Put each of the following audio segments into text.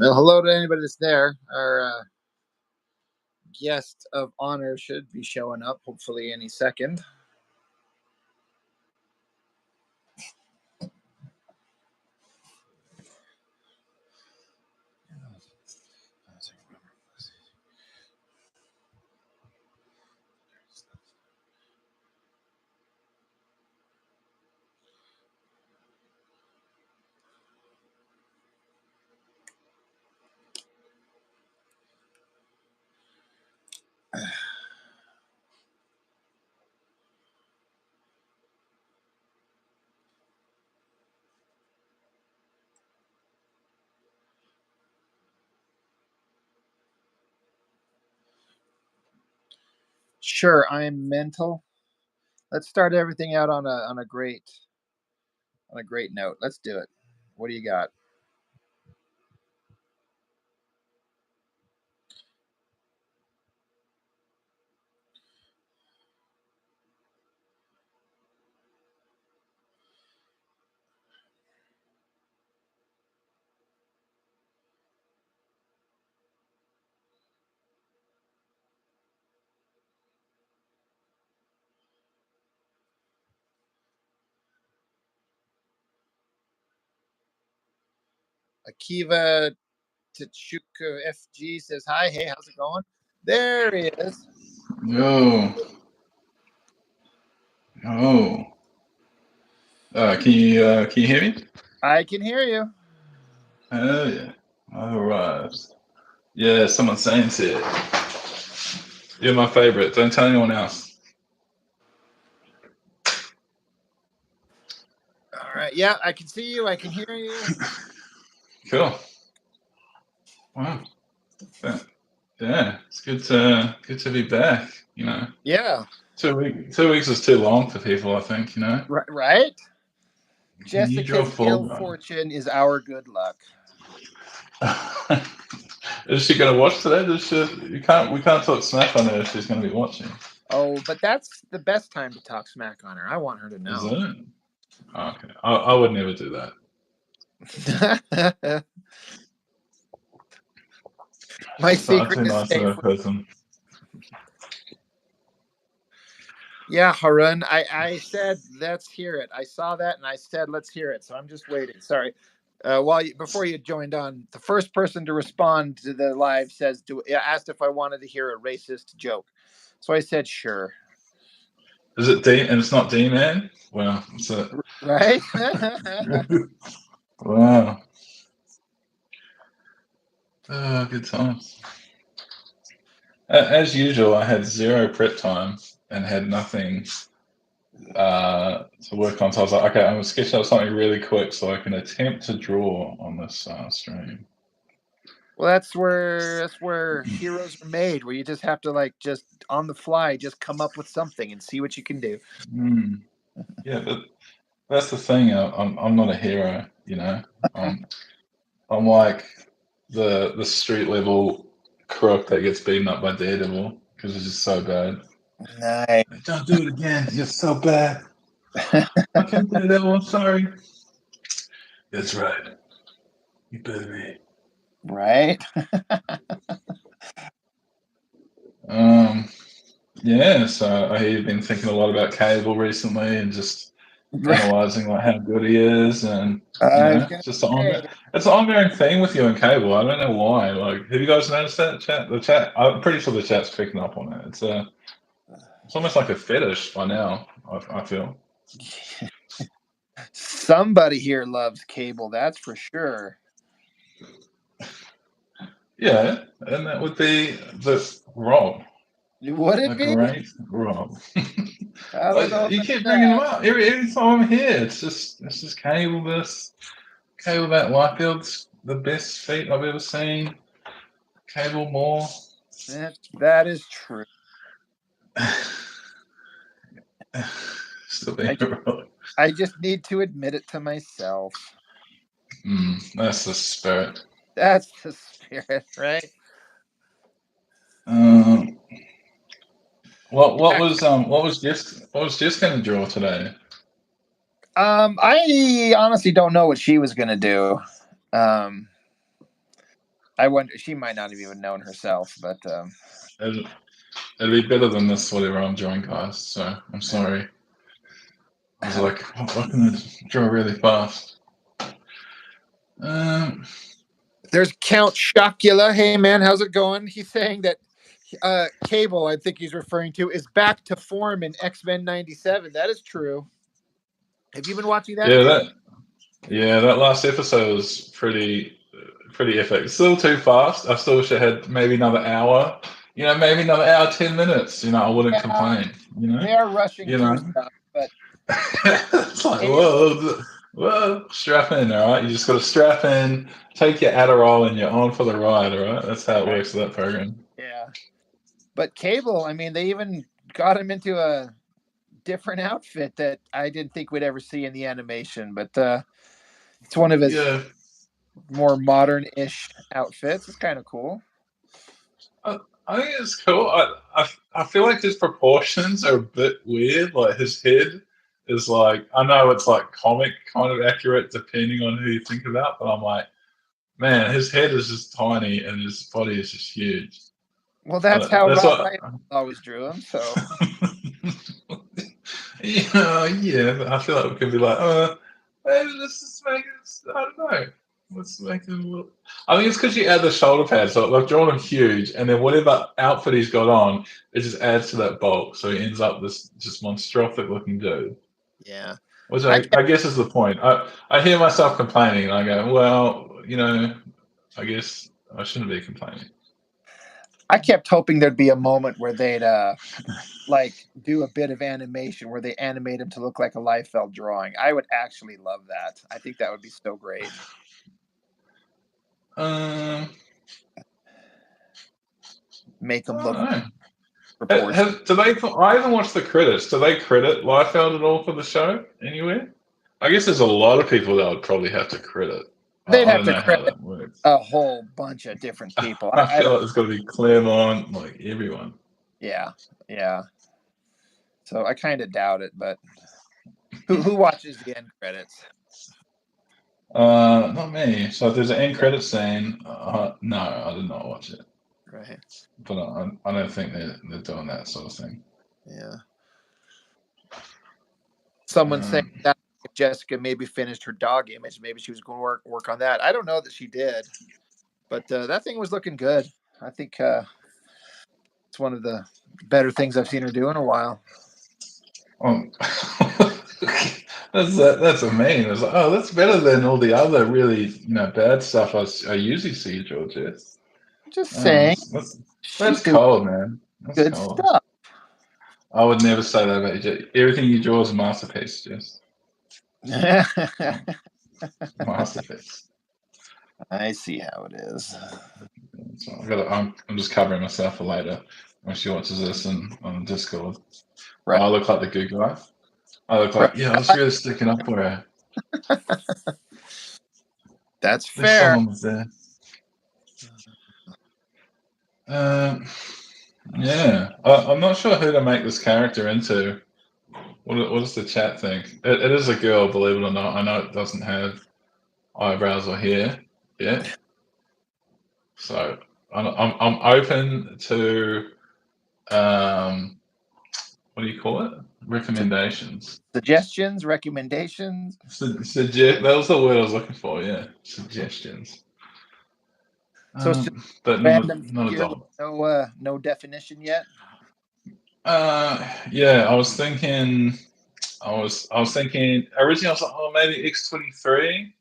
Well, hello to anybody that's there. Our guest of honor should be showing up hopefully any second. Sure, I'm mental. Let's start everything out on a great note. Let's do it. What do you got? Akiva Tachuka FG says hi. Hey, how's it going? There he is. Yo. Oh. Can you hear me? I can hear you. Oh yeah. I've arrived. Yeah, someone's saying it. You're my favorite. Don't tell anyone else. All right. Yeah, I can see you. I can hear you. Cool. Wow. Yeah, it's good to be back. Yeah. 2 weeks is too long for people. I think. Right. Can you draw Jessica's full ill run? fortune is our good luck. Is she gonna watch today? We can't talk smack on her if she's gonna be watching. Oh, but that's the best time to talk smack on her. I want her to Is know. it? Okay. I would never do that. My Far secret too is nice of safe. a person. Yeah, Harun. I said let's hear it. I saw that and I said let's hear it. So I'm just waiting. Sorry. Before you joined on, the first person to respond to the live asked if I wanted to hear a racist joke. So I said sure. Is it D? And it's not D man? Wow. Right? Wow. Oh, good times. As usual, I had zero prep time and had nothing to work on. So I was like, okay, I'm going to sketch out something really quick so I can attempt to draw on this stream. Well, that's where heroes are made, where you just have to just on the fly just come up with something and see what you can do. Yeah, but that's the thing. I'm not a hero, I'm like the street level crook that gets beaten up by Daredevil because it's just so bad. Nice. Don't do it again. You're so bad. Okay, Daredevil. I'm sorry. That's right. You better be. Right? Yeah, so I hear you've been thinking a lot about Cable recently and just analysing like how good he is, and I was gonna just say, it's an ongoing theme with you and Cable. I don't know why. Like, have you guys noticed that chat? The chat. I'm pretty sure the chat's picking up on it. It's almost like a fetish by now. I feel. somebody here loves Cable, that's for sure. Yeah, and that would be the Rob. Would A it be? great Rob. I don't know You about keep bringing him that. up every time I'm here. It's just Cable this, Cable that. Whitefield's the best feat I've ever seen. Cable more. That is true. Still being heroic. I just need to admit it to myself. That's the spirit. That's the spirit, right? What was just gonna draw today? I honestly don't know what she was gonna do. Um, I wonder. She might not have even known herself, but It'll, it'll be better than this, whatever I'm drawing, guys. So I'm sorry. I was like, what can I draw really fast? There's Count Chocula. Hey man, how's it going? He's saying that Cable, I think he's referring to, is back to form in X-Men '97. That is true. Have you been watching that, Yeah, Jim? that last episode was pretty epic. Still too fast. I still wish I had maybe another hour. Maybe another hour, 10 minutes. I wouldn't Yeah, complain. they are rushing You through know. stuff, but It's like Cable, whoa, strap in, all right. You just got to strap in, take your Adderall, and you're on for the ride, all right. That's how it right? works with that program. Yeah, but Cable, I mean, they even got him into a different outfit that I didn't think we'd ever see in the animation, but it's one of his Yeah, more modern-ish outfits. It's kind of cool. I think it's cool. I feel like his proportions are a bit weird. Like his head is like, I know it's like comic kind of accurate depending on who you think about, but I'm like, man, his head is just tiny and his body is just huge. Well, that's how That's Rob what. Liefeld always drew him. So Yeah, but I feel like we could be like, maybe let's just make it. I don't know. Let's make it. I think it's because you add the shoulder pads, so they've drawn him huge, and then whatever outfit he's got on, it just adds to that bulk, so he ends up this just monstrostic looking dude. yeah, Which I I guess is the point. I hear myself complaining, and I go, well, I guess I shouldn't be complaining. I kept hoping there'd be a moment where they'd like do a bit of animation where they animate him to look like a Liefeld drawing. I would actually love that. I think that would be so great. Make him I look don't know. proportionate. Do they? I haven't watched the credits. Do they credit Liefeld at all for the show anywhere? I guess there's a lot of people that would probably have to credit. They'd I have don't to know how credit that works. a whole bunch of different people. I I feel don't. like there's got to be Claremont, like everyone. Yeah, yeah. So I kind of doubt it, but who watches the end credits? Not me. So if there's an end credit scene, no, I did not watch it. Right. But I don't think they're doing that sort of thing. Yeah. Someone saying that if Jessica maybe finished her dog image, maybe she was going to work on that. I don't know that she did, but that thing was looking good. I think it's one of the better things I've seen her do in a while. That's amazing. It's like, oh, that's better than all the other really bad stuff I usually see, Georges. Just saying, That's cold, man. That's good cold. stuff. I would never say that about you. Everything you draw is a masterpiece, Jess. Masterpiece. I see how it is. So I'm just covering myself for later when she watches this on Discord. Right. I look like the good guy. I look like, yeah, I was really sticking up for her. That's At least fair. someone was there. Yeah, I'm not sure who to make this character into. What does the chat think? It is a girl, believe it or not. I know it doesn't have eyebrows or hair yet, so I'm open to what do you call it? Recommendations. Suggestions, recommendations. That was the word I was looking for. Yeah, suggestions. So it's just But random not a figure dog. with no definition yet. Yeah, I was thinking originally I was like, oh, maybe X-23,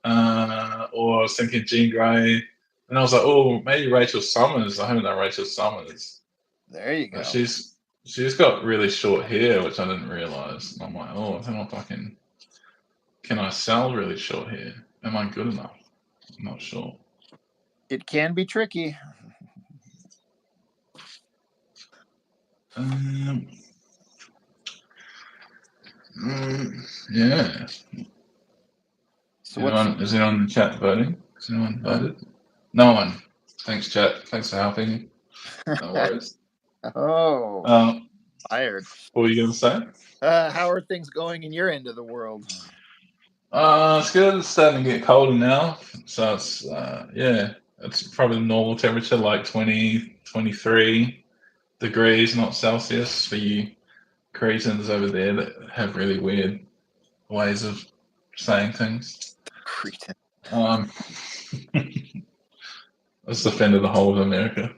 or I was thinking Jean Grey, and I was like, oh, maybe Rachel Summers. I haven't done Rachel Summers. There you go. But she's got really short hair, which I didn't realize. And I'm like, oh, I don't know if I can I sell really short hair? Am I good enough? I'm not sure. It can be tricky. Yeah. So Is anyone in the chat voting? Has anyone voted? No one. Thanks, chat. Thanks for helping. No worries. Fired. What were you going to say? How are things going in your end of the world? It's good. It's starting to get colder now, so it's it's probably normal temperature, like 20, 23 degrees, not Celsius, for you cretins over there that have really weird ways of saying things. Cretin. Let's defend the whole of America.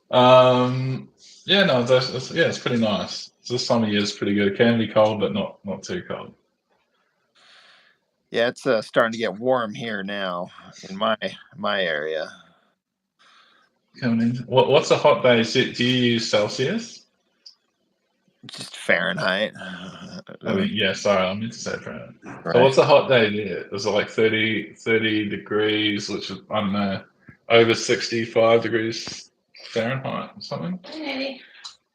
Yeah, no, it's pretty nice. This time of year is pretty good. It can be cold, but not too cold. Yeah, it's starting to get warm here now in my area. Coming in. What's a hot day? Do you use Celsius? Just Fahrenheit. I mean, yeah, sorry, I meant to say Fahrenheit. Right. So what's a hot day there? Is it like 30 degrees, which is, I don't know, over 65 degrees Fahrenheit or something?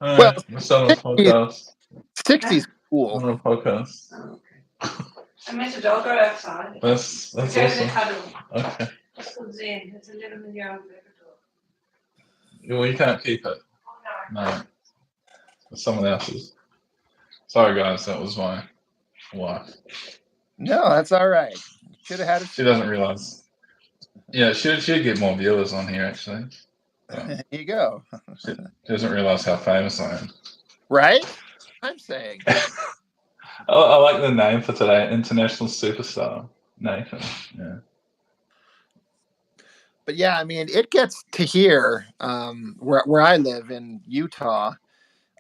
Well, Let's start on a podcast. 60's cool. On a podcast. Oh, okay. I met a dog right outside. That's awesome. Okay. It's called Zen. It's a 11-year-old Labrador. Well, you can't keep it. Oh, no. No. It's someone else's. Sorry, guys, that was my wife. No, that's all right. Should have had it. She doesn't realize. Yeah, she'd get more viewers on here, actually. There you go. She doesn't realize how famous I am. Right? I'm saying. I like the name for today, International Superstar Nathan. Yeah. But yeah, I mean, it gets to here, where I live in Utah.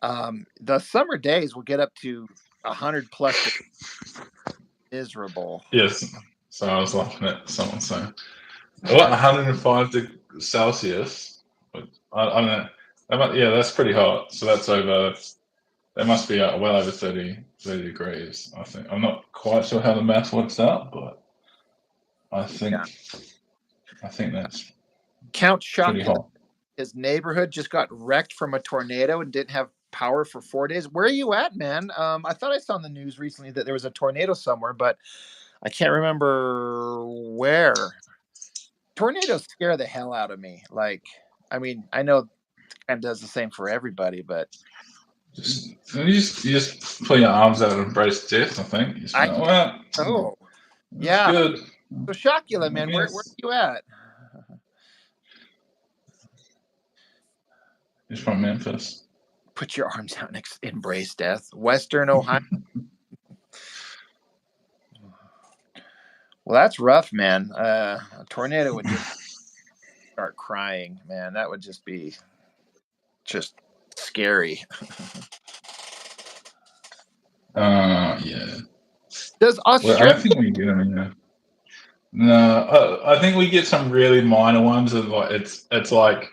The summer days will get up to 100 plus. Miserable. Yes. So I was laughing at someone saying, "What, 105 Celsius?" I don't know. Yeah, that's pretty hot. So that's over. That must be well over 30 degrees. I think. I'm not quite sure how the math works out, but I think that's Count pretty Shotgun. hot. His neighborhood just got wrecked from a tornado and didn't have power for 4 days. Where are you at, man? I thought I saw in the news recently that there was a tornado somewhere, but I can't remember where. Tornadoes scare the hell out of me. Like, I mean, I know it does the same for everybody, but You just put your arms out and embrace death. I think. You just go, yeah. Good. So Shocula, man, where are you at? He's from Memphis. Put your arms out and embrace death. Western Ohio. Well, that's rough, man. A tornado would just start crying, man. That would just be scary. Yeah. Does Australia? Well, I don't think we get them. Yeah. No, I think we get some really minor ones. And like it's like.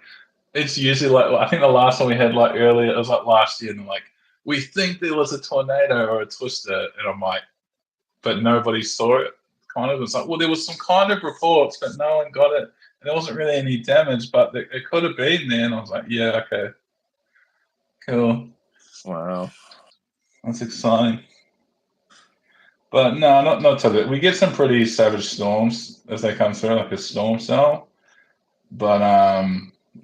It's usually like, I think the last one we had like earlier, it was like last year, and like, we think there was a tornado or a twister, and I'm like, but nobody saw it. Kind of, it's like, well, there was some kind of reports, but no one got it, and there wasn't really any damage, but it could have been there. And I was like, yeah, okay, cool, Wow, that's exciting. But no, not totally. We get some pretty savage storms as they come through, like a storm cell, but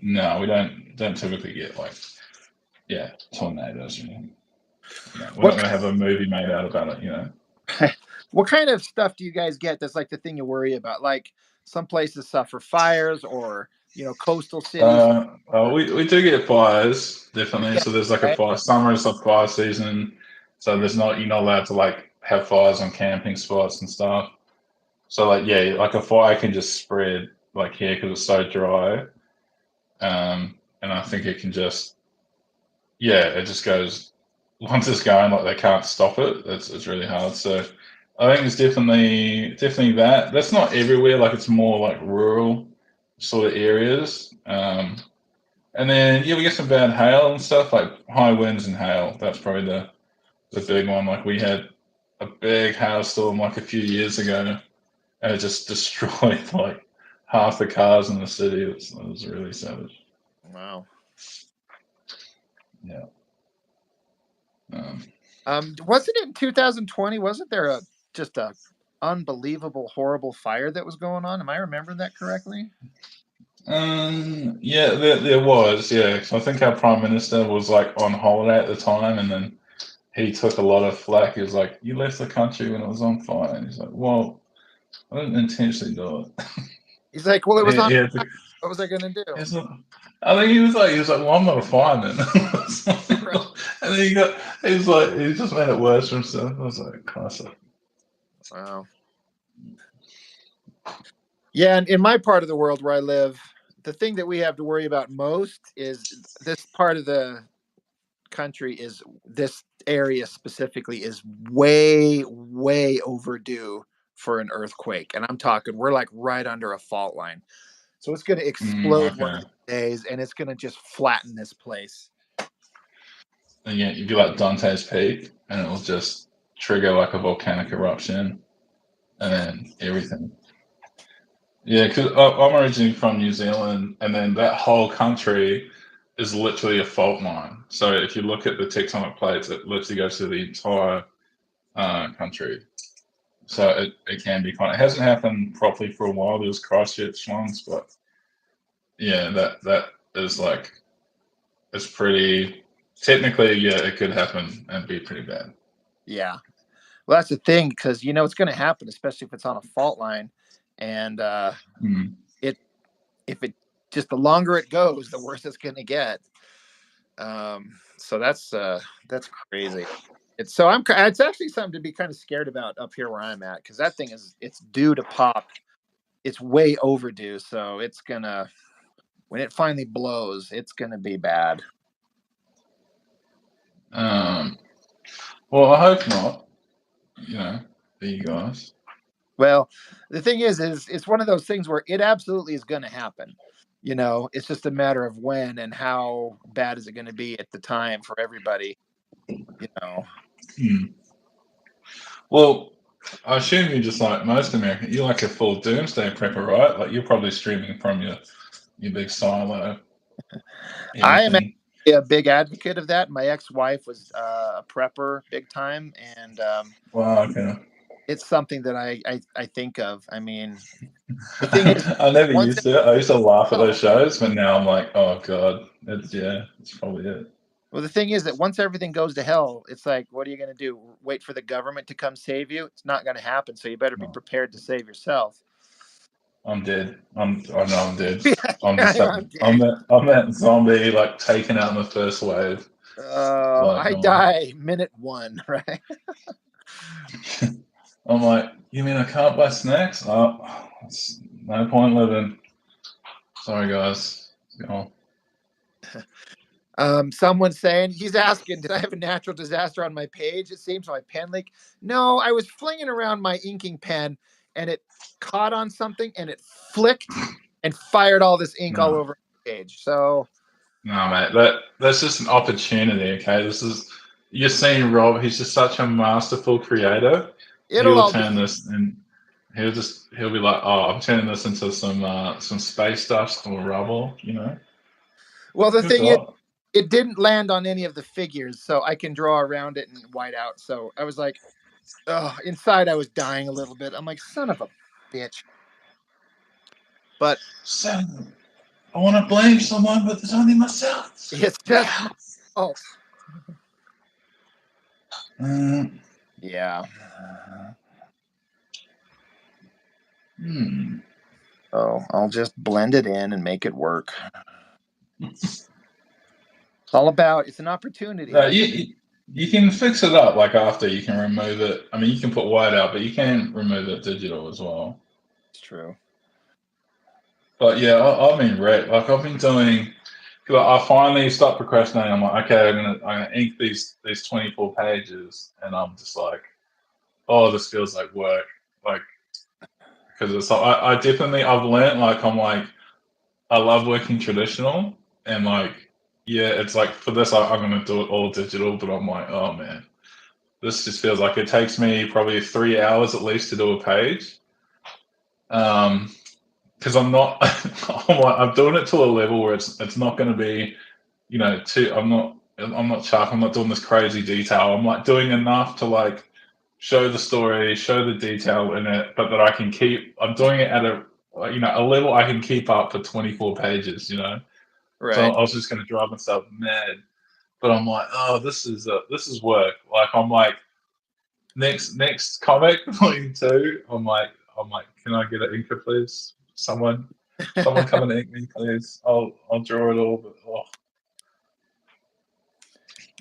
no, we don't typically get like, tornadoes. You know? No, we're not going to have a movie made out about it, you know. What kind of stuff do you guys get that's like the thing you worry about? Like some places suffer fires, or coastal cities. We do get fires, definitely. Yeah, so there's like right? a fire. Summer is like fire season, so you're not allowed to like have fires on camping spots and stuff. So like like a fire can just spread like here because it's so dry. And I think it can just, it just goes, once it's going, like they can't stop it. It's really hard. So I think it's definitely that. That's not everywhere. Like it's more like rural sort of areas. And then we get some bad hail and stuff, like high winds and hail. That's probably the big one. Like we had a big hailstorm like a few years ago, and it just destroyed like half the cars in the city. It was really savage. Wow. Yeah. Wasn't it in 2020? Wasn't there just a unbelievable, horrible fire that was going on? Am I remembering that correctly? Yeah, there was. Yeah, so I think our prime minister was like on holiday at the time, and then he took a lot of flack. He was like, "You left the country when it was on fire," and he's like, "Well, I didn't intentionally do it." He's like, "Well, it was on." What was I gonna do? I think he was like, well, I'm not a fireman. Right. And then he just made it worse for himself. I was like, classic. Wow. Yeah, and in my part of the world where I live, the thing that we have to worry about most is this part of the country is this area specifically is way overdue for an earthquake, and I'm talking we're like right under a fault line, so it's going to explode one of Okay. the days, and it's going to just flatten this place. And yeah, you'd be like Dante's Peak, and it will just trigger like a volcanic eruption, and then everything. Yeah, because I'm originally from New Zealand, and then that whole country is literally a fault line. So if you look at the tectonic plates, it literally goes to the entire country. So it can be kind of, it hasn't happened properly for a while. There was Christchurch ones, but yeah, that is like, it's pretty, technically, yeah, it could happen and be pretty bad. Yeah, well, that's the thing, because it's going to happen, especially if it's on a fault line, and it if it just the longer it goes, the worse it's going to get. So that's crazy. It's actually something to be kind of scared about up here where I'm at, because that thing it's due to pop. It's way overdue, so it's gonna, when it finally blows, it's gonna be bad. Well, I hope not. For you guys. Well, the thing is it's one of those things where it absolutely is going to happen. It's just a matter of when and how bad is it going to be at the time for everybody. Well, I assume you just like most Americans, you're like a full doomsday prepper, right? Like you're probably streaming from your big silo. I am a big advocate of that. My ex-wife was a prepper big time, and wow, okay. It's something that I think of. I mean, the thing is, I never used to. I used to laugh at those shows, but now I'm like, oh god, it's probably it. Well, the thing is that once everything goes to hell, it's like, what are you going to do? Wait for the government to come save you? It's not going to happen. So you better be prepared to save yourself. I'm dead. I know I'm dead. I'm that zombie like taken out in the first wave. I die minute 1, right? I'm like, you mean I can't buy snacks? Oh, no point living. Sorry, guys. Go on. Someone's saying, he's asking, did I have a natural disaster on my page? It seems my pen leak. No, I was flinging around my inking pen, and it caught on something, and it flicked and fired all this ink all over the page. So no, mate, that's just an opportunity. Okay, you're seeing Rob. He's just such a masterful creator. He'll turn this, and he'll be like, oh, I'm turning this into some space dust or rubble. Well, the thing is, it didn't land on any of the figures, so I can draw around it and white out. So I was like, oh, inside I was dying a little bit. I'm like, son of a bitch. But I want to blame someone, but it's only myself. It's just my fault. Yeah. So I'll just blend it in and make it work. It's all about, it's an opportunity. You can fix it up like after. You can remove it. I mean, you can put white out, but you can remove it digital as well. It's true. But yeah, I've been wrecked. Like I've been doing. I finally stopped procrastinating. I'm like, okay, I'm gonna ink these 24 pages, and I'm just like, oh, this feels like work. Like, because it's like, I've learned, like, I'm like, I love working traditional, and like, yeah, it's like for this, I'm gonna do it all digital, but I'm like, oh man, this just feels like it takes me probably 3 hours at least to do a page. Because I'm not, I'm doing it to a level where it's not going to be, I'm not sharp. I'm not doing this crazy detail. I'm like doing enough to like show the story, show the detail in it, but that I can I'm doing it at a level I can keep up for 24 pages. Right. So I was just going to drive myself mad, but I'm like, oh, this is work. Like I'm like, next comic volume 2. I'm like, can I get an inker, please? Someone. Someone come and ink me, please. I'll draw it all.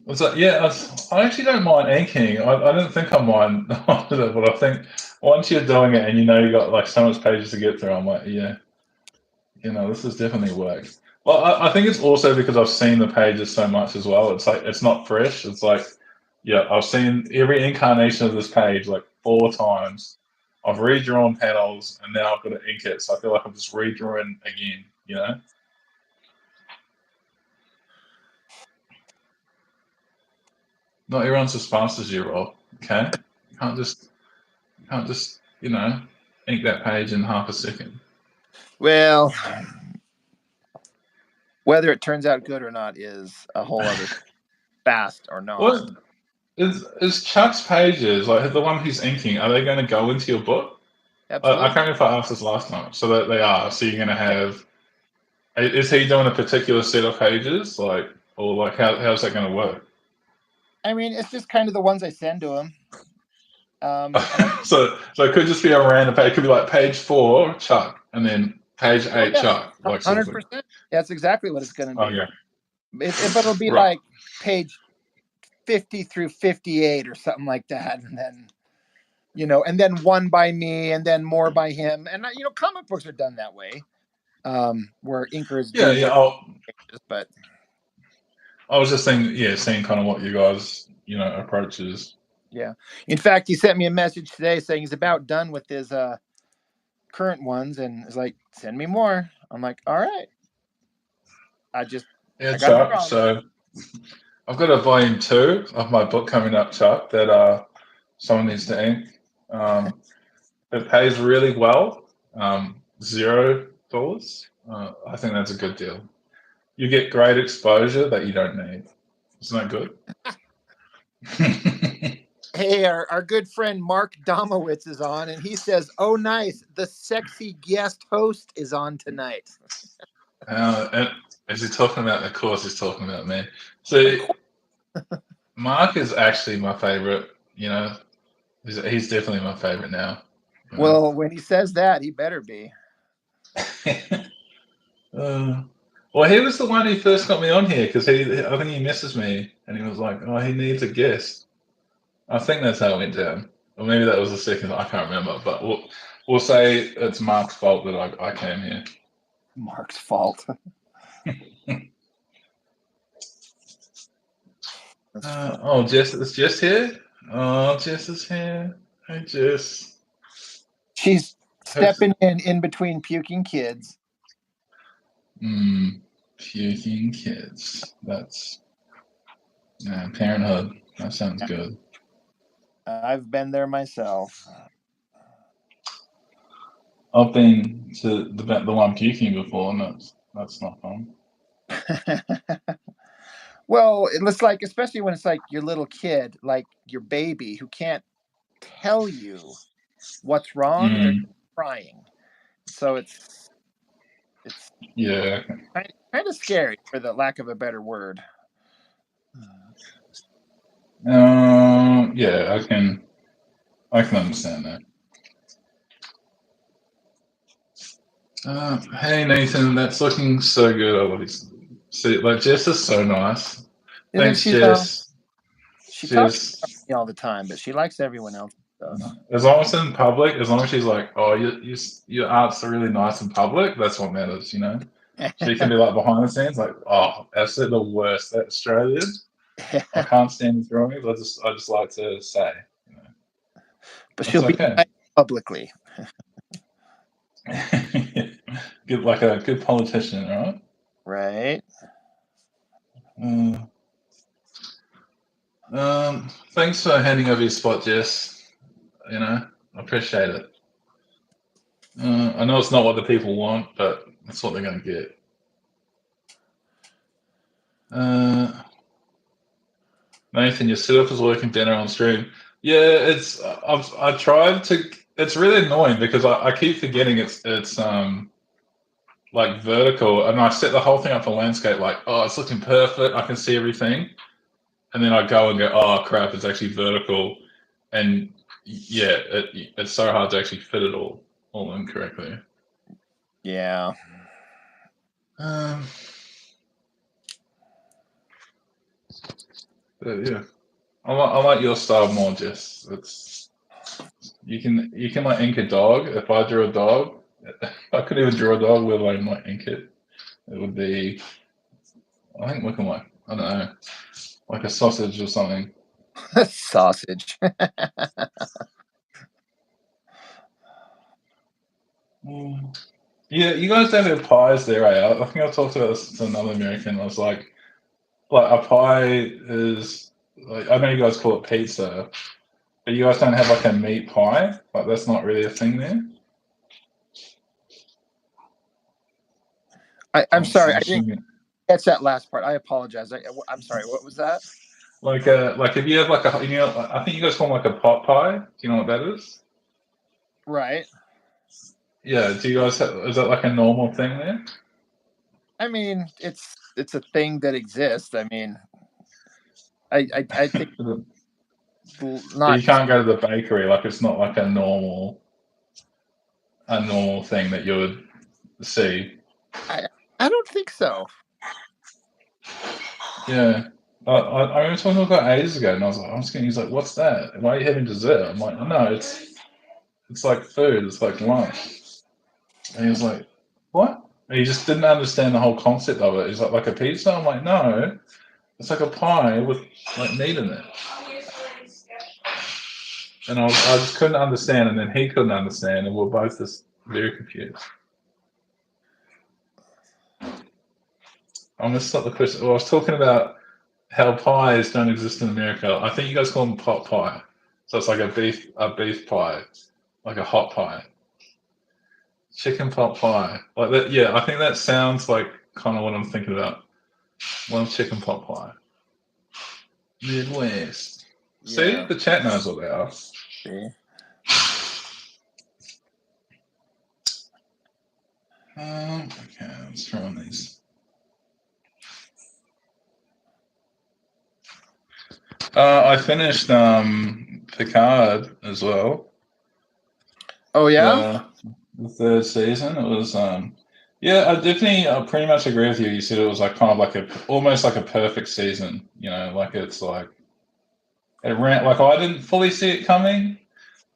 But I actually don't mind inking. I don't think I mind, but I think once you're doing it and you know you got like so much pages to get through, I'm like, yeah, this is definitely work. Well, I think it's also because I've seen the pages so much as well. It's like it's not fresh. It's like, yeah, I've seen every incarnation of this page like 4 times. I've redrawn panels and now I've got to ink it. So I feel like I'm just redrawing again. Not everyone's as fast as you, Rob. Okay, you can't just ink that page in half a second. Well, whether it turns out good or not is a whole other fast or not. What is Chuck's pages, like the one he's inking, are they going to go into your book? Absolutely. I can't remember if I asked this last time. So that they are. So you're going to have. Is he doing a particular set of pages, or how's that going to work? I mean, it's just kind of the ones I send to him. So it could just be a random page. It could be like page 4, Chuck, and then page 8, Chuck. 100%. That's exactly what it's going to be. Oh yeah. But it'll be Right. like page 50 through 58 or something like that, and then and then one by me, and then more by him. And comic books are done that way, where inkers pages, but I was just seeing kind of what you guys approach is. Yeah. In fact, he sent me a message today saying he's about done with his current ones, and is like, send me more. I'm like, all right. Chuck. So I've got a volume 2 of my book coming up, Chuck, that someone needs to ink. It pays really well, $0. I think that's a good deal. You get great exposure that you don't need. Isn't that good? Hey, our good friend Mark Domowitz is on, and he says, "Oh, nice! The sexy guest host is on tonight." And is he talking about? Of course, he's talking about me. So Mark is actually my favorite. He's definitely my favorite now. Well, when he says that, he better be. Well, he was the one who first got me on here because I think he misses me, and he was like, "Oh, he needs a guest." I think that's how it went down, or maybe that was the second. I can't remember, but we'll say it's Mark's fault that I came here. Mark's fault. Jess, is Jess here? Oh, Jess is here. Hey, Jess. She's stepping in between puking kids. Puking kids. That's parenthood. That sounds good. I've been there myself. I've been to the one puking before, and that's not fun. Well, it's like, especially when it's like your little kid, like your baby, who can't tell you what's wrong. They're crying, so it's kind of scary, for the lack of a better word. Yeah, I can understand that. Hey Nathan, that's looking so good. I love these. See, like Jess is so nice. Thanks, Jess. She talks about me all the time, but she likes everyone else. As long as it's in public, as long as she's like, "Oh, your art's really nice in public," that's what matters, She can be like behind the scenes, like, "Oh, absolutely the worst. That Australian. I can't stand his drawings. I just like to say, But she'll be nice publicly. Good, like a good politician, right? Right. Thanks for handing over your spot, Jess. I appreciate it. I know it's not what the people want, but that's what they're going to get. Nathan, your setup is working better on stream. Yeah, I tried to. It's really annoying because I keep forgetting it's like vertical, and I set the whole thing up for landscape. Like, oh, it's looking perfect. I can see everything, and then I go and go, oh crap, it's actually vertical, and yeah, it's so hard to actually fit it all in correctly. Yeah. But yeah, I like your style more, Jess. It's you can like ink a dog. If I drew a dog, I could even draw a dog, let alone like ink it. It would be, I think, looking like, I don't know, like a sausage or something. Sausage. Yeah, you guys don't have pies there, eh? I think I talked about this to another American. I was like a pie is like, I know you guys call it pizza, but you guys don't have like a meat pie. Like that's not really a thing there. I'm sorry, I'm I didn't assuming. catch that last part. I apologize. I'm sorry. What was that? Like if you have like a, you know, I think you guys call them like a pot pie. Do you know what that is? Right. Yeah. Do you guys have, is that like a normal thing there? I mean, it's a thing that exists. I mean, I think But not. you can't go to the bakery. Like it's not like a normal thing that you would see. I don't think so. Yeah. I remember talking about ages ago, and I was like, he's like, what's that? Why are you having dessert? I'm like, no, it's like food. It's like lunch. And he was like, what? And he just didn't understand the whole concept of it. He's like a pizza? I'm like, no, it's like a pie with like meat in it. And I just couldn't understand, and then he couldn't understand, and we're both just very confused. I'm gonna stop the question. Well, I was talking about how pies don't exist in America. I think you guys call them pot pie. So it's like a beef pie, like a hot pie. Chicken pot pie. Like that, yeah, I think that sounds like kind of what I'm thinking about. One chicken pot pie. Midwest. See, Yeah. the chat knows what they are. See? Okay, let's throw on these. I finished Picard as well. Oh yeah. The third season. It was yeah, I definitely pretty much agree with you. You said it was like kind of like almost like a perfect season. You know, like it's like it ran like I didn't fully see it coming.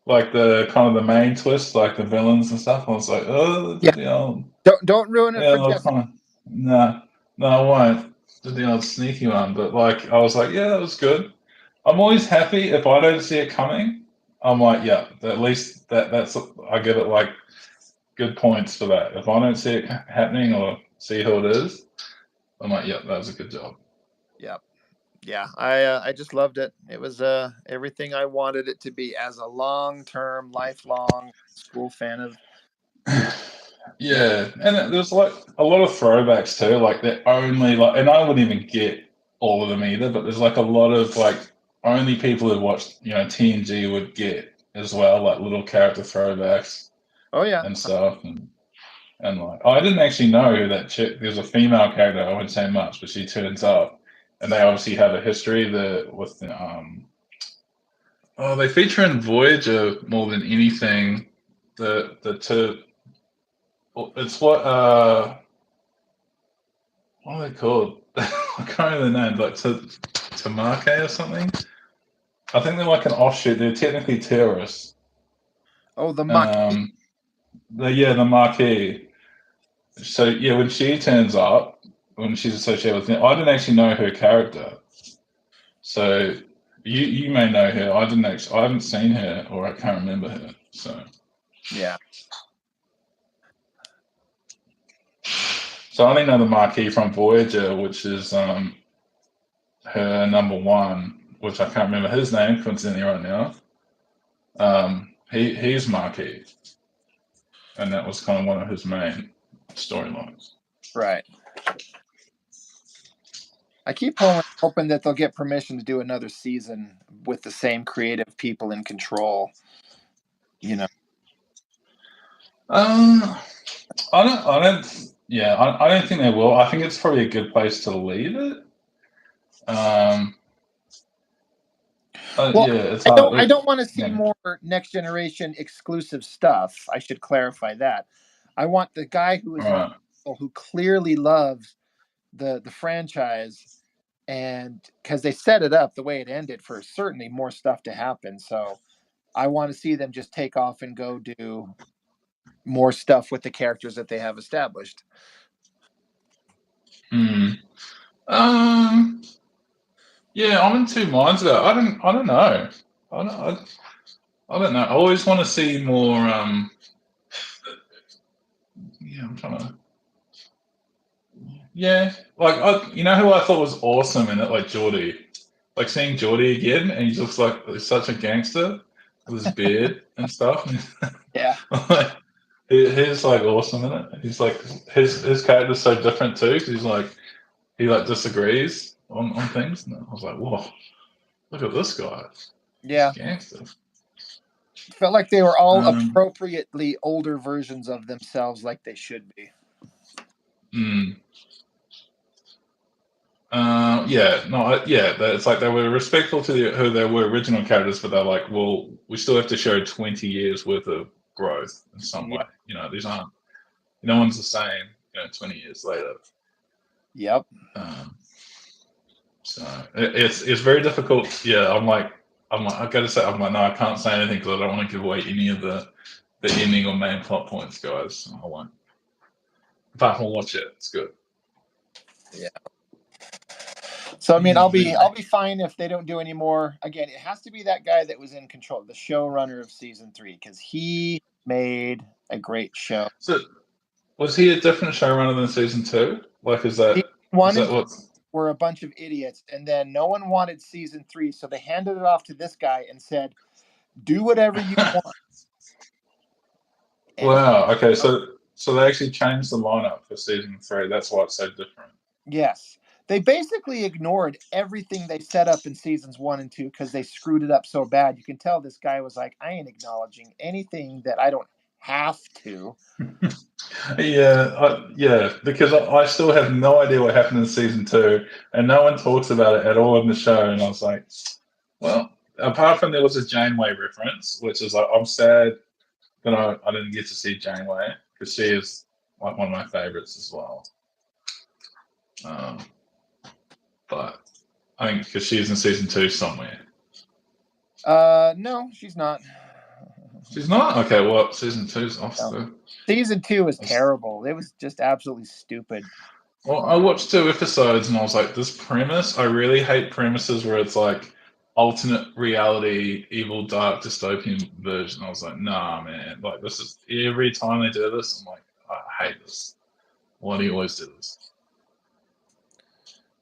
Like the kind of the main twist, like the villains and stuff. I was like, oh, Yeah. the old, Don't ruin it yeah, for I was Jessica. kind of, nah, no, I won't. The old sneaky one, but like I was like, yeah, that was good. I'm always happy if I don't see it coming. I'm like, yeah, at least that's I give it like good points for that. If I don't see it happening or see who it is, I'm like, yeah, that was a good job. Yep. Yeah. I just loved it. It was everything I wanted it to be as a long-term, lifelong school fan of. Yeah, and there's like a lot of throwbacks too. Like they're only like, and I wouldn't even get all of them either. But there's like a lot of like only people who watched, you know, TNG would get as well, like little character throwbacks Oh yeah. and stuff. And like, I didn't actually know who that chick. There's a female character. I wouldn't say much, but she turns up, and they obviously have a history with the Oh, they feature in Voyager more than anything. The two. It's what are they called? I can't remember the name. Like Tamake or something. I think they're like an offshoot. They're technically terrorists. Oh, the Maquis. The Marquee. So yeah, when she turns up, when she's associated with it, I didn't actually know her character. So you may know her. I haven't seen her, or I can't remember her. So Yeah. I only know the Marquee from Voyager, which is her number one, which I can't remember his name coincidentally right now. He's Marquee, and that was kind of one of his main storylines. Right. I keep hoping that they'll get permission to do another season with the same creative people in control. You know. I don't think they will. I think it's probably a good place to leave it. Well, Yeah, it's I hard. don't want to see Yeah. more Next Generation exclusive stuff. I should clarify that. I want the guy who is Right. who clearly loves the franchise, and because they set it up the way it ended for certainly more stuff to happen. So I want to see them just take off and go do more stuff with the characters that they have established. Yeah, I'm in two minds about it. I don't know. I don't know. I always want to see more. Yeah, I'm trying to. Yeah, like you know who I thought was awesome in it, like Geordie. Like seeing Geordie again, and he looks like he's such a gangster with his beard and stuff. Yeah, Like, he's like awesome in it. He's like his character's so different too, because he like disagrees on things. And I was like, whoa, look at this guy. yeah. He's a gangster. Felt like they were all Um, appropriately older versions of themselves, like they should be. Yeah, no, yeah. It's like they were respectful to who they were original characters, but they're like, well, we still have to show 20 years worth of growth in some way. You know, these aren't. No one's the same. 20 years later. Yep. So it's very difficult. Yeah, I'm like, I gotta say, I'm like, no, I can't say anything because I don't want to give away any of the ending or main plot points, guys. I won't. But I'll watch it. It's good. Yeah. So I mean, I'll be fine if they don't do any more. Again, it has to be that guy that was in control, the showrunner of season 3, because he made a great show. So was he a different showrunner than season 2? Like, is that what? Were a bunch of idiots, and then no one wanted season 3, so they handed it off to this guy and said, "Do whatever you want." Wow. Okay. So they actually changed the lineup for season 3. That's why it's so different. Yes. They basically ignored everything they set up in seasons 1 and 2 because they screwed it up so bad. You can tell this guy was like, I ain't acknowledging anything that I don't have to. Yeah, because I still have no idea what happened in season 2, and no one talks about it at all in the show. And I was like, well, apart from there was a Janeway reference, which is like, I'm sad that I didn't get to see Janeway because she is like one of my favorites as well. But I think because she's in season 2 somewhere. No, she's not. She's not? Okay, well, season 2's off. No. Season 2 was terrible. It was just absolutely stupid. Well, I watched 2 episodes and I was like, this premise, I really hate premises where it's like alternate reality, evil, dark, dystopian version. I was like, nah, man. Like, this is every time they do this, I'm like, I hate this. Why do you always do this?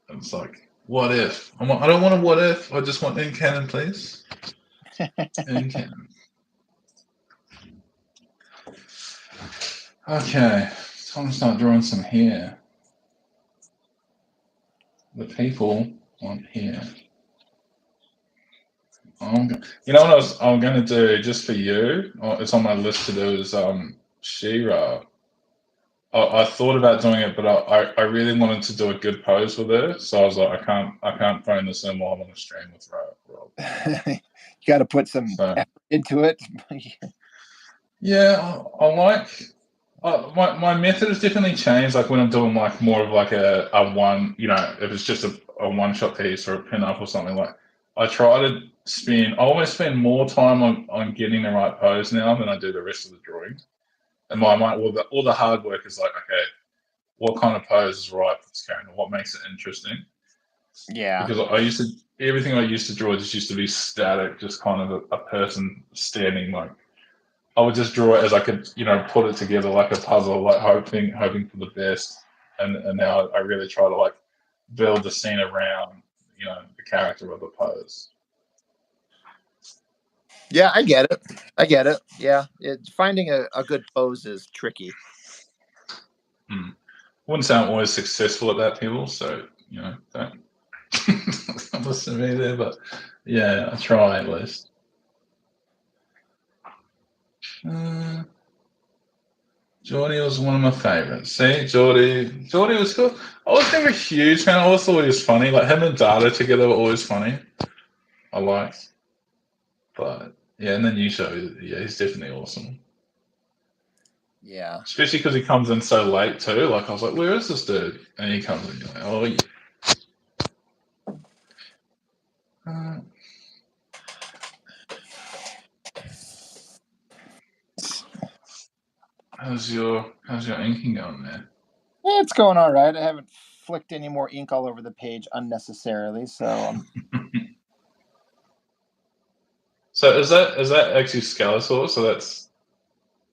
And it's like, what if? I don't want a what if. I just want in canon, please. In canon. Okay, time to start drawing some hair. The people want hair. You know what I'm going to do just for you? It's on my list to do is She-Ra. I thought about doing it, but I really wanted to do a good pose with her, so I was like, I can't phone this in while I'm on a stream with Rob. You got to put some effort into it. Yeah, I like. My method has definitely changed. Like when I'm doing like more of like a one, if it's just a one shot piece or a pin up or something, like I try to I almost spend more time on getting the right pose now than I do the rest of the drawing. And my mind, all the hard work is like, okay, what kind of pose is right for this character? What makes it interesting? Yeah. Because everything I used to draw just used to be static, just kind of a person standing like. I would just draw it as I could, put it together like a puzzle, like hoping for the best. And now I really try to like build the scene around, the character of the pose. Yeah, I get it. Yeah, finding a good pose is tricky. I wouldn't say I'm always successful at that, people. So don't listen to me there. But yeah, I try at least. Geordie was one of my favorites. See, Geordie was cool. I was never a huge fan. I always thought he was funny. Like him and Data together were always funny. I liked. But yeah, and the new show, yeah, he's definitely awesome. Yeah. Especially because he comes in so late too. Like I was like, where is this dude? And he comes in. You're like, oh yeah. How's your inking going there? Yeah, it's going all right. I haven't flicked any more ink all over the page unnecessarily, so So is that actually Skeletor? So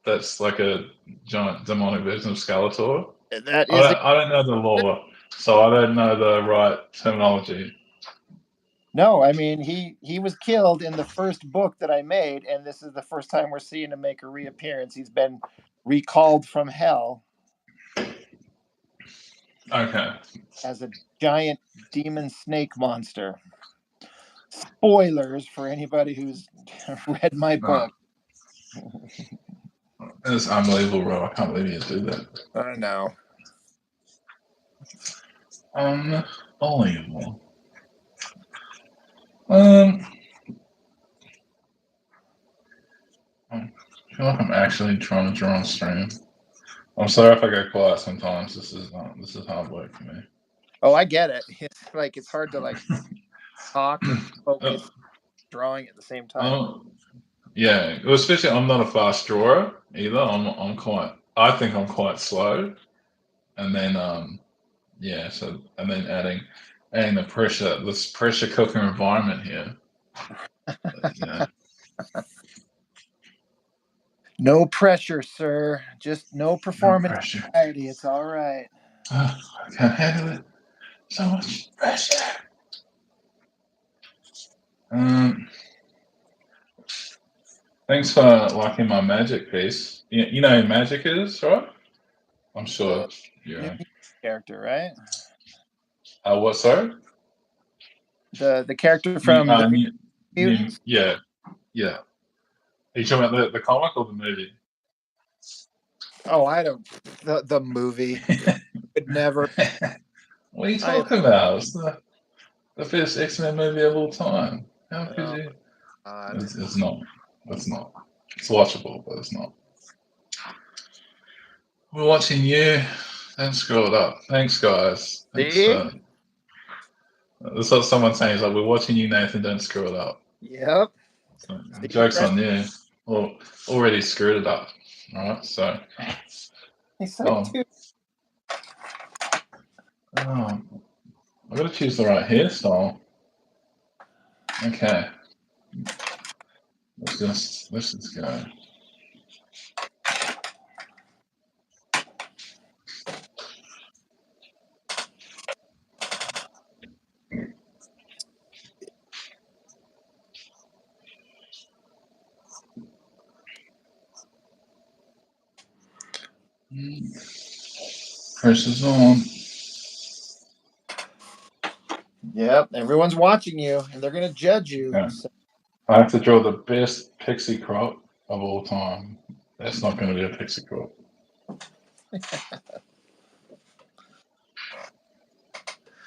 that's like a giant demonic version of Skeletor? that is it. I don't know the lore, so I don't know the right terminology. No, I mean he was killed in the first book that I made, and this is the first time we're seeing him make a reappearance. He's been recalled from hell Okay. as a giant demon snake monster. Spoilers for anybody who's read my book. It's unbelievable, bro. I can't believe you do that. I know. Unbelievable. I feel like I'm actually trying to draw on stream. I'm sorry if I go quiet sometimes. This is hard work for me. Oh, I get it. It's hard to like talk and focus, drawing at the same time. Yeah, well, especially I'm not a fast drawer either. I think I'm quite slow, and then yeah, so and then adding this pressure cooker environment here. Yeah. No pressure, sir. Just no performance pressure. anxiety. It's all right. I can't handle it. So much pressure. Thanks for liking my magic piece. You know who magic is, right? I'm sure. Yeah. Character, right? What? Sorry. The character from the Mutants. Yeah. Are you talking about the comic or the movie? Oh, I don't. The movie would never. What are you talking about? It's the best X-Men movie of all time. How could you? It's not. It's not. It's watchable, but it's not. We're watching you. Don't screw it up. Thanks, guys. Thanks. That's what someone's saying. Is like, we're watching you, Nathan. Don't screw it up. Yep. So, joke's on you. Well, already screwed it up. All right. So. I've got to choose the right hairstyle. Okay. Let's just go. Pressure's on. Yep, everyone's watching you, and they're gonna judge you. Yeah. So. I have to draw the best pixie crop of all time. That's not going to be a pixie crop. And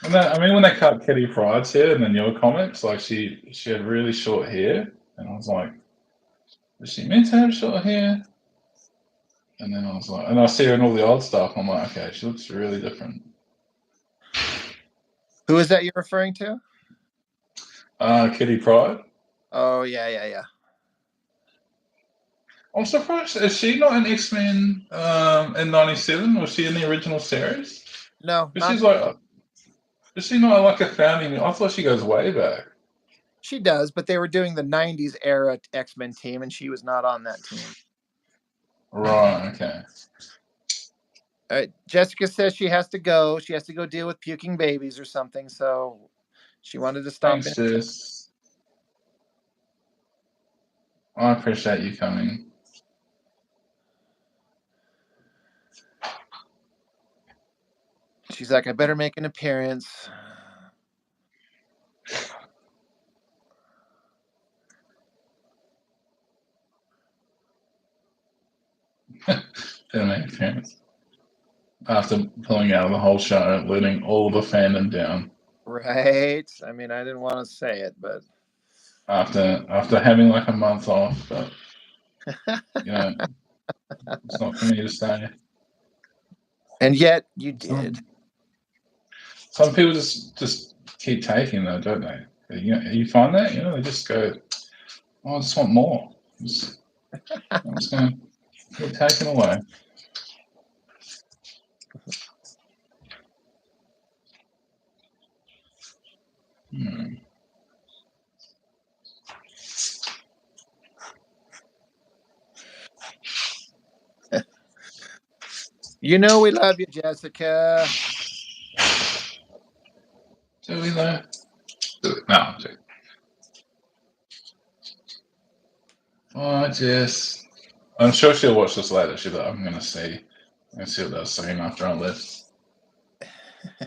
then, I mean, when they cut Kitty Pryde's hair in the newer comics, like she had really short hair, and I was like, is she meant to have short hair? And then I was like, and I see her in all the old stuff. I'm like, okay, she looks really different. Who is that you're referring to? Kitty Pryde. Oh yeah. I'm surprised. Is she not an X-Men in '97? Was she in the original series? No, she's like. Is she not like a founding? I thought she goes way back. She does, but they were doing the '90s era X-Men team, and she was not on that team. Right. Okay. Jessica says she has to go. She has to go deal with puking babies or something. So she wanted to stop. Thanks, Jess. I appreciate you coming. She's like, I better make an appearance. Better make an appearance. After pulling out of the whole show, letting all the fandom down. Right. I mean, I didn't want to say it, but after having like a month off, but you know, It's not for me to say. And yet you did. Some people just keep taking though, don't they? You find that they just go, oh, I just want more. I'm just going to keep taking away. You know we love you, Jessica. Do we though? No. Oh, Jess. I'm sure she'll watch this later. She'll be like, I'm going to see what they were saying after I left.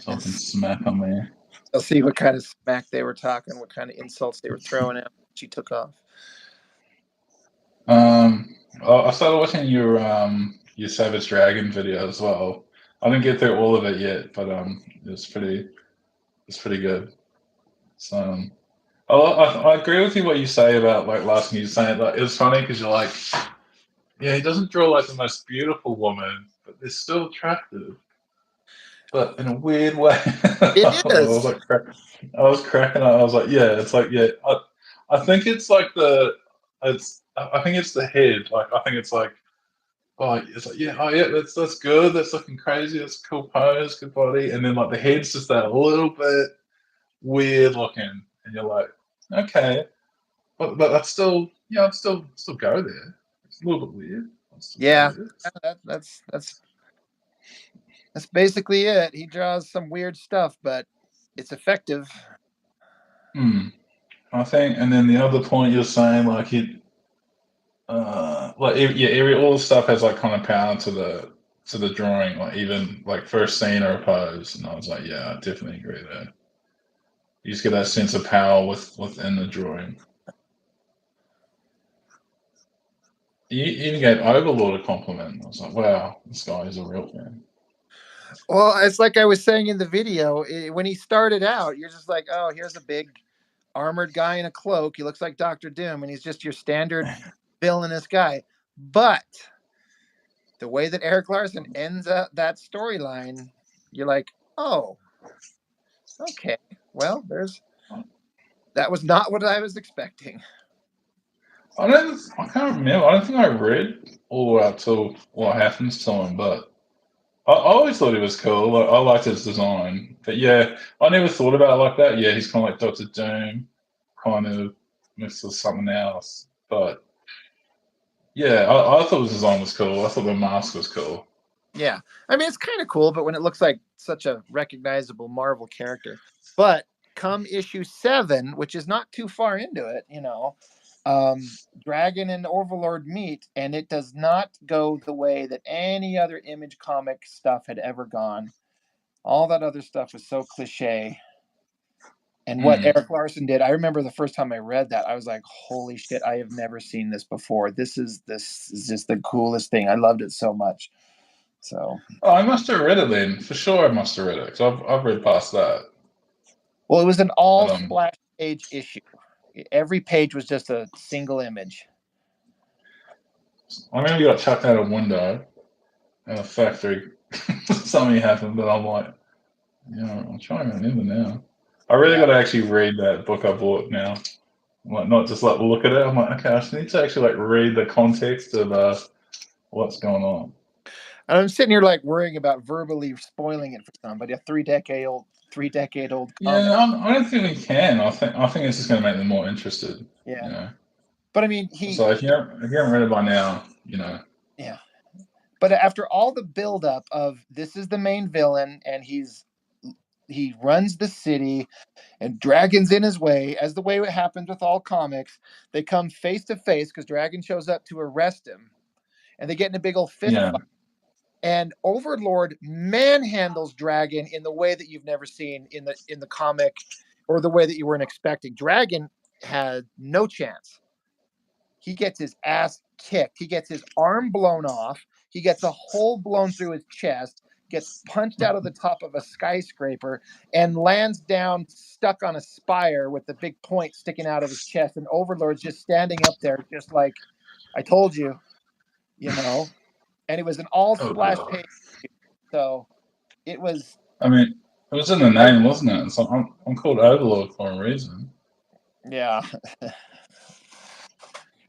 Talking smack on me. I'll see what kind of smack they were talking, what kind of insults they were throwing out. She took off. I started watching your Savage Dragon video as well. I didn't get through all of it yet, but it's pretty good. So I agree with you what you say about like last news saying like it was funny because you're like, yeah, he doesn't draw like the most beautiful woman, but they're still attractive, but in a weird way. It I is. was cracking up. I was like, yeah, it's like, yeah. I think it's like I think it's the head. Like I think it's like, oh, it's like, yeah, oh yeah, that's good. That's looking crazy. That's a cool pose, good body. And then like the head's just that little bit weird looking, and you're like, okay, but that's still, yeah, I'd still go there. It's a little bit weird. Yeah, that's basically it. He draws some weird stuff, but it's effective. I think, and then the other point you're saying, like he, like yeah, all the stuff has like kind of power to the drawing, like even like first scene or a pose, and I was like, yeah, I definitely agree there. You just get that sense of power within the drawing. You even gave Overlord a compliment. I was like, wow, this guy is a real fan. Well, it's like I was saying in the video, when he started out, you're just like, oh, here's a big armored guy in a cloak. He looks like Dr. Doom, and he's just your standard villainous guy. But the way that Eric Larson ends up that storyline, you're like, oh, okay. Well, that was not what I was expecting. I can't remember. I don't think I read all the way up to what happens to him, but I always thought he was cool. Like, I liked his design, but yeah, I never thought about it like that. Yeah, he's kind of like Doctor Doom, kind of mixed with something else. But yeah, I thought his design was cool. I thought the mask was cool. Yeah, I mean it's kind of cool, but when it looks like such a recognizable Marvel character, but come issue 7, which is not too far into it, Dragon and Overlord meet, and it does not go the way that any other Image comic stuff had ever gone. All that other stuff was so cliche. And what Eric Larson did, I remember the first time I read that, I was like, holy shit, I have never seen this before. This is just the coolest thing. I loved it so much. So, oh, I must have read it then. For sure, I must have read it because I've read past that. Well, it was an all splash page issue. Every page was just a single image. I remember you got chucked out a window in a factory. Something happened, but I'm like, I'm trying to remember now. I really got to actually read that book I bought now. I'm like, not just like look at it. I'm like, okay, I just need to actually like read the context of what's going on. And I'm sitting here like worrying about verbally spoiling it for somebody. A three decade old comic. Yeah, I don't think we can. I think it's just going to make them more interested. Yeah. But I mean, so if you haven't read it by now, Yeah. But after all the buildup of this is the main villain, and he runs the city, and Dragon's in his way, as the way it happens with all comics, they come face to face because Dragon shows up to arrest him, and they get in a big old fist fight. And Overlord manhandles Dragon in the way that you've never seen in the comic, or the way that you weren't expecting. Dragon had no chance. He gets his ass kicked. He gets his arm blown off. He gets a hole blown through his chest, gets punched out of the top of a skyscraper, and lands down stuck on a spire with the big point sticking out of his chest. And Overlord's just standing up there, just like, I told you. you know, and it was an all Oh, splash God. page. So it was. I mean, it was in the name, wasn't it? So I'm called Overlord for a reason. Yeah.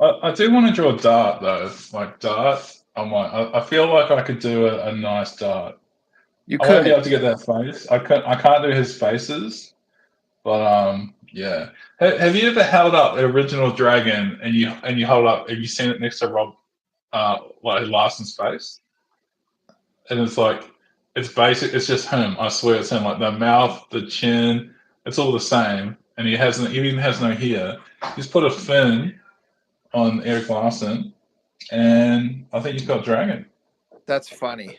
I do want to draw Dart though, like Dart. I feel like I could do a nice Dart. You I won't be could. able to get that face. I can't do his faces, but yeah. Have you ever held up the original dragon and you hold up? Have you seen it next to Rob, like Larson's face? And it's like it's basic. It's just him. I swear it's him. Like the mouth, the chin, it's all the same. And he even has no hair. He's put a fin on Eric Larson, and I think he's got dragon. That's funny.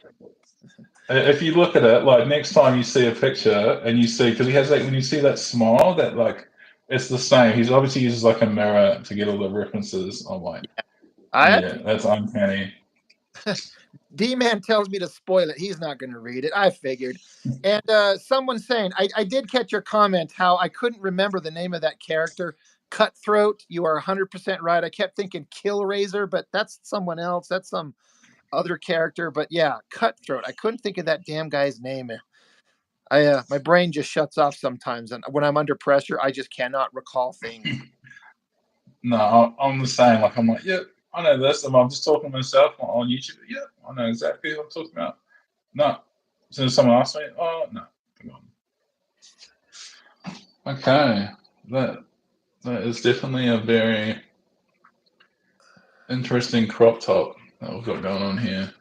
If you look at it, like next time you see a picture and you see, because he has like when you see that smile, that like it's the same. He's obviously uses like a mirror to get all the references. I'm like, yeah, that's uncanny. D-Man tells me to spoil it. He's not going to read it. I figured. And someone's saying, I did catch your comment how I couldn't remember the name of that character. Cutthroat. You are 100% right. I kept thinking Killraiser, but that's someone else. That's some other character. But yeah, Cutthroat. I couldn't think of that damn guy's name. My brain just shuts off sometimes, and when I'm under pressure, I just cannot recall things. No, I'm the same. Like I'm like, yeah, I know this. I'm just talking to myself on YouTube. Yeah, I know exactly what I'm talking about. No, as soon as someone asks me, oh no, forgotten. Okay, that is definitely a very interesting crop top that we've got going on here.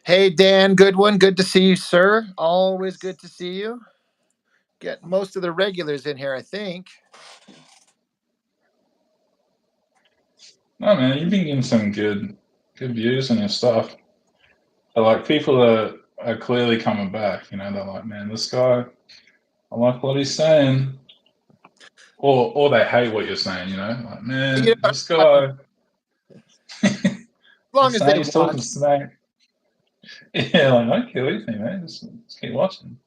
Hey, Dan, good one. Good to see you, sir. Always good to see you. Get most of the regulars in here, I think. No, man, you've been getting some good views on your stuff. But like people are clearly coming back. You know, they're like, man, this guy, I like what he's saying. Or they hate what you're saying, you know? Like, man, You know, this guy as long he's as saying they he's talking watch. smack. Yeah, like, okay, what do you think, man? Just keep watching.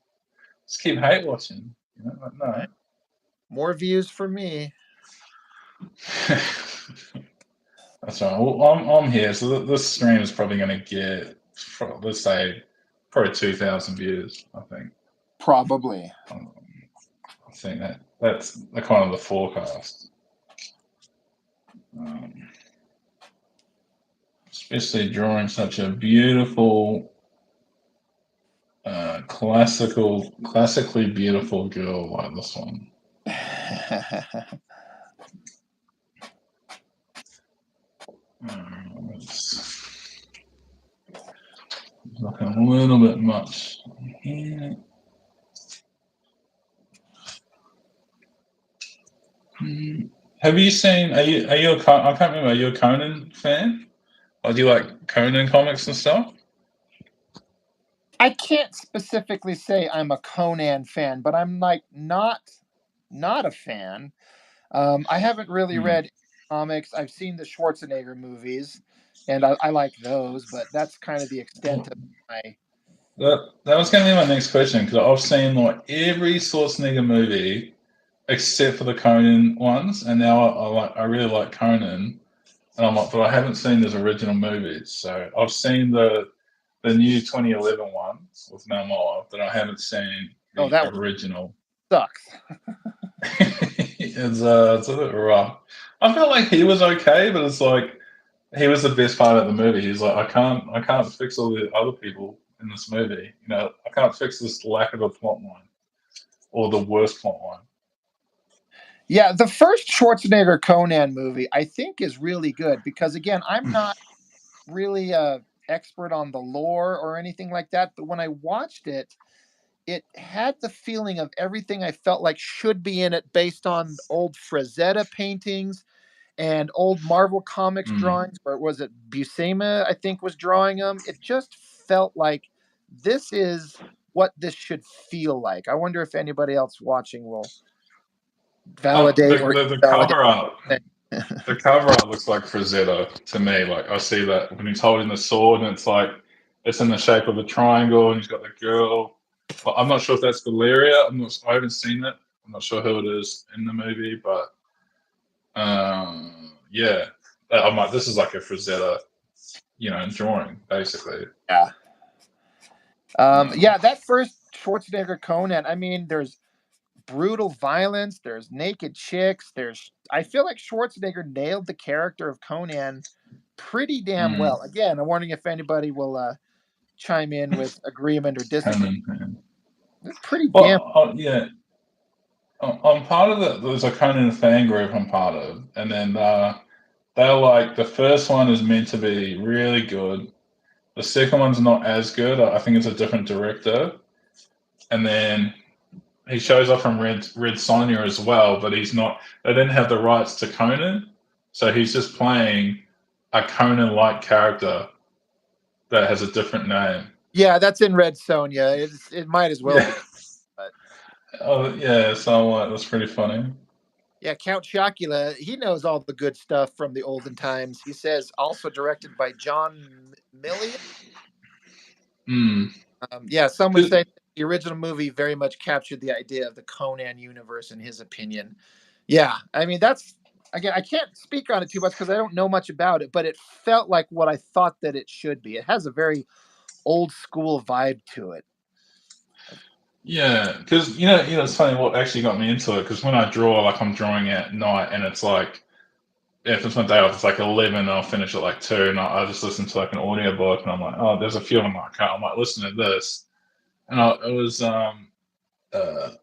Just keep hate watching. You know, like, no. More views for me. That's right. Well, I'm here, so this stream is probably going to get, let's say, probably 2,000 views. I think. Probably. I think that's the kind of the forecast. Especially drawing such a beautiful, classically beautiful girl like this one. It's looking a little bit much here. Have you seen? Are you a? I can't remember. Are you a Conan fan? Or do you like Conan comics and stuff? I can't specifically say I'm a Conan fan, but I'm like not a fan. I haven't really read comics. I've seen the Schwarzenegger movies, and I like those, but that's kind of the extent of my. That was going to be my next question because I've seen like every Schwarzenegger movie except for the Conan ones, and now I really like Conan, and I'm like, but I haven't seen his original movies. So I've seen the new 2011 one with Momoa, but I haven't seen the That original. sucks. It's a bit rough. I felt like he was okay, but it's like he was the best part of the movie. He's like, I can't fix all the other people in this movie. You know, I can't fix this lack of a plot line or the worst plot line. Yeah, the first Schwarzenegger Conan movie I think is really good because again, I'm not really a expert on the lore or anything like that, but when I watched it, it had the feeling of everything I felt like should be in it based on old Frazetta paintings and old Marvel Comics drawings, or was it Buscema, I think, was drawing them. It just felt like this is what this should feel like. I wonder if anybody else watching will validate or The invalidate. cover art. The cover art looks like Frazetta to me. Like I see that when he's holding the sword, and it's like it's in the shape of a triangle, and he's got the girl. But I'm not sure if that's Valeria. I haven't seen it. I'm not sure who it is in the movie, but yeah, I'm like, this is like a Frazetta, drawing basically. Yeah. Yeah, that first Schwarzenegger Conan. I mean, there's brutal violence. There's naked chicks. I feel like Schwarzenegger nailed the character of Conan pretty damn well. Again, I'm wondering if anybody will chime in with agreement or disagreement. Conan. It's pretty damn. Well, yeah. I'm part of there's a Conan fan group I'm part of, and then they're like, the first one is meant to be really good. The second one's not as good. I think it's a different director. And then he shows up from Red Sonja as well, but he's not. They didn't have the rights to Conan, so he's just playing a Conan-like character that has a different name. Yeah, that's in Red Sonja. It might as well be. But... Oh yeah, so that's pretty funny. Yeah, Count Chocula, he knows all the good stuff from the olden times. He says also directed by John Milius. Yeah, some would say the original movie very much captured the idea of the Conan universe in his opinion. Yeah, I mean, that's, again, I can't speak on it too much because I don't know much about it, but it felt like what I thought that it should be. It has a very old school vibe to it. Yeah, because it's funny what actually got me into it. Because when I draw, like I'm drawing at night, and it's like, if it's my day off, it's like 11, and I'll finish at like 2, and I just listen to like an audio book, and I'm like, oh, there's a few of them I might listen to this, and it was I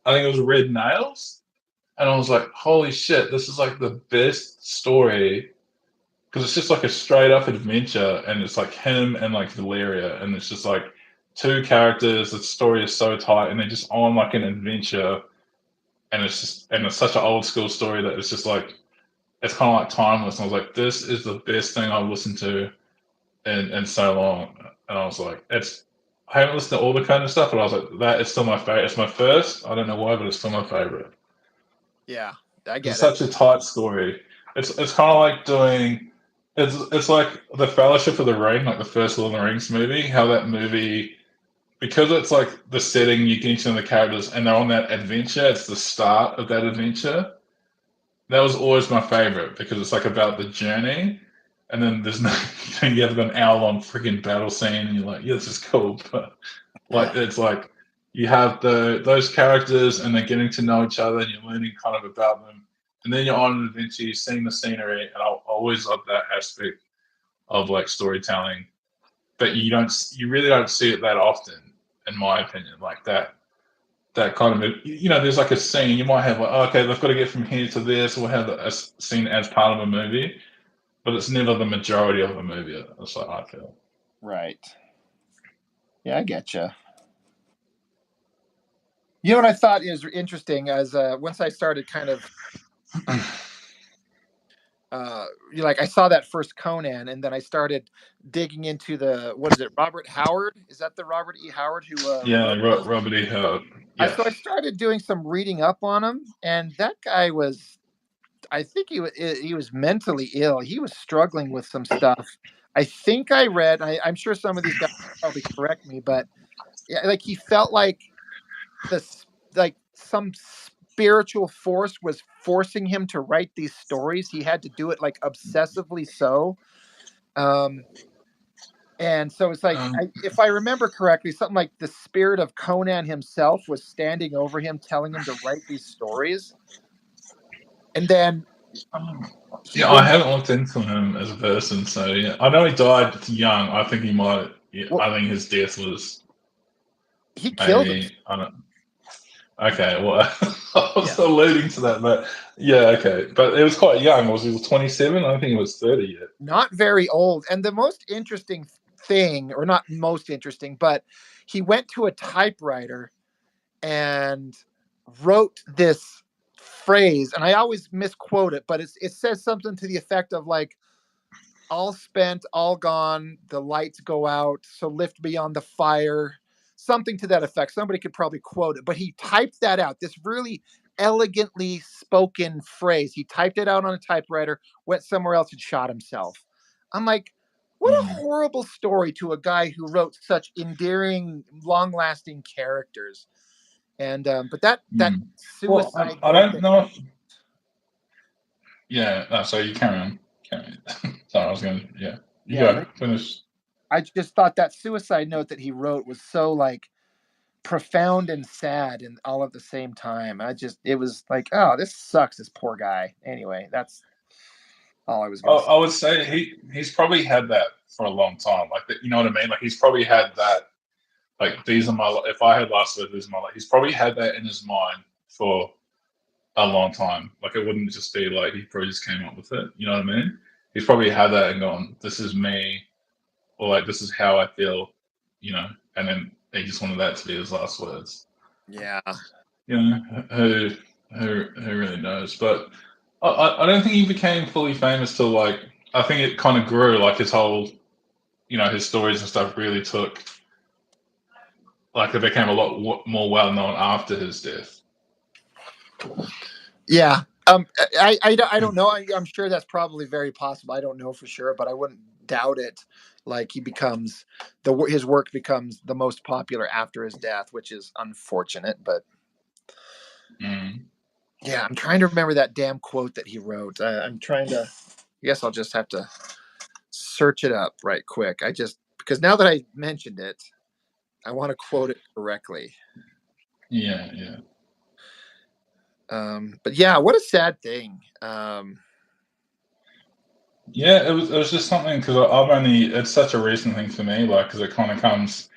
think it was Red Nails, and I was like, holy shit, this is like the best story, because it's just like a straight up adventure, and it's like him and like Valeria, and it's just like two characters. The story is so tight, and they're just on like an adventure, and it's such an old school story that it's just like, it's kind of like timeless. And I was like, this is the best thing I've listened to in so long. And I was like, I haven't listened to all the kind of stuff, but I was like, that is still my favorite. It's my first. I don't know why, but it's still my favorite. Yeah, I get it's it. Such a tight story. It's kind of like doing. It's like the Fellowship of the Ring, like the first Lord of the Rings movie. How that movie, because it's like the setting, you get into the characters, and they're on that adventure. It's the start of that adventure. That was always my favorite because it's like about the journey, and then there's no, you have an hour-long freaking battle scene, and you're like, yeah, this is cool, but like it's like you have those characters, and they're getting to know each other, and you're learning kind of about them, and then you're on an adventure, you're seeing the scenery, and I always love that aspect of like storytelling, but you really don't see it that often, in my opinion, like that kind of, there's like a scene you might have like, oh, okay, they've got to get from here to there, so we'll have a scene as part of a movie, but it's never the majority of a movie. That's what I feel. Right. Yeah, I get you. You know what I thought is interesting as once I started kind of I saw that first Conan, and then I started digging into what is it, Robert Howard? Is that the Robert E. Howard who wrote Robert E. Howard. Yeah. So I started doing some reading up on him, and that guy was, I think he was mentally ill. He was struggling with some stuff. I think I read, I'm sure some of these guys probably correct me, but yeah, like he felt like some spiritual force was forcing him to write these stories. He had to do it like obsessively so. And so it's like, if I remember correctly, something like the spirit of Conan himself was standing over him, telling him to write these stories. And then, I haven't looked into him as a person, so yeah, I know he died young. I think he might. Yeah, well, I think his death was. He killed him. I don't. Okay, well, I was alluding to that, but yeah, okay, but it was quite young. He was 27? I don't think he was 30 yet. Not very old. And the most interesting thing, or not most interesting, but he went to a typewriter and wrote this phrase, and I always misquote it, but it says something to the effect of like, all spent, all gone, the lights go out, so lift me on the fire, something to that effect. Somebody could probably quote it, but he typed that out, this really elegantly spoken phrase. He typed it out on a typewriter, went somewhere else and shot himself. I'm like, what a horrible story to a guy who wrote such endearing, long-lasting characters. And but that suicide. Well, I don't know. Yeah, so you carry on. Sorry, I was going to, yeah. You Yeah, go, finish. I just thought that suicide note that he wrote was so like profound and sad and all at the same time. It was like, oh, this sucks, this poor guy. Anyway, that's all I was gonna say. I would say he's probably had that for a long time. Like, you know what I mean? Like, he's probably had that, like, these are my, if I had last words, these are my life. He's probably had that in his mind for a long time. Like, it wouldn't just be like he probably just came up with it. You know what I mean? He's probably had that and gone, this is me, or like, this is how I feel, you know, and then he just wanted that to be his last words. Yeah. You know, who really knows? But I don't think he became fully famous till, like, I think it kind of grew, like, his whole, you know, his stories and stuff really took, like, it became a lot more well known after his death. Yeah. I don't know. I'm sure that's probably very possible. I don't know for sure, but I wouldn't doubt it. Like, he becomes his work becomes the most popular after his death, which is unfortunate. But yeah, I'm trying to remember that damn quote that he wrote. I'm trying to. I guess I'll just have to search it up right quick. Because now that I mentioned it, I want to quote it correctly. Yeah. But yeah, what a sad thing. Yeah, it was just something, because it's such a recent thing for me, like, because it kind of comes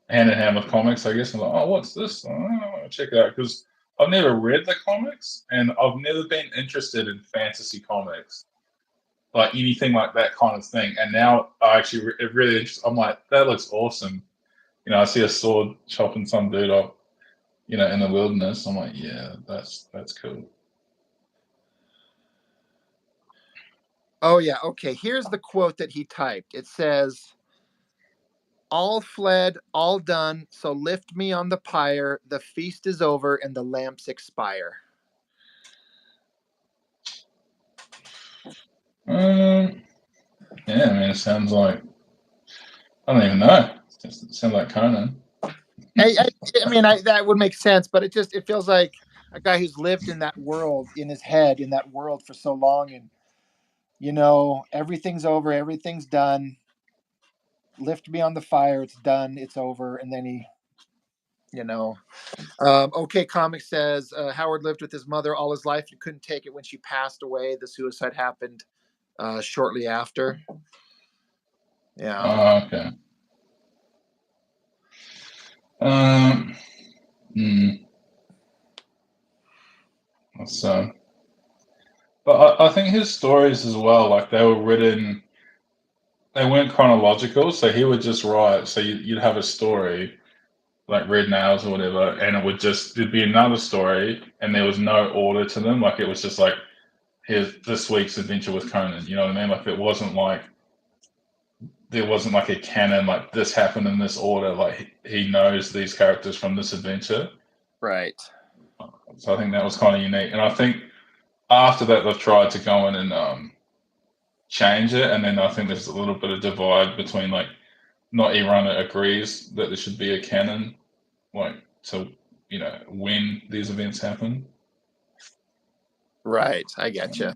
hand in hand with comics, I guess. I'm like, oh, what's this? I want to check it out, because I've never read the comics and I've never been interested in fantasy comics, like anything like that kind of thing. And now it really I'm like, that looks awesome. You know, I see a sword chopping some dude up, you know, in the wilderness. I'm like, yeah, that's cool. Oh yeah, okay. Here's the quote that he typed. It says, "All fled, all done. So lift me on the pyre. The feast is over and the lamps expire." Yeah, I mean, it sounds like, I don't even know. It sounds like Conan. I mean, that would make sense, but it feels like a guy who's lived in that world, in his head, in that world for so long, and everything's over, everything's done. Lift me on the fire. It's done. It's over. And then he, OK Comics says Howard lived with his mother all his life. You couldn't take it when she passed away. The suicide happened shortly after. Yeah. Oh, okay. So, but I think his stories as well, like, they were written, they weren't chronological. So he would just write. So you'd have a story, like Red Nails or whatever, and there'd be another story, and there was no order to them. Like, it was just like, here's this week's adventure with Conan. You know what I mean? Like, there wasn't like a canon, like, this happened in this order. Like, he knows these characters from this adventure. Right. So I think that was kind of unique. And I think after that, they've tried to go in and change it. And then I think there's a little bit of divide between, like, not everyone agrees that there should be a canon, like, to, when these events happen. Right. I get you.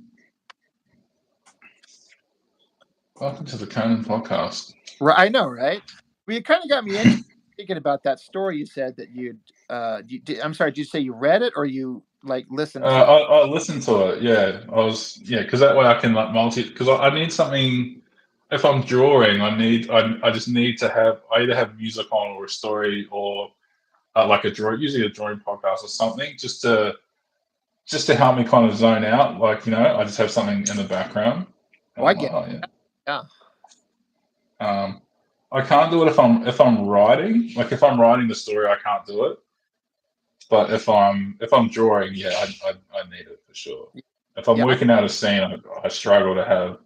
Welcome to the Conan podcast. Right. I know, right? Well, you kind of got me interested thinking about that story you said that I'm sorry, did you say you read it or you like listened to it? I listened to it. Yeah, because that way I can, like, because I need something. If I'm drawing, I just need to have, I either have music on or a story or like usually a drawing podcast or something, just to help me kind of zone out. Like, I just have something in the background. Oh, I get it. Yeah. I can't do it if I'm writing. Like, if I'm writing the story, I can't do it. But if I'm drawing, yeah, I need it for sure. If I'm working out a scene, I struggle to have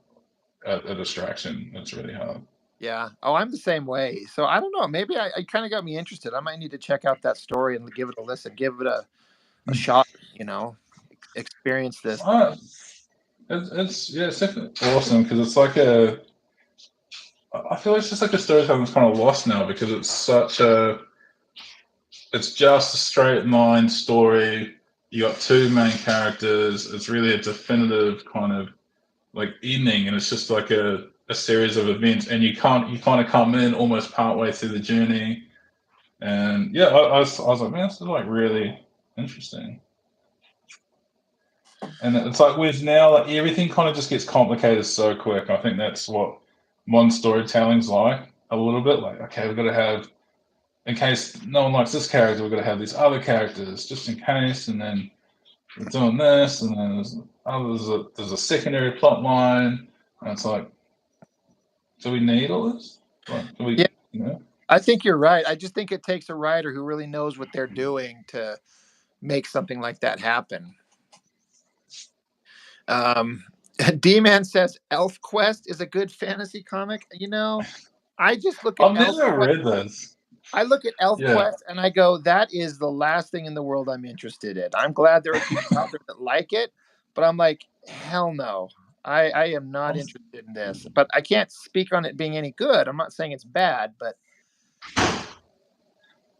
a distraction. It's really hard. Yeah. Oh, I'm the same way. So I don't know. Maybe I kind of got me interested. I might need to check out that story and give it a listen, give it a shot. Experience this. It's definitely awesome, because it's like I feel it's just like a storytelling that's kind of lost now, because it's just a straight line story. You got two main characters. It's really a definitive kind of, like evening, and it's just like a series of events, and you kind of come in almost partway through the journey, and yeah, I was like, man, this is like really interesting. And it's like with now, like everything kind of just gets complicated so quick. I think that's what modern storytelling's like a little bit. Like, okay, we've got to have, in case no one likes this character, we've got to have these other characters just in case, and then we're doing this, and then there's a secondary plot line, and it's like, do we need all this? Like, do we, Yeah, you know? I think you're right. I just think it takes a writer who really knows what they're doing to make something like that happen. D-Man says Elf Quest is a good fantasy comic. You know, I just look at I've Elf never Quest. read this. I look at Elf Yeah. Quest and I go, that is the last thing in the world I'm interested in. I'm glad there are people out there that like it, but I'm like, hell no. I am not interested in this. But I can't speak on it being any good. I'm not saying it's bad, but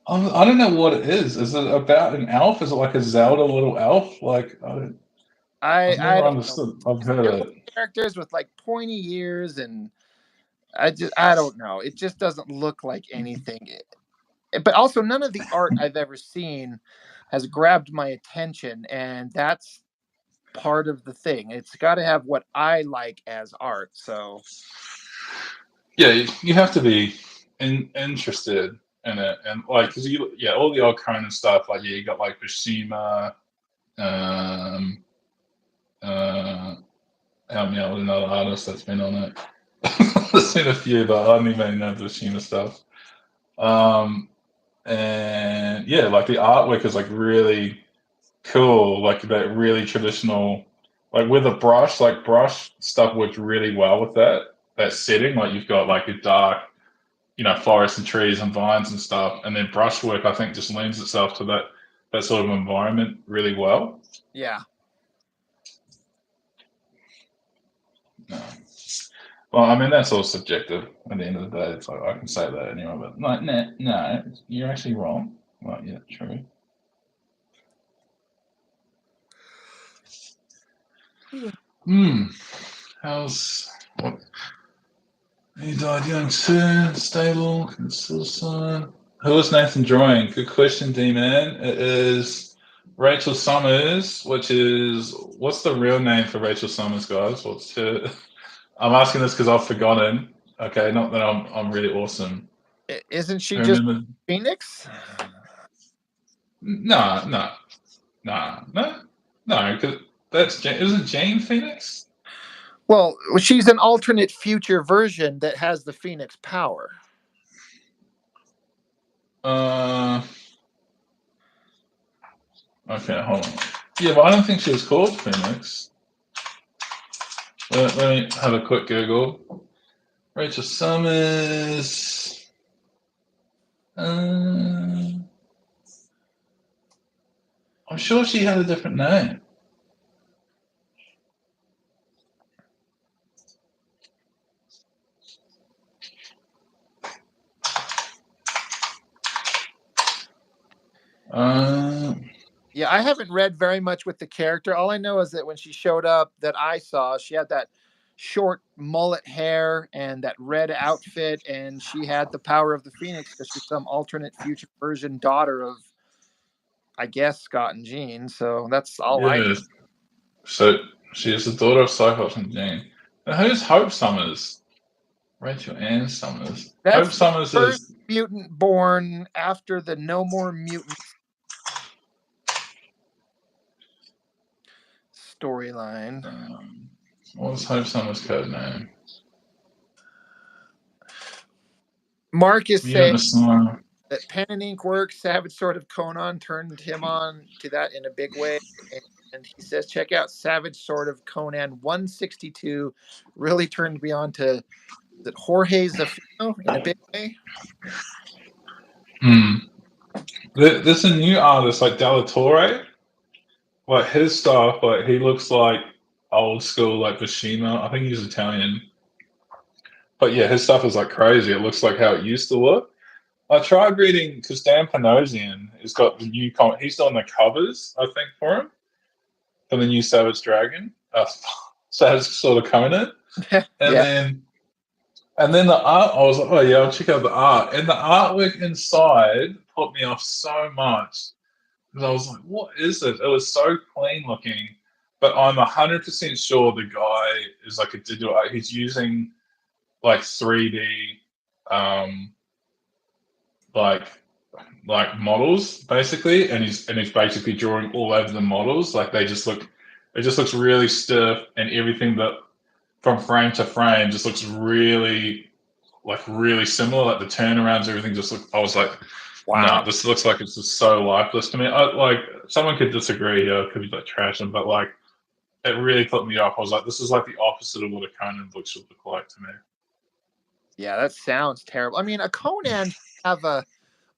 I don't know what it is. Is it about an elf? Is it like a Zelda little elf? Like, I've I never don't know. understood. I've heard They're it. characters with like pointy ears, and I don't know. It just doesn't look like anything. But also, none of the art I've ever seen has grabbed my attention, and that's part of the thing. It's got to have what I like as art. So Yeah, you have to be interested in it, and like, cause all the old Conan stuff. Like, yeah, you got like Bashima, um, help me out with another artist that's been on it. There's been a few, but I don't even know the Bashima stuff. And yeah, like the artwork is like really cool, like that really traditional, like with a brush, like brush stuff works really well with that setting. Like you've got like a dark, forest and trees and vines and stuff, and then brushwork I think just lends itself to that sort of environment really well. yeah. No. Well, I mean that's all subjective. At the end of the day, it's like I can say that anyway, but like, no, you're actually wrong. Like, yeah, true. How's what? He died young too, stable, still son. Who was Nathan drawing? Good question, D-Man. It is Rachel Summers, what's the real name for Rachel Summers, guys? What's her? I'm asking this because I've forgotten. Okay, not that I'm really awesome. Isn't she I just remember. Phoenix? No, because isn't Jane Phoenix? Well, she's an alternate future version that has the Phoenix power. Okay, hold on. Yeah, but I don't think she was called Phoenix. Let me have a quick Google. Rachel Summers. I'm sure she had a different name. Yeah, I haven't read very much with the character. All I know is that when she showed up, that I saw, she had that short mullet hair and that red outfit, and she had the power of the Phoenix because she's some alternate future version daughter of, I guess, Scott and Jean. So that's all I know. Yeah. So she is the daughter of Cyclops and Jean. Now, who's Hope Summers? Rachel Ann Summers. That's Hope the Summers first is. mutant born after the No More Mutants storyline. What was Hope Summers' code name? Mark is Mutant saying that pen and ink works. Savage Sword of Conan turned him on to that in a big way. And he says, check out Savage Sword of Conan 162. Really turned me on to that Jorge Zafino in a big way. There's a new artist like Dallatore. Like his stuff, like he looks like old school, like Bashima. I think he's Italian. But yeah, his stuff is like crazy. It looks like how it used to look. I tried reading because Dan Panosian has got the new he's done the covers, I think, for him for the new Savage Dragon. says sort of Conan, and Yeah. then the art. I was like, oh yeah, I'll check out the art, and the artwork inside put me off so much because I was like, what is it? It was so clean looking, but I'm 100% sure the guy is like a digital art. He's using like 3D, um, like models basically, and he's basically drawing all over the models. Like they just look, it just looks really stiff, and everything that from frame to frame just looks really similar. Like the turnarounds, everything just look. I was like, Wow. no, this looks like it's just so lifeless to me. Like someone could disagree here, could be like trashing, but like it really put me off. I was like, this is like the opposite of what a Conan book should look like to me. Yeah, that sounds terrible. I mean, a Conan should have a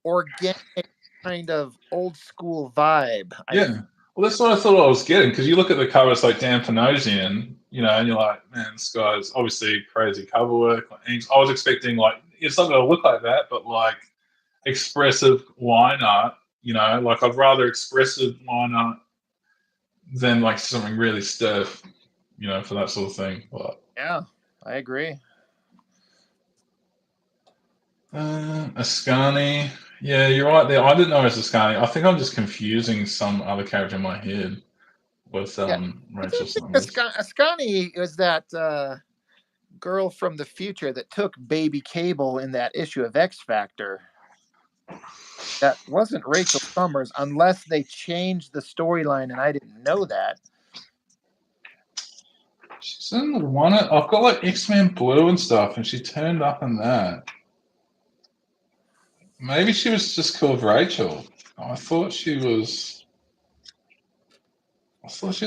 organic kind of old school vibe. Yeah. Well, that's what I thought I was getting, because you look at the cover, it's like Dan Panosian, and you're like, man, this guy's obviously crazy cover work. And I was expecting like it's not going to look like that, but like expressive line art. Like I'd rather expressive line art than like something really stiff. For that sort of thing. But Yeah, I agree. Ascani. Yeah, you're right there. I didn't know it was Ascani. I think I'm just confusing some other character in my head with Yeah, I Rachel think Summers. Ascani was that girl from the future that took Baby Cable in that issue of X Factor. That wasn't Rachel Summers, unless they changed the storyline and I didn't know that. She's in the one. I've got like X-Men Blue and stuff, and she turned up in that. Maybe she was just called Rachel. I thought she had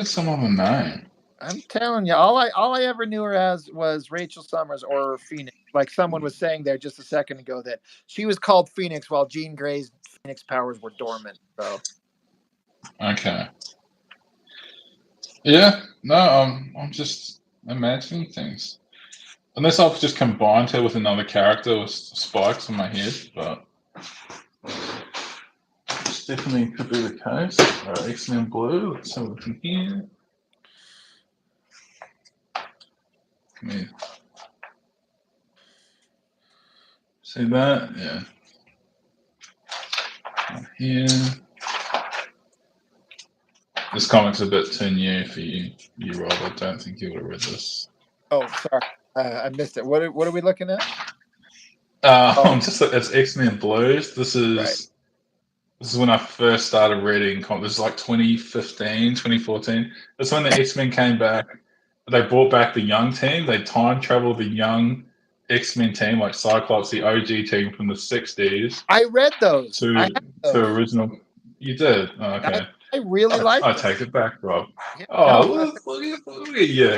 some other name. I'm telling you, all I ever knew her as was Rachel Summers or Phoenix. Like someone was saying there just a second ago that she was called Phoenix while Jean Grey's Phoenix powers were dormant. So Okay. Yeah. No, I'm just imagining things. Unless I've just combined her with another character with spikes on my head, but this definitely could be the case. Alright, X-Men Blue. Let's have a look in here. Come here. See that? Yeah. Right here. This comic's a bit too new for you, Rob. I don't think you would have read this. oh, sorry, I missed it. What are we looking at? It's X-Men Blues. This is Right. This is when I first started reading comics. This is like 2015, 2014. That's when the X-Men came back. They brought back the young team. They time traveled the young X-Men team, like Cyclops, the OG team from the 60s. I read those. To original. You did? Oh, okay. I really like I them. take it back, Rob. Yeah, Oh, no, look at you.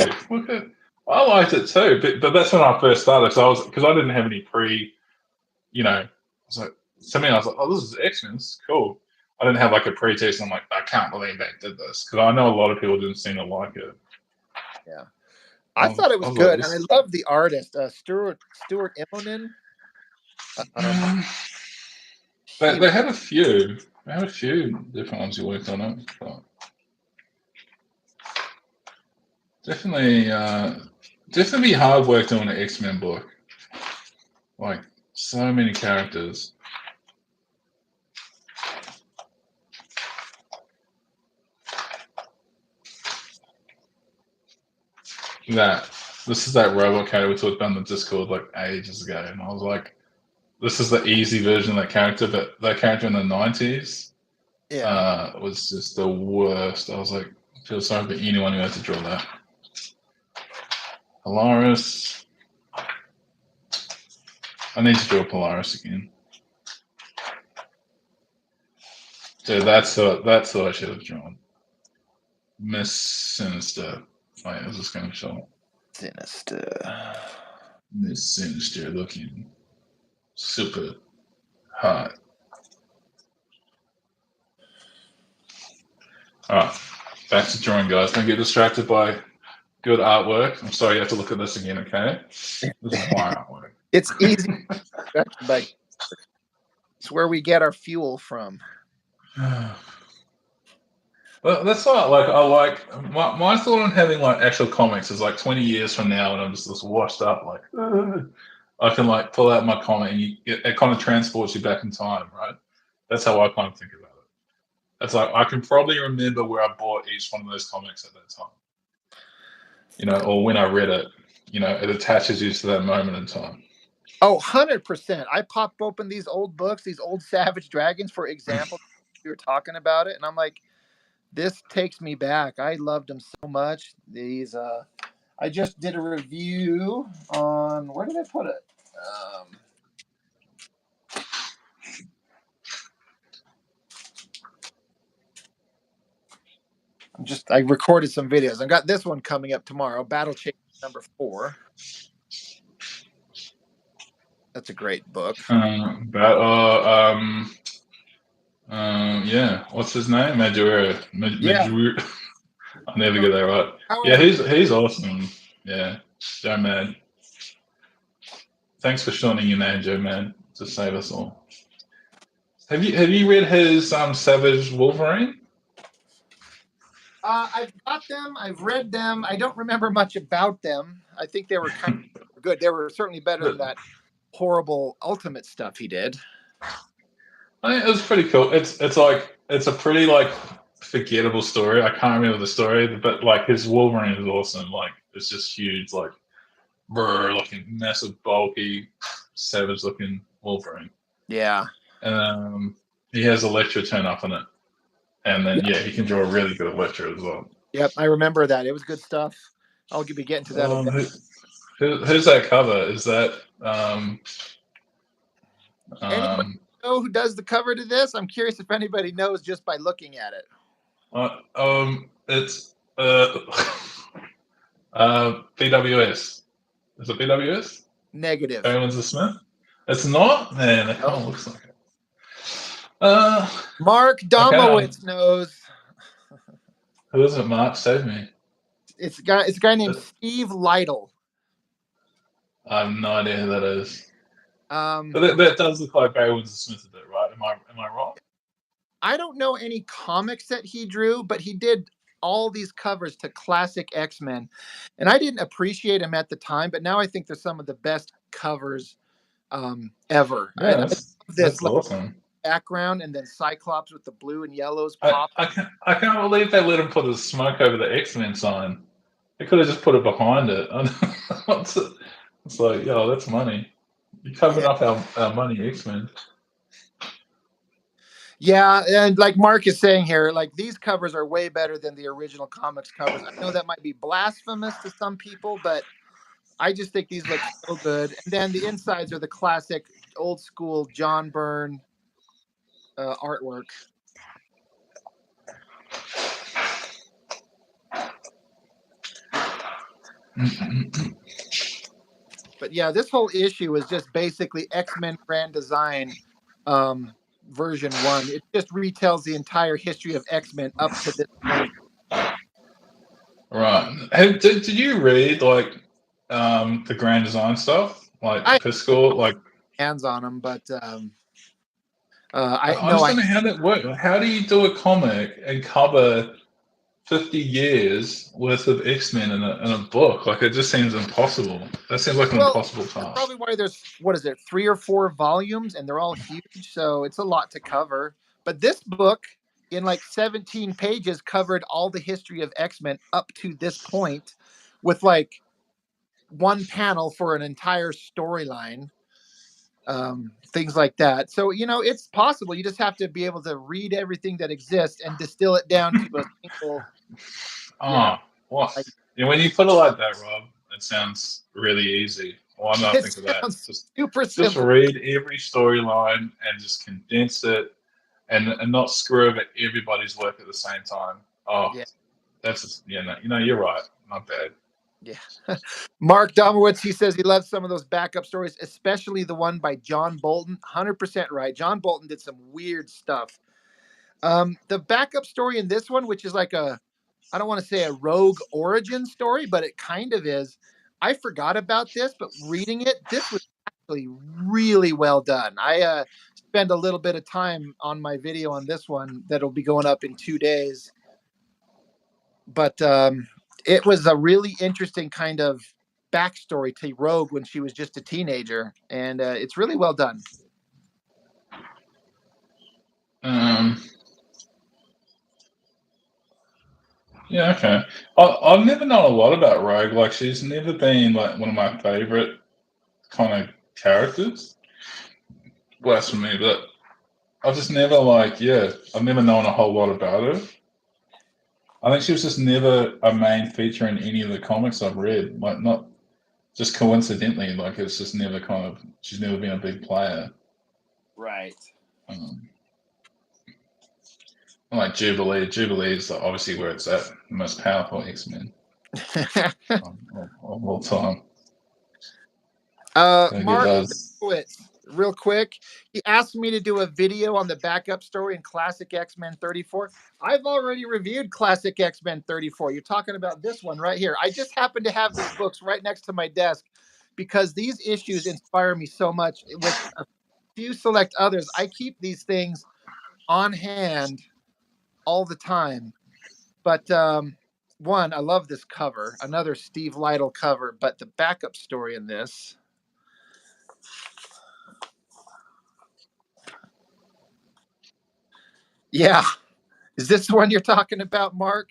I liked it too, but that's when I first started. So because I didn't have any I was like, I was like, oh, this is X-Men. This is cool. I didn't have like a pre-taste. I'm like, I can't believe they did this, because I know a lot of people didn't seem to like it. Yeah, I thought it was good, and I love the artist, Stuart Immonen. They had a few. They had a few different ones who worked on it. But definitely hard work doing an X-Men book. Like so many characters. This is that robot character we talked about in the Discord like ages ago, and I was like, this is the easy version of that character, but that character in the 90s was just the worst. I was like, I feel sorry for anyone who had to draw that. Polaris. I need to draw Polaris again. Dude, that's what I should have drawn. Miss Sinister. Wait, is this going to show? Sinister. Miss Sinister looking super hot. Alright, back to drawing, guys. Don't get distracted by good artwork. I'm sorry you have to look at this again, okay? This is my artwork. It's easy. It's where we get our fuel from. Well, that's what I like. My thought on having like actual comics is like 20 years from now, and I'm just washed up. Like I can like pull out my comic, and it kind of transports you back in time, right? That's how I kind of think about it. It's like I can probably remember where I bought each one of those comics at that time, or when I read it. It attaches you to that moment in time. Oh, 100%. I pop open these old books, these old Savage Dragons, for example. We were talking about it, and I'm like, this takes me back. I loved them so much. I just did a review on, where did I put it? I recorded some videos. I got this one coming up tomorrow, Battle Chase number 4. That's a great book. Yeah. What's his name? Majuro. Yeah. I'll never get that right. Yeah, he's awesome. Yeah, Joe Man. Thanks for shortening your name, Joe Man, to save us all. Have you read his Savage Wolverine? I've got them. I've read them. I don't remember much about them. I think they were kind of good. They were certainly better than that horrible Ultimate stuff he did. I think it was pretty cool. It's a pretty like forgettable story. I can't remember the story, but like his Wolverine is awesome. Like it's just huge, like looking massive, bulky, savage looking Wolverine. Yeah. He has Electra turn up in it, and then he can draw a really good Electra as well. Yep, I remember that. It was good stuff. I'll be getting to that. Who's that cover? Is that anybody know who does the cover to this? I'm curious if anybody knows just by looking at it. It's BWS. Is it BWS? Negative. Owens the Smith? It's not? Man, it kind of looks like it. Mark Domowitz knows. Who is it, Mark? Save me. It's a guy named Steve Lytle. I have no idea who that is. But that does look like Owens the Smith a bit, right? Am I wrong? I don't know any comics that he drew, but he did all these covers to classic X-Men. And I didn't appreciate him at the time, but now I think they're some of the best covers ever. Yeah, that's awesome. Background and then Cyclops with the blue and yellows pop. I can't believe they let him put the smoke over the X-Men sign. They could have just put it behind it. It's like, yo, that's money. You're covering up our money, X-Men. Yeah, and like Mark is saying here, like these covers are way better than the original comics covers. I know that might be blasphemous to some people, but I just think these look so good. And then the insides are the classic old school John Byrne artwork. But yeah, this whole issue is just basically X-Men Grand Design version 1. It just retells the entire history of X-Men up to this point. Right. Hey, did you read like the Grand Design stuff, like Piscal, like hands on them, but I just don't know how that works. How do you do a comic and cover 50 years worth of X-Men in a book? Like, it just seems impossible. That seems like an impossible task. That's probably why there's 3 or 4 volumes, and they're all huge, so it's a lot to cover. But this book, in like 17 pages, covered all the history of X-Men up to this point, with like one panel for an entire storyline. Things like that. So, it's possible. You just have to be able to read everything that exists and distill it down to a single. When you put it like that, Rob, it sounds really easy. Why not think of that? Super simple. Just read every storyline and just condense it and not screw over everybody's work at the same time. That's just, you're right. Not bad. Yeah. Mark Domowitz, he says he loves some of those backup stories, especially the one by John Bolton. 100% right. John Bolton did some weird stuff. The backup story in this one, which is like I don't want to say a rogue origin story, but it kind of is. I forgot about this, but reading it, this was actually really well done. I spend a little bit of time on my video on this one that'll be going up in 2 days. but it was a really interesting kind of backstory to Rogue when she was just a teenager, and it's really well done. Yeah, okay. I've never known a lot about Rogue. Like, she's never been like one of my favorite kind of characters. Blasphemy, but I've just never I've never known a whole lot about her. I think she was just never a main feature in any of the comics I've read. Like, not just coincidentally, like it's just never she's never been a big player. Right. Like Jubilee is like obviously where it's at, the most powerful X-Men of all time. Mark Dowitz, real quick, he asked me to do a video on the backup story in Classic X-Men 34. I've already reviewed Classic X-Men 34. You're talking about this one right here. I just happen to have these books right next to my desk because these issues inspire me so much. With a few select others, I keep these things on hand all the time. But one, I love this cover. Another Steve Lytle cover, but the backup story in this. Yeah. Is this the one you're talking about, Mark?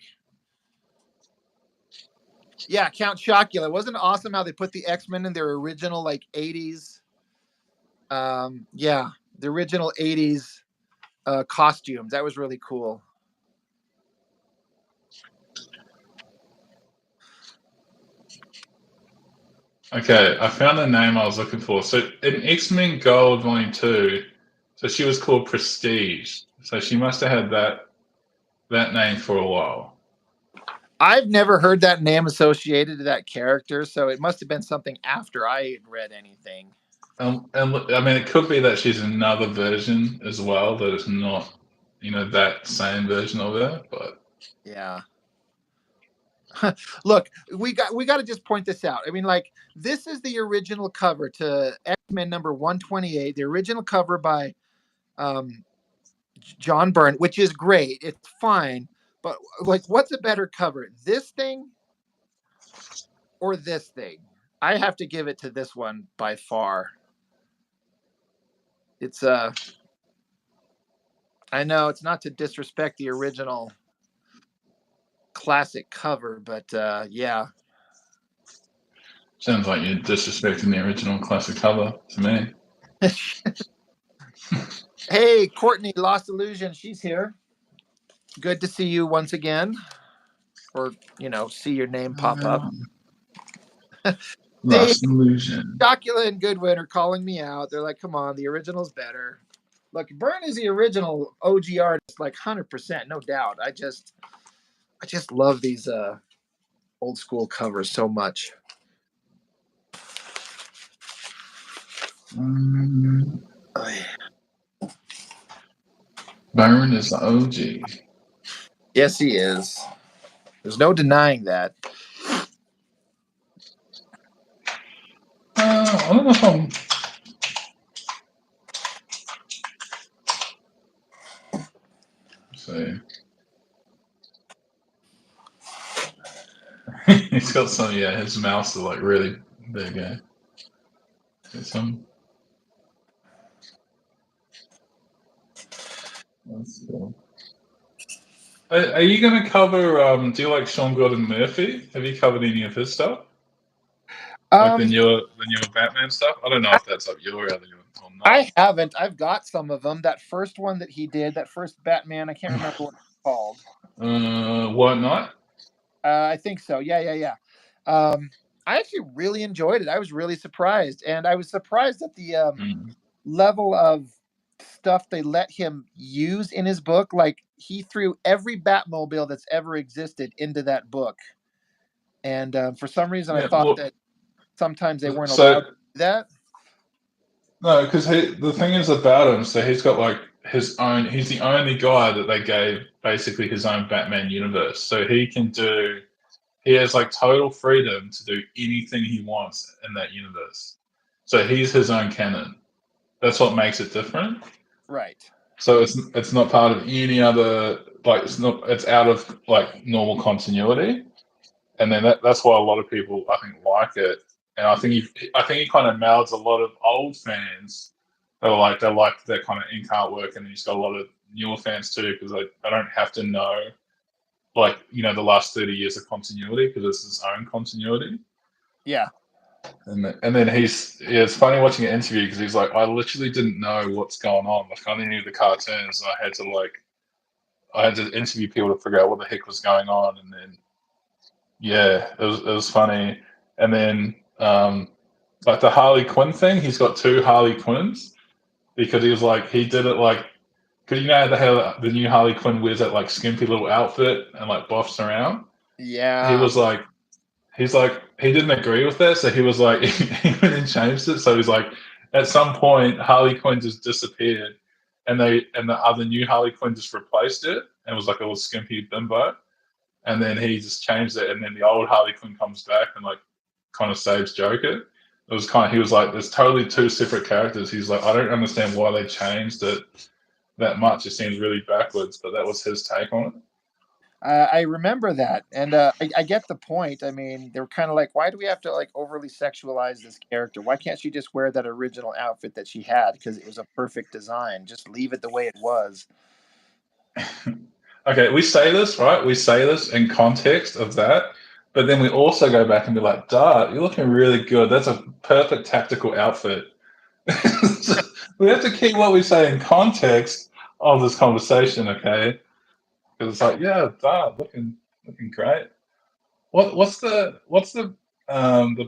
Yeah, Count Chocula. Wasn't it awesome how they put the X-Men in their original 80s? Yeah, the original 80s costumes. That was really cool. Okay, I found the name I was looking for. So in X-Men Gold Volume 2, so she was called Prestige. So she must have had that name for a while. I've never heard that name associated to that character, so it must have been something after I had read anything. And I mean, it could be that she's another version as well, that it's not, that same version of her, but yeah. Look, we got to just point this out. I mean, this is the original cover to X-Men number 128, the original cover by John Byrne, which is great. It's fine, but what's a better cover, this thing or this thing? I have to give it to this one by far. It's I know it's not to disrespect the original classic cover, but yeah. Sounds like you're disrespecting the original classic cover to me. Hey, Courtney, Lost Illusion, she's here. Good to see you once again, or see your name pop up. Lost Illusion. Chocula and Goodwin are calling me out. They're like, "Come on, the original's better." Look, Byrne is the original OG artist, 100%, no doubt. I just love these old school covers so much. Byrne is the OG. Yes, he is. There's no denying that. I don't know if I'm. See. He's got some, his mouth's really big, eh? Some. That's cool. Are you going to cover, do you like Sean Gordon Murphy? Have you covered any of his stuff? The newer Batman stuff? I don't know if that's up your alley or not. I haven't. I've got some of them. That first one that he did, that first Batman, I can't remember what it's called. White Knight? I think so. Yeah. I actually really enjoyed it. I was really surprised. And I was surprised at the level of stuff they let him use in his book. He threw every Batmobile that's ever existed into that book. And for some reason, I thought that sometimes they weren't allowed to do that. No, because the thing is about him, so he's got his own, he's the only guy that they gave basically his own Batman universe. So he has total freedom to do anything he wants in that universe. So he's his own canon. That's what makes it different. Right. So it's not part of any other, like it's out of like normal continuity, and then that's why a lot of people I think like it, and I think he kind of melds a lot of old fans that are like they like that kind of ink artwork, and then he's got a lot of newer fans too because I don't have to know like the last 30 years of continuity because it's his own continuity. Yeah. And then it's funny watching an interview because he's like, I literally didn't know what's going on. Like I only knew the cartoons, and I had to interview people to figure out what the heck was going on. And then it was funny. And then like the Harley Quinn thing, he's got two Harley Quinns because he was like he did it like because how the new Harley Quinn wears that like skimpy little outfit and like buffs around. He Yeah. was like he's like he didn't agree with that, so he was like he went and changed it. So he's like at some point Harley Quinn just disappeared, and the other new Harley Quinn just replaced it and was like a little skimpy bimbo, and then he just changed it, and then the old Harley Quinn comes back and like kind of saves Joker. It was he was like there's totally two separate characters. He's like I don't understand why they changed it that much. It seems really backwards, but that was his take on it. I remember that, and I get the point. I mean, they were kind of like, why do we have to like overly sexualize this character? Why can't she just wear that original outfit that she had because it was a perfect design? Just leave it the way it was. Okay, we say this, right? We say this in context of that, but then we also go back and be like, Dart, you're looking really good. That's a perfect tactical outfit. So we have to keep what we say in context of this conversation, okay? Because it's like, yeah, Dart, looking great. What's the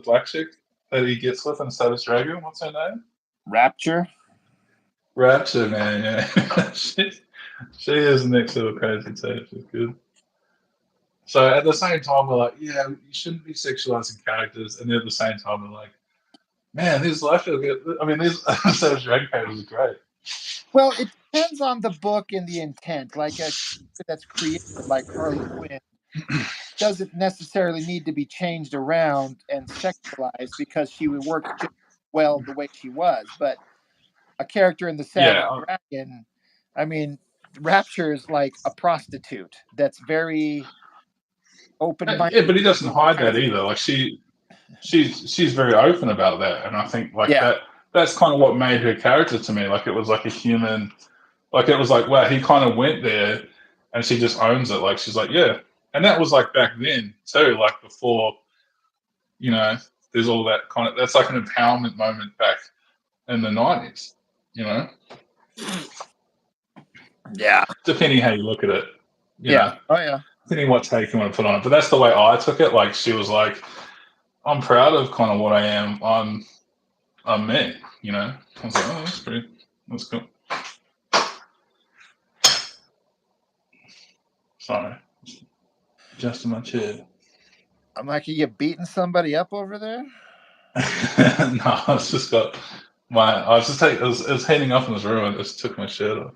black chick that he gets with in Savage Dragon? What's her name? Rapture. Rapture, man. Yeah, she is next to a crazy too. She's good. So at the same time, we're like, yeah, you shouldn't be sexualizing characters, and then at the same time, we're like, man, these life feel good. I mean, these Savage Dragon characters are great. Well, it depends on the book and the intent. Like a character that's created like Harley Quinn doesn't necessarily need to be changed around and sexualized because she would work just well the way she was. But a character in the Savage Yeah, Dragon, I mean, Rapture is like a prostitute that's very open-minded. yeah, but he doesn't hide that either. Like she's very open about that, and I think like Yeah, that's kind of what made her character to me. Like it was like a human. Like it was like wow, he kind of went there, and she just owns it. Like she's like yeah, and that was like back then too. Like before, there's all that kind of that's like an empowerment moment back in the 90s. yeah, Depending how you look at it. yeah. Oh yeah. Depending what take you want to put on it. But that's the way I took it. Like she was like, I'm proud of kind of what I am. I'm me. I was like, oh, that's cool. Sorry, adjusting my chair. I'm like, are you beating somebody up over there? No, I just got I was heating up in this room and just took my shirt off.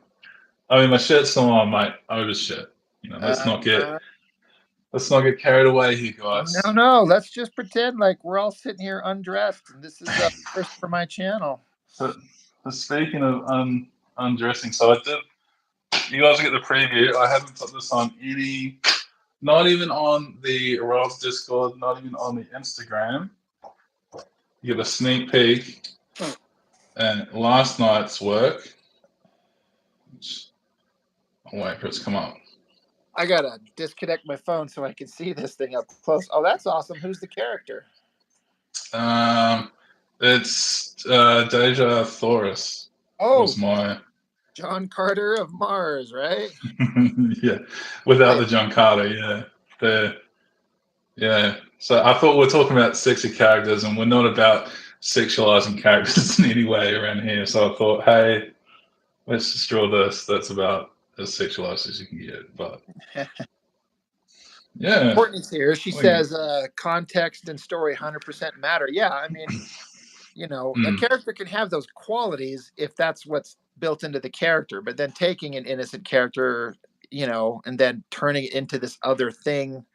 I mean, my shirt's still on, mate. Over shit. Let's not get carried away here, guys. No. Let's just pretend like we're all sitting here undressed, and this is the first for my channel. So speaking of undressing, so I did. You guys get the preview. I haven't put this on not even on the Royals Discord, not even on the Instagram. You get a sneak peek at last night's work. I'll wait for it to come up. I gotta disconnect my phone so I can see this thing up close. Oh, that's awesome. Who's the character? It's Deja Thoris. Oh, was my John Carter of Mars, right? yeah, without the John Carter, yeah. So I thought we're talking about sexy characters, and we're not about sexualizing characters in any way around here. So I thought, hey, let's just draw this. That's about as sexualized as you can get. But yeah, Courtney's here. She says context and story 100% matter. Yeah, I mean, a character can have those qualities if that's what's built into the character, but then taking an innocent character, and then turning it into this other thing,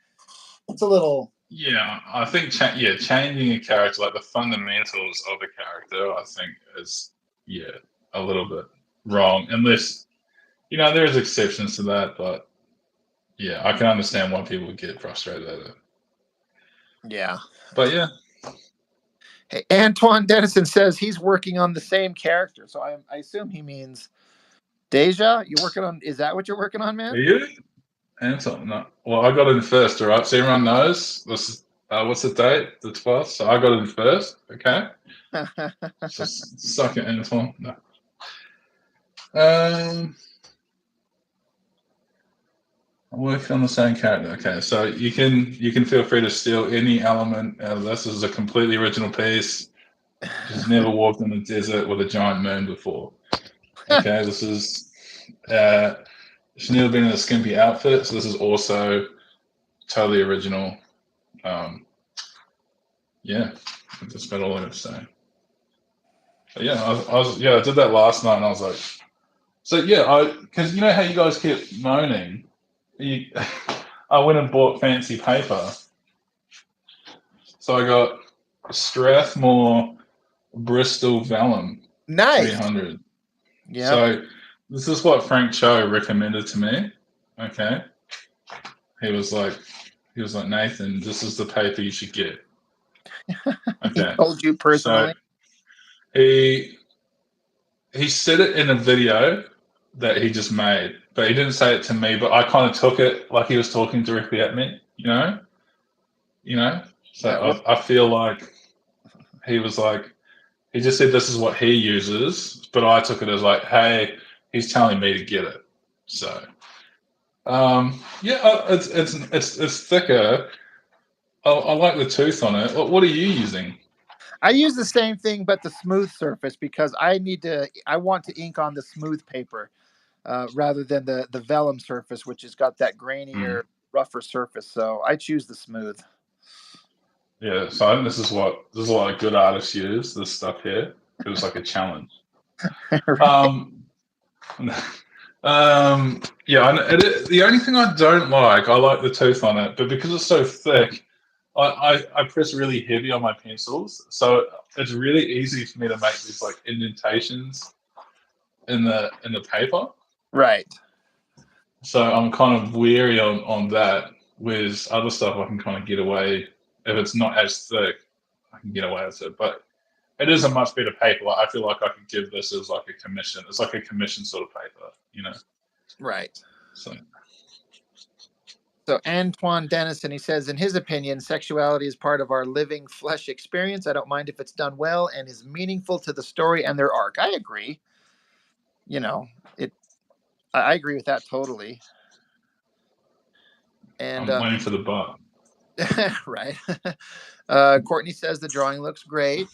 it's a little. Yeah, I think changing a character, like the fundamentals of a character, I think is a little bit wrong, unless there's exceptions to that, but yeah, I can understand why people would get frustrated at it. Yeah. But yeah. Hey, Antoine Dennison says he's working on the same character, so I assume he means Deja. You working on? Is that what you're working on, Are man? you? Anton, no. Well, I got in first, all right? So everyone knows this is, what's the date? The 12th. So I got in first, okay? So suck it, Anton. No. I'm working on the same character. Okay, so you can feel free to steal any element out of this. This is a completely original piece. Just never walked in the desert with a giant moon before. Okay, this is she's never been in a skimpy outfit, so this is also totally original. Yeah, that's about all I have to say. But yeah, I did that last night, and I was like, so yeah, because you know how you guys kept moaning, I went and bought fancy paper, so I got Strathmore Bristol Vellum Nice. 300. Yeah. So this is what Frank Cho recommended to me. Okay, he was like, Nathan, this is the paper you should get. He Okay, told you personally. so he said it in a video that he just made, but he didn't say it to me. But I kind of took it like he was talking directly at me. So I feel like he was like, he just said this is what he uses, but I took it as like, hey, he's telling me to get it. So yeah, it's thicker. I like the tooth on it. What are you using? I use the same thing, but the smooth surface because I want to ink on the smooth paper rather than the vellum surface, which has got that grainier, rougher surface. So I choose the smooth. Yeah, so I think this is what good artists use, this stuff here. It was like a challenge. Right. Yeah, the only thing I don't like, I like the tooth on it, but because it's so thick, I press really heavy on my pencils, so it's really easy for me to make these like indentations in the paper. Right. So I'm kind of weary on that. With other stuff, I can kind of get away if it's not as thick. I can get away with it, but it is a much better paper. I feel like I could give this as like a commission. It's like a commission sort of paper, Right. So Antoine Dennison, he says, in his opinion, sexuality is part of our living flesh experience. I don't mind if it's done well and is meaningful to the story and their arc. I agree. I agree with that totally. And I'm waiting for the butt. right. Courtney says the drawing looks great.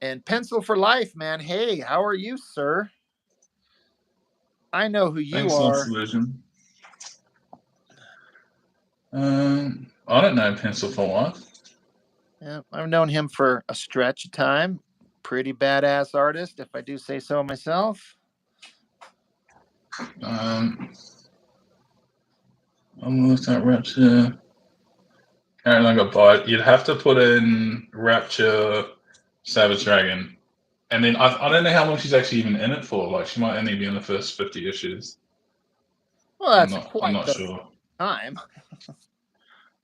And Pencil for Life, man. Hey, how are you, sir? I know who you Thanks, are. Solution. I don't know Pencil for Life. Yeah, I've known him for a stretch of time. Pretty badass artist, if I do say so myself. I'm looking at Rapture. Apparently, I got bite. You'd have to put in Rapture, Savage Dragon, and then I don't know how long she's actually even in it for. Like, she might only be in the first 50 issues. Well, that's I'm quite not the sure. time.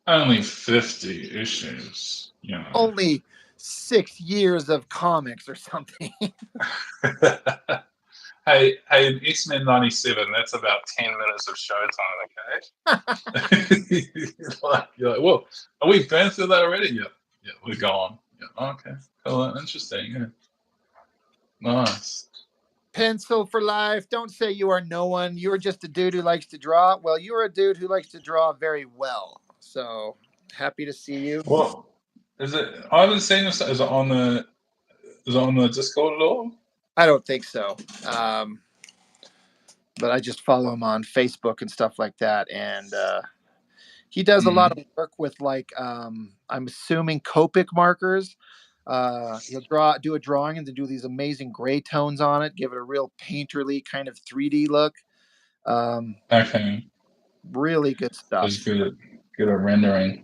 Only 50 issues. Only 6 years of comics or something. Hey, in X-Men 97, that's about 10 minutes of showtime, okay? You're like, well, are we burned through that already? Yeah, we're gone. Yeah, okay, cool, interesting. Yeah. Nice. Pencil for Life. Don't say you are no one. You're just a dude who likes to draw. Well, you're a dude who likes to draw very well. So happy to see you. Well, is it? I haven't seen this. Is it on the Discord at all? I don't think so. But I just follow him on Facebook and stuff like that. And he does a lot of work with I'm assuming Copic markers. He'll do a drawing and then do these amazing gray tones on it, give it a real painterly kind of 3D look. Okay. Really good stuff. It's good at rendering.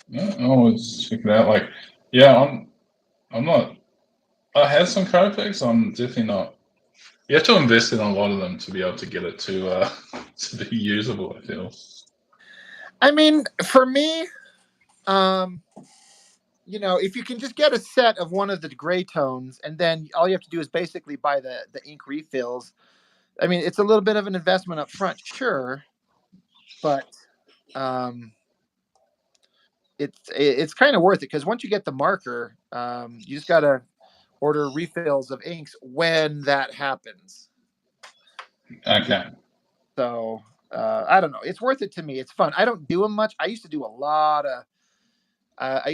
Yeah, let's check it out. Like, Yeah, I'm not. I had some Copics. I'm definitely not. You have to invest in a lot of them to be able to get it to to be usable, I feel. I mean, for me, if you can just get a set of one of the gray tones, and then all you have to do is basically buy the ink refills. I mean, it's a little bit of an investment up front, sure, but um, it's kind of worth it because once you get the marker, you just gotta order refills of inks when that happens. Okay. So I don't know. It's worth it to me. It's fun. I don't do them much. I used to do a lot of. What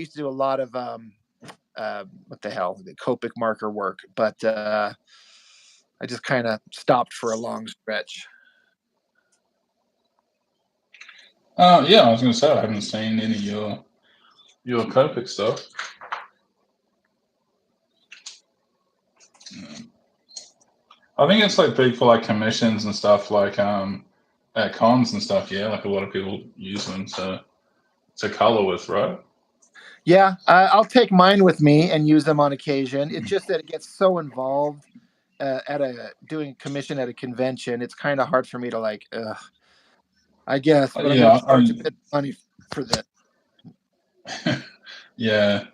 the hell, the Copic marker work, but I just kind of stopped for a long stretch. Yeah, I was gonna say I haven't seen any of your Copic stuff. I think it's like big for like commissions and stuff, like at cons and stuff. Yeah, like a lot of people use them to color with, right? Yeah, I'll take mine with me and use them on occasion. It's just that it gets so involved at doing a commission at a convention. It's kind of hard for me to like. I guess, but I'm going Yeah, to charge a bit of money for this. yeah,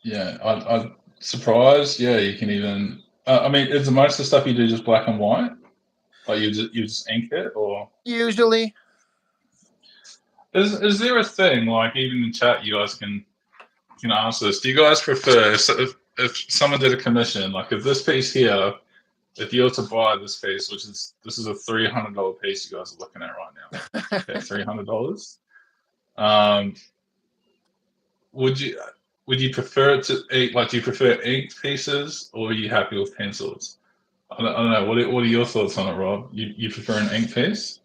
yeah. I'm surprised. Yeah, you can even. I mean, is most of the stuff you do just black and white? Like you just ink it, or Usually, is there a thing like even in chat you guys can answer this? Do you guys prefer so if someone did a commission like if this piece here, if you were to buy this piece, this is a $300 piece you guys are looking at right now, okay, $300. Um, would you prefer it to like do you prefer inked pieces or are you happy with pencils? I don't know. What are your thoughts on it, Rob? You prefer an ink piece?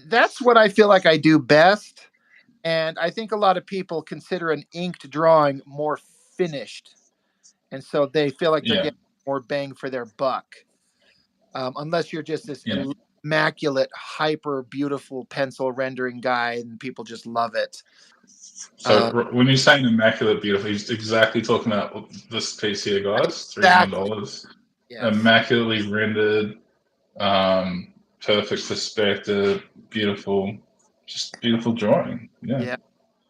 that's what I feel like I do best. And I think a lot of people consider an inked drawing more finished. And so they feel like they're Yeah, getting more bang for their buck. Unless you're just this yeah. immaculate, hyper beautiful pencil rendering guy and people just love it. So when you're saying immaculate, beautiful, he's exactly talking about this piece here, guys. Exactly. $300, Yes. immaculately rendered, perfect perspective, beautiful, just beautiful drawing. Yeah. Yeah.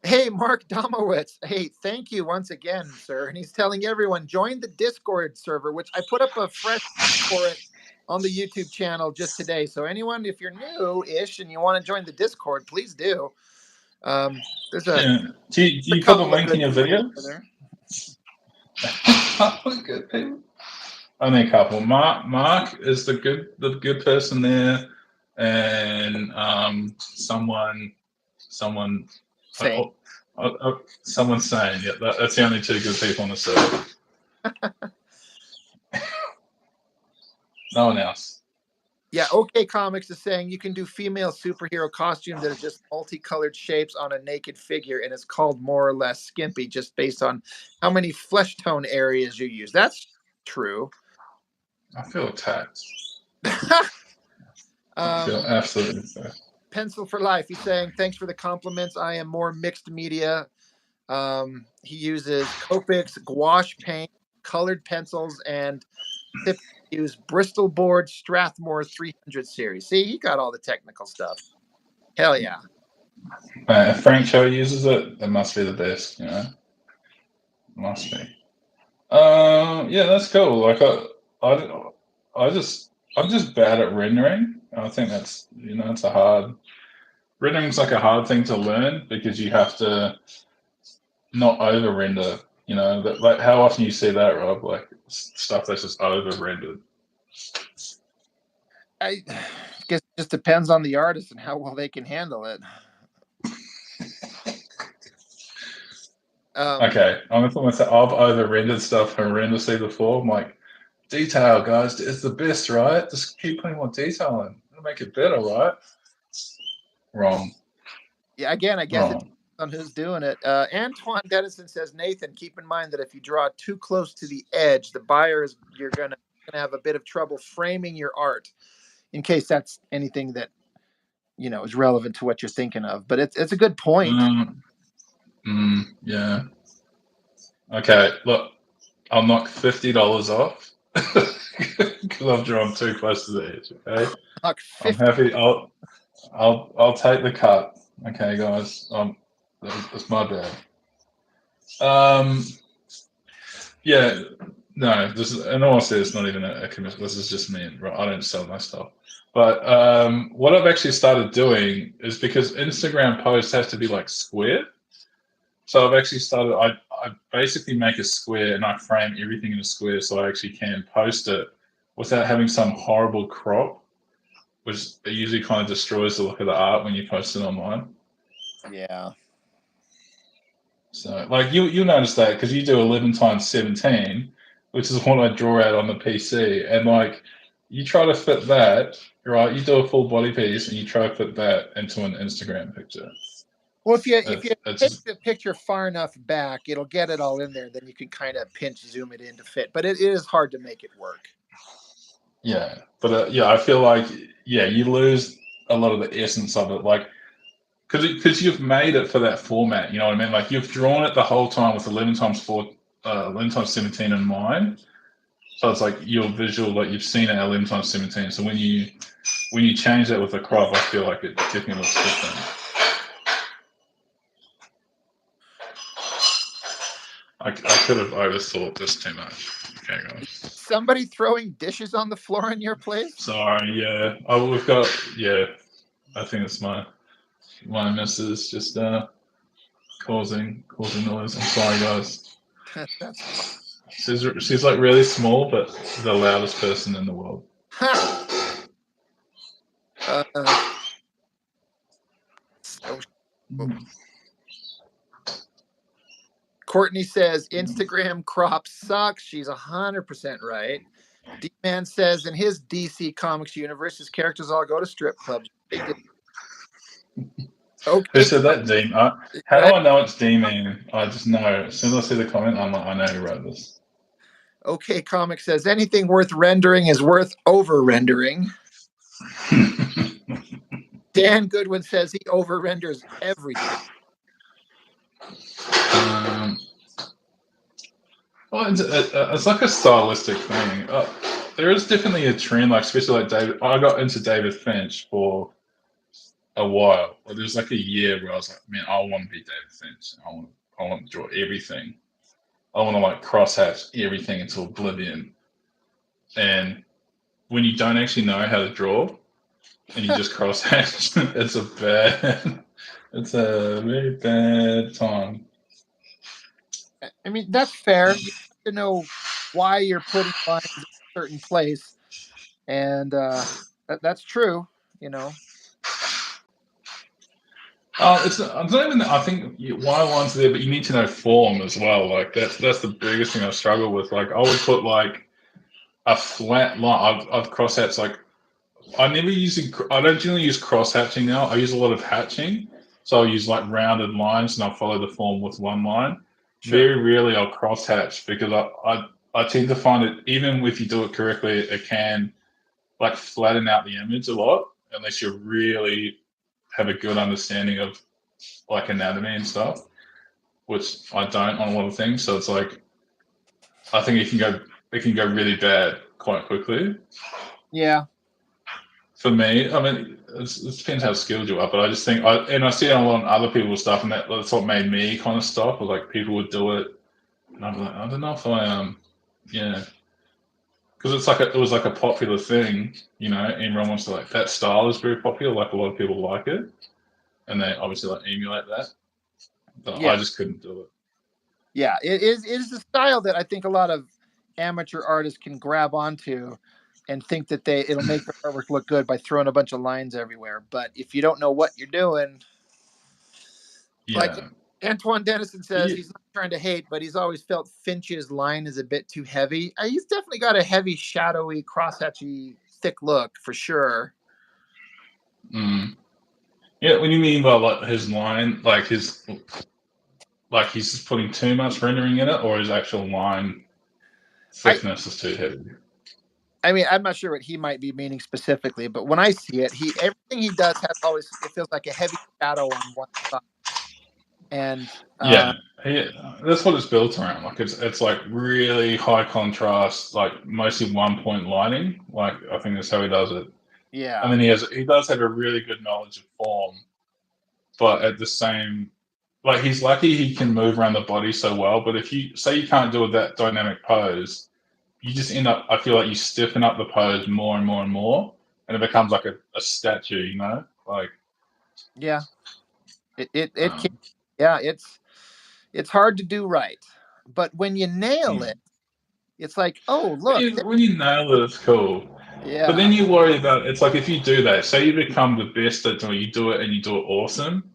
Hey, Mark Domowitz. Hey, thank you once again, sir. And he's telling everyone join the Discord server, which I put up a fresh for it on the YouTube channel just today. So anyone, if you're new-ish and you want to join the Discord, please do. There's a, Yeah. Do a you put the couple of link in good your people video? over there. Good people. Only a couple. Mark is the good person there, and someone Same. someone's saying, yeah, that's the only two good people on the server. No one else. Yeah, OK Comics is saying you can do female superhero costume that are just multicolored shapes on a naked figure, and it's called more or less skimpy just based on how many flesh tone areas you use. That's true. I feel attacked. I feel absolutely attacked. Pencil for Life. He's saying, thanks for the compliments. I am more mixed media. He uses Copics, gouache paint, colored pencils, and typically use Bristol board Strathmore 300 series. See, he got all the technical stuff. Hell yeah. If Frank Cho uses it, it must be the best, you know? Must be. Yeah, that's cool. Like I'm just bad at rendering. I think that's it's a hard rendering's like a hard thing to learn because you have to not over render. That like how often you see that, Rob? Like stuff that's just over rendered. I guess it just depends on the artist and how well they can handle it. Okay, I'm implementing that I've over rendered stuff horrendously before. I'm like, detail, guys, it's the best, right? Just keep putting more detail in. It'll make it better, right? Wrong. Yeah, again, I guess it's Wrong. on who's doing it. Antoine Dennison says, Nathan, keep in mind that if you draw too close to the edge, the buyer you're gonna have a bit of trouble framing your art. In case that's anything that is relevant to what you're thinking of, but it's a good point. Yeah. Okay, look, I'll knock $50 off because I've drawn too close to the edge. Okay, Knock I'm 50. happy. I'll take the cut. Okay, guys. That's my bad. Yeah. No, this is, in all honesty, it's not even a commission. This is just me. Right? I don't sell my stuff. But what I've actually started doing is because Instagram posts have to be like square. So I've actually started. I basically make a square and I frame everything in a square, so I actually can post it without having some horrible crop, which usually kind of destroys the look of the art when you post it online. Yeah. So like you notice that because you do 11 times 17, which is what I draw out on the PC, and like you try to fit that right. You do a full body piece and you try to fit that into an Instagram picture. Well, if you take It's the picture far enough back, it'll get it all in there. Then you can kind of pinch zoom it in to fit. But it is hard to make it work. yeah, but yeah, I feel like you lose a lot of the essence of it, like because you've made it for that format. You know what I mean? Like you've drawn it the whole time with 11 times 4, 11 times 17 in mind. So it's like your visual, like you've seen it at 11 times 17. So when you change that with a crop, I feel like it definitely looks different. I could have overthought this too much. Okay, guys. Somebody throwing dishes on the floor in your place? Sorry, yeah. We've got, I think it's my missus just causing noise. I'm sorry, guys. That's fine. She's like really small, but the loudest person in the world. Courtney says Instagram crop sucks. She's 100% right. D-Man says in his DC Comics universe, his characters all go to strip clubs. Okay. Who said that, Dean? How do I know it's D-Man? I just know. As soon as I see the comment, I'm like, I know who wrote this. Okay, Comic says anything worth rendering is worth over rendering. Dan Goodwin says he over renders everything. Well, it's like a stylistic thing. There is definitely a trend, like especially like David. I got into David Finch for a while. Well, there's like a year where I was like, man, I want to be David Finch. I want to draw everything. I want to like cross-hatch everything into oblivion. And when you don't actually know how to draw, and you just cross-hatch, it's a very bad time. I mean, that's fair. You have to know why you're putting lines in a certain place, and that's true. You know. It's not even. I think why lines there, but you need to know form as well. Like that's the biggest thing I struggle with. Like I would put like a flat line. I've cross hatched like I don't generally use cross hatching now. I use a lot of hatching. So I'll use like rounded lines and I'll follow the form with one line. Sure. Very rarely I'll cross hatch because I tend to find it, even if you do it correctly, it can like flatten out the image a lot unless you really have a good understanding of like anatomy and stuff, which I don't on a lot of things. So it's like I think it can go really bad quite quickly. Yeah. For me, I mean, it depends how skilled you are, but I just think, I see it on a lot of other people's stuff, and that's what made me kind of stop. Was like people would do it, and I'm like, I don't know if I because it was like a popular thing, you know. Everyone wants to like that style is very popular, like a lot of people like it, and they obviously like emulate that. But I just couldn't do it. Yeah, it is the style that I think a lot of amateur artists can grab onto and think that it'll make their artwork look good by throwing a bunch of lines everywhere. But if you don't know what you're doing, like Antoine Dennison says, he's not trying to hate, but he's always felt Finch's line is a bit too heavy. He's definitely got a heavy, shadowy, crosshatchy, thick look for sure. Yeah, when you mean by like his line, like he's just putting too much rendering in it, or his actual line thickness is too heavy. I mean, I'm not sure what he might be meaning specifically, but when I see it, everything he does it feels like a heavy shadow on one side. And Yeah, that's what it's built around. Like it's like really high contrast, like mostly 1 point lighting. Like I think that's how he does it. yeah, And then he does have a really good knowledge of form, but at the same, like he's lucky he can move around the body so well. But if you say you can't do that dynamic pose, you just end up. I feel like you stiffen up the pose more and more and more, and it becomes like a statue. You know, like yeah, it can, um, yeah, it's hard to do right, but when you nail hmm. it, it's like, oh look, When you nail it, it's cool. But yeah, then you worry about it's like if you do that, say you become the best at doing, you do it and you do it awesome,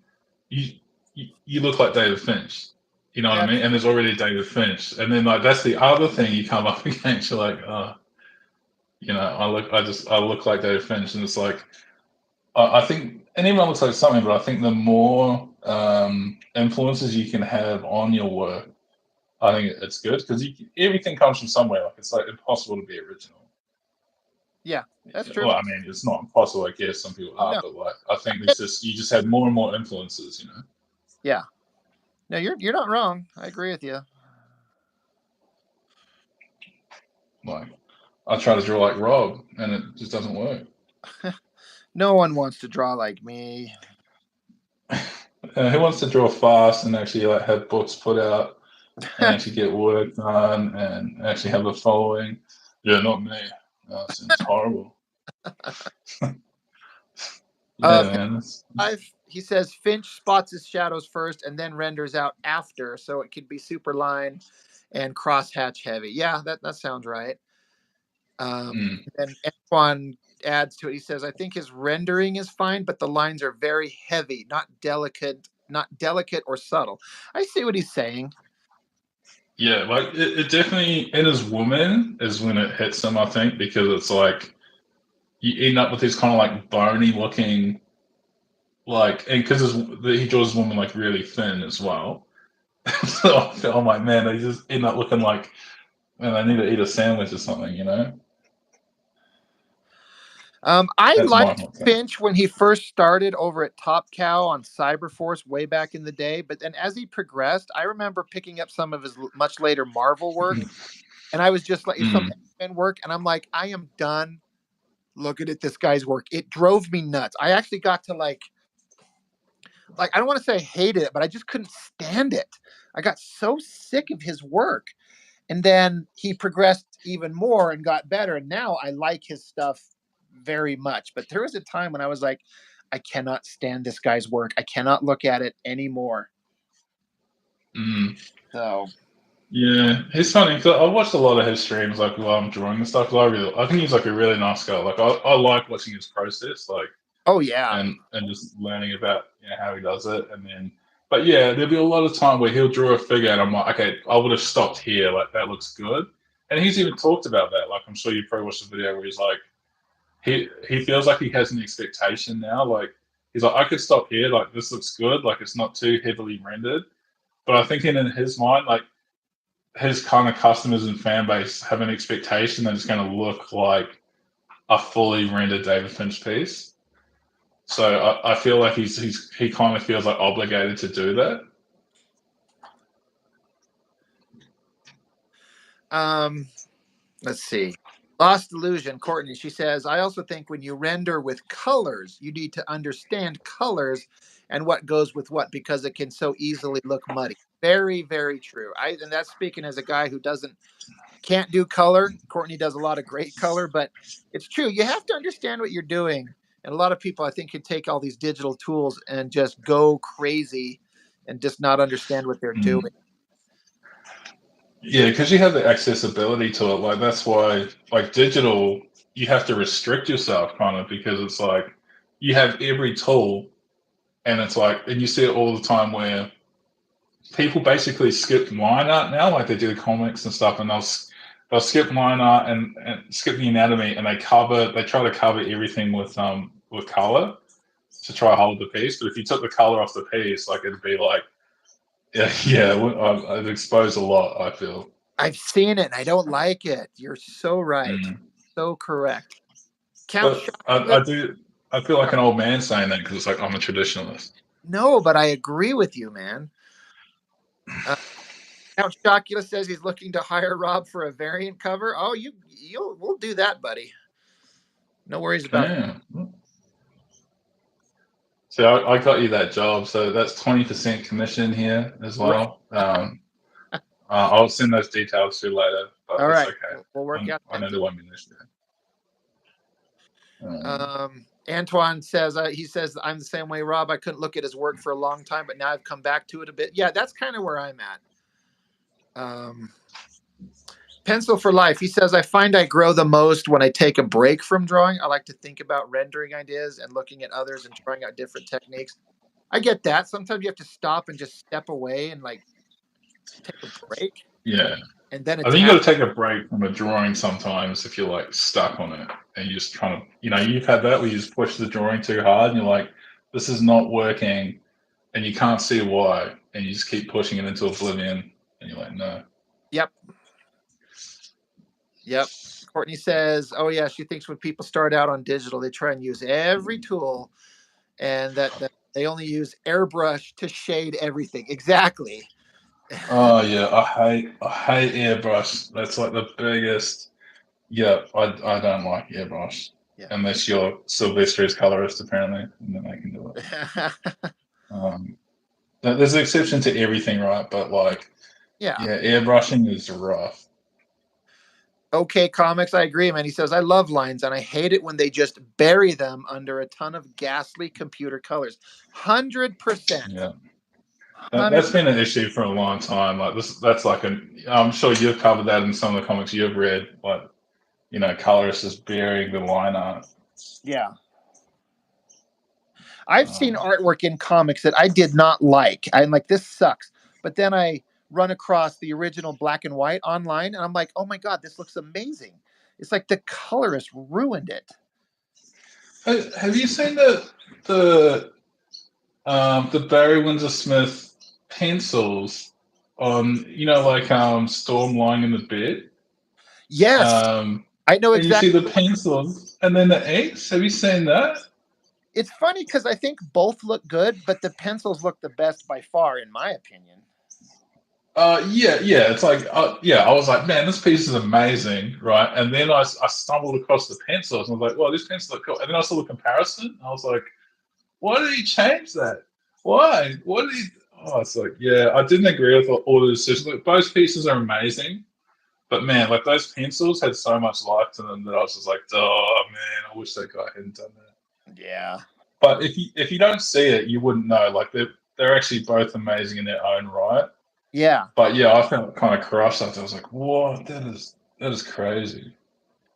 you look like David Finch. You know what I that's mean? And there's already David Finch, and then like that's the other thing you come up against. You're like, oh, I look like David Finch, and it's like I think anyone looks like something, but I think the more influences you can have on your work, I think it's good because everything comes from somewhere. Like it's like impossible to be original. yeah, that's true. Well, I mean, it's not impossible. I guess some people are, No, but like I think it's just you just have more and more influences. You know, yeah, no, you're not wrong. I agree with you. like I try to draw like Rob, and it just doesn't work. No one wants to draw like me. Who wants to draw fast and actually like have books put out and actually get work done and actually have a following? Yeah, not me. That seems horrible. Yeah, uh, man. he says Finch spots his shadows first and then renders out after, so it could be super line and crosshatch heavy. Yeah, that sounds right. Mm. And Antoine adds to it. He says, I think his rendering is fine, but the lines are very heavy, not delicate or subtle. I see what he's saying. Yeah, like it definitely in his woman is when it hits him, I think, because it's like you end up with this kind of like bony looking, like, and because he draws his woman like really thin as well. So I'm like, man, they just end up looking like, man, they need to eat a sandwich or something, you know? I That's my liked whole thing. Finch when he first started over at Top Cow on Cyberforce way back in the day, but then as he progressed, I remember picking up some of his much later Marvel work, and I was just like, some Mm, X-Men work, and I'm like, I am done looking at this guy's work. It drove me nuts. I actually got to like I don't want to say I hated it, but I just couldn't stand it. I got so sick of his work. And then he progressed even more and got better. And now I like his stuff very much. But there was a time when I was like, I cannot stand this guy's work. I cannot look at it anymore. mm. So Yeah, he's funny because I watched a lot of his streams, like while I'm drawing and stuff. 'Cause I think he's like a really nice guy. Like I like watching his process, like oh yeah. and just learning about how he does it, and then. But yeah, there'll be a lot of time where he'll draw a figure, and I'm like, okay, I would have stopped here. Like that looks good, and he's even talked about that. Like I'm sure you probably watched the video where he's like, he feels like he has an expectation now. Like he's like, I could stop here. Like this looks good. Like it's not too heavily rendered. But I think in his mind, like his kind of customers and fan base have an expectation that it's going to look like a fully rendered David Finch piece. So I feel like he kind of feels like obligated to do that. Let's see. Lost Illusion, Courtney. She says, I also think when you render with colors, you need to understand colors and what goes with what because it can so easily look muddy. Very, very true. And that's speaking as a guy who can't do color. Courtney does a lot of great color, but it's true. You have to understand what you're doing. And a lot of people, I think, can take all these digital tools and just go crazy and just not understand what they're doing. Mm. Yeah, because you have the accessibility to it. Like that's why, like digital, you have to restrict yourself kind of because it's like you have every tool, and it's like, and you see it all the time where people basically skip line art now, like they do the comics and stuff, and they'll skip line art and skip the anatomy, and they try to cover everything with color to try to hold the piece. But if you took the color off the piece, like it'd be like I've exposed a lot. I feel. I've seen it and I don't like it. You're so right. Mm. So correct. Count But Chocolate. I do. I feel like an old man saying that because it's like I'm a traditionalist. No, but I agree with you, man. Count Chocula says he's looking to hire Rob for a variant cover. Oh, we'll do that, buddy. No worries about it. Damn. So I got you that job. So that's 20% commission here as well. I'll send those details to you later, but All it's right, okay. we'll work out I that know there deal. won't be an issue. Antoine says he says I'm the same way, Rob. I couldn't look at his work for a long time, but now I've come back to it a bit. Yeah, that's kind of where I'm at. Pencil for Life. He says, I find I grow the most when I take a break from drawing. I like to think about rendering ideas and looking at others and trying out different techniques. I get that. Sometimes you have to stop and just step away and like take a break. Yeah. And then I think you got attack. to take a break from a drawing sometimes if you're like stuck on it and you're just trying to, you've had that where you just push the drawing too hard and you're like, this is not working and you can't see why and you just keep pushing it into oblivion and you're like, no. Yep. Courtney says, oh, yeah, she thinks when people start out on digital, they try and use every tool and that they only use airbrush to shade everything. Exactly. Oh yeah, I hate airbrush. That's like the biggest. Yeah, I don't like airbrush unless you're Sylvester's colorist apparently, and then I can do it. There's an exception to everything, right? But like, yeah, airbrushing is rough. Okay, Comics, I agree, man. He says, I love lines and I hate it when they just bury them under a ton of ghastly computer colors. 100%. Yeah. That's been an issue for a long time. Like that's like I'm sure you've covered that in some of the comics you've read. Like, colorist is burying the line art. Yeah. I've seen artwork in comics that I did not like. I'm like, this sucks. But then I run across the original black and white online and I'm like, oh my God, this looks amazing. It's like the colorist ruined it. Have you seen the Barry Windsor Smith pencils on, Storm lying in the bed? Yes. I know exactly. And you see the pencils and then the inks. Have you seen that? It's funny because I think both look good, but the pencils look the best by far, in my opinion. Yeah. It's like, I was like, man, this piece is amazing, right? And then I stumbled across the pencils and I was like, well, this pencil look cool. And then I saw the comparison. I was like, why did he change that? Why? What did he? Oh, it's like, yeah, I didn't agree with all the decisions. Like, both pieces are amazing, but man, like those pencils had so much life to them that I was just like, oh man, I wish that guy hadn't done that. Yeah. But if you don't see it, you wouldn't know. Like they're actually both amazing in their own right. Yeah. But yeah, I felt kind of crushed after. I was like, what? That is crazy.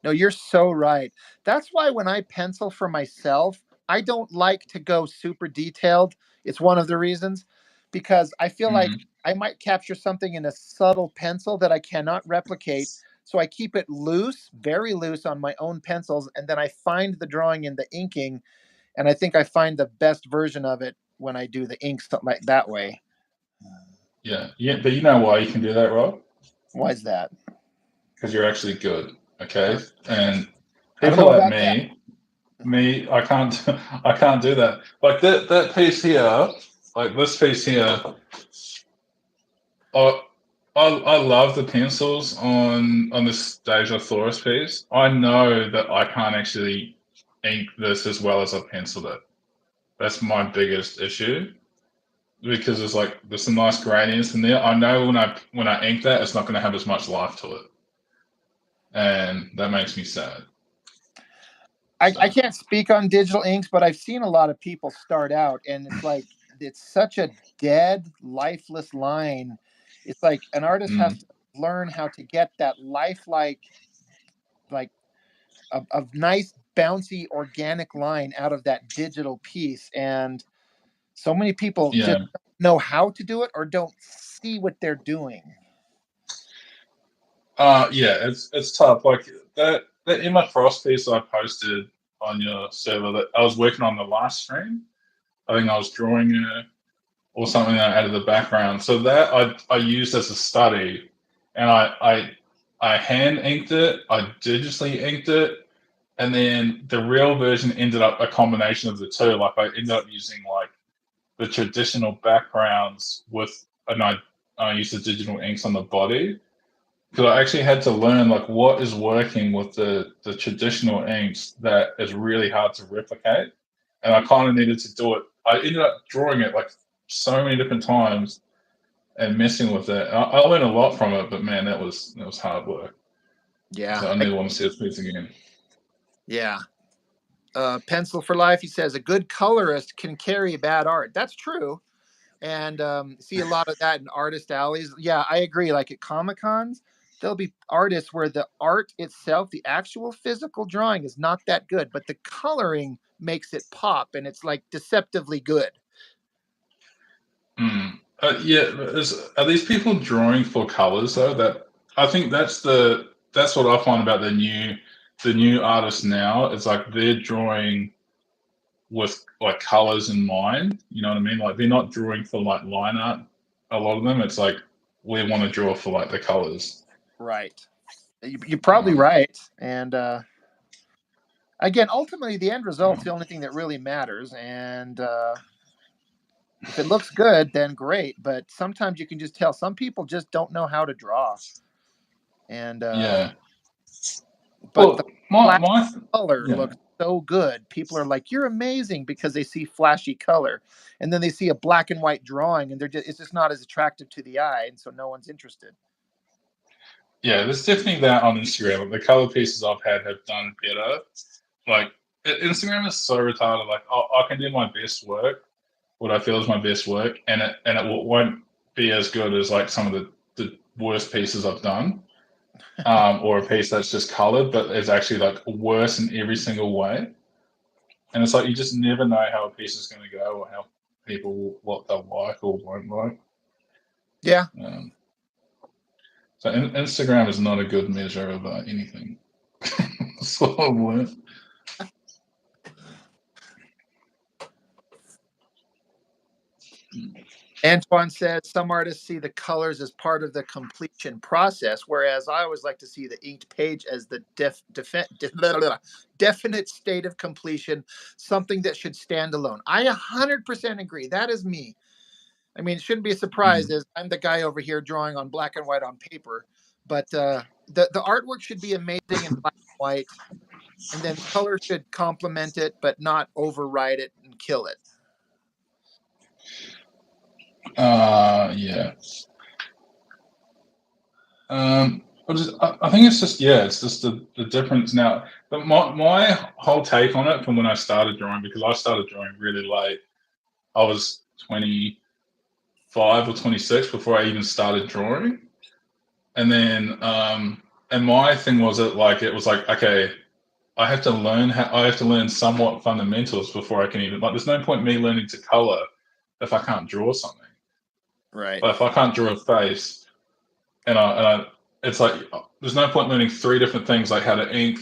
No, you're so right. That's why when I pencil for myself, I don't like to go super detailed. It's one of the reasons because I feel like I might capture something in a subtle pencil that I cannot replicate. So I keep it loose, very loose on my own pencils. And then I find the drawing in the inking. And I think I find the best version of it when I do the ink stuff like that way. Yeah. But you know why you can do that, Rob? Why is that? Because you're actually good. Okay. And I don't people know like about me, I can't do that. Like that piece here, like this piece here. I love the pencils on this Deja Thoris piece. I know that I can't actually ink this as well as I penciled it. That's my biggest issue because there's some nice gradients in there. I know when I ink that, it's not going to have as much life to it, and that makes me sad. I can't speak on digital inks, but I've seen a lot of people start out, and it's like it's such a dead, lifeless line. It's like an artist has to learn how to get that lifelike, like a nice, bouncy, organic line out of that digital piece. And so many people just don't know how to do it or don't see what they're doing. It's tough. Like that Emma Frost piece I posted on your server that I was working on the last stream. I think I was drawing her or something that I added the background. So that I used as a study, and I hand inked it, I digitally inked it, and then the real version ended up a combination of the two. Like I ended up using like the traditional backgrounds with use the digital inks on the body, because I actually had to learn like what is working with the traditional inks that is really hard to replicate, and I kind of needed to do it. I ended up drawing it like so many different times and messing with it. I learned a lot from it, but man, that was hard work. Yeah. So I never want to see this piece again. Yeah. Pencil for Life, he says, a good colorist can carry bad art. That's true. And see a lot of that in artist alleys. Yeah, I agree. Like at Comic Cons, there'll be artists where the art itself, the actual physical drawing, is not that good, but the coloring makes it pop, and it's like deceptively good. Yeah, are these people drawing for colors though? That I think that's what I find about the new artists now. It's like they're drawing with like colors in mind. You know what I mean? Like they're not drawing for like line art. A lot of them, it's like we want to draw for like the colors. Right. You're probably right. And again, ultimately, the end result's the only thing that really matters. And if it looks good, then great. But sometimes you can just tell some people just don't know how to draw. And Yeah. but the my color yeah. looks so good. People are like, "You're amazing," because they see flashy color, and then they see a black and white drawing, and it's just not as attractive to the eye, and so no one's interested. Yeah, there's definitely that on Instagram. The color pieces I've had have done better. Like Instagram is so retarded. Like I can do my best work, what I feel is my best work, and it won't be as good as like some of the worst pieces I've done, or a piece that's just colored, but it's actually like worse in every single way. And it's like you just never know how a piece is going to go, or how people what they'll like or won't like. Yeah. So Instagram is not a good measure of anything. That's what I've learned. Antoine says some artists see the colors as part of the completion process, whereas I always like to see the inked page as the definite state of completion, something that should stand alone. I 100% agree. That is me. I mean, it shouldn't be a surprise as I'm the guy over here drawing on black and white on paper, but the artwork should be amazing in black and white, and then color should complement it, but not override it and kill it. Yeah. I think it's just the difference now. But my whole take on it from when I started drawing, because I started drawing really late. I was 25 or 26 before I even started drawing, and then and my thing was it was like okay, I have to learn somewhat fundamentals before I can even like. There's no point me learning to color if I can't draw something. Right. But if I can't draw a face, and it's like there's no point learning 3 different things like how to ink,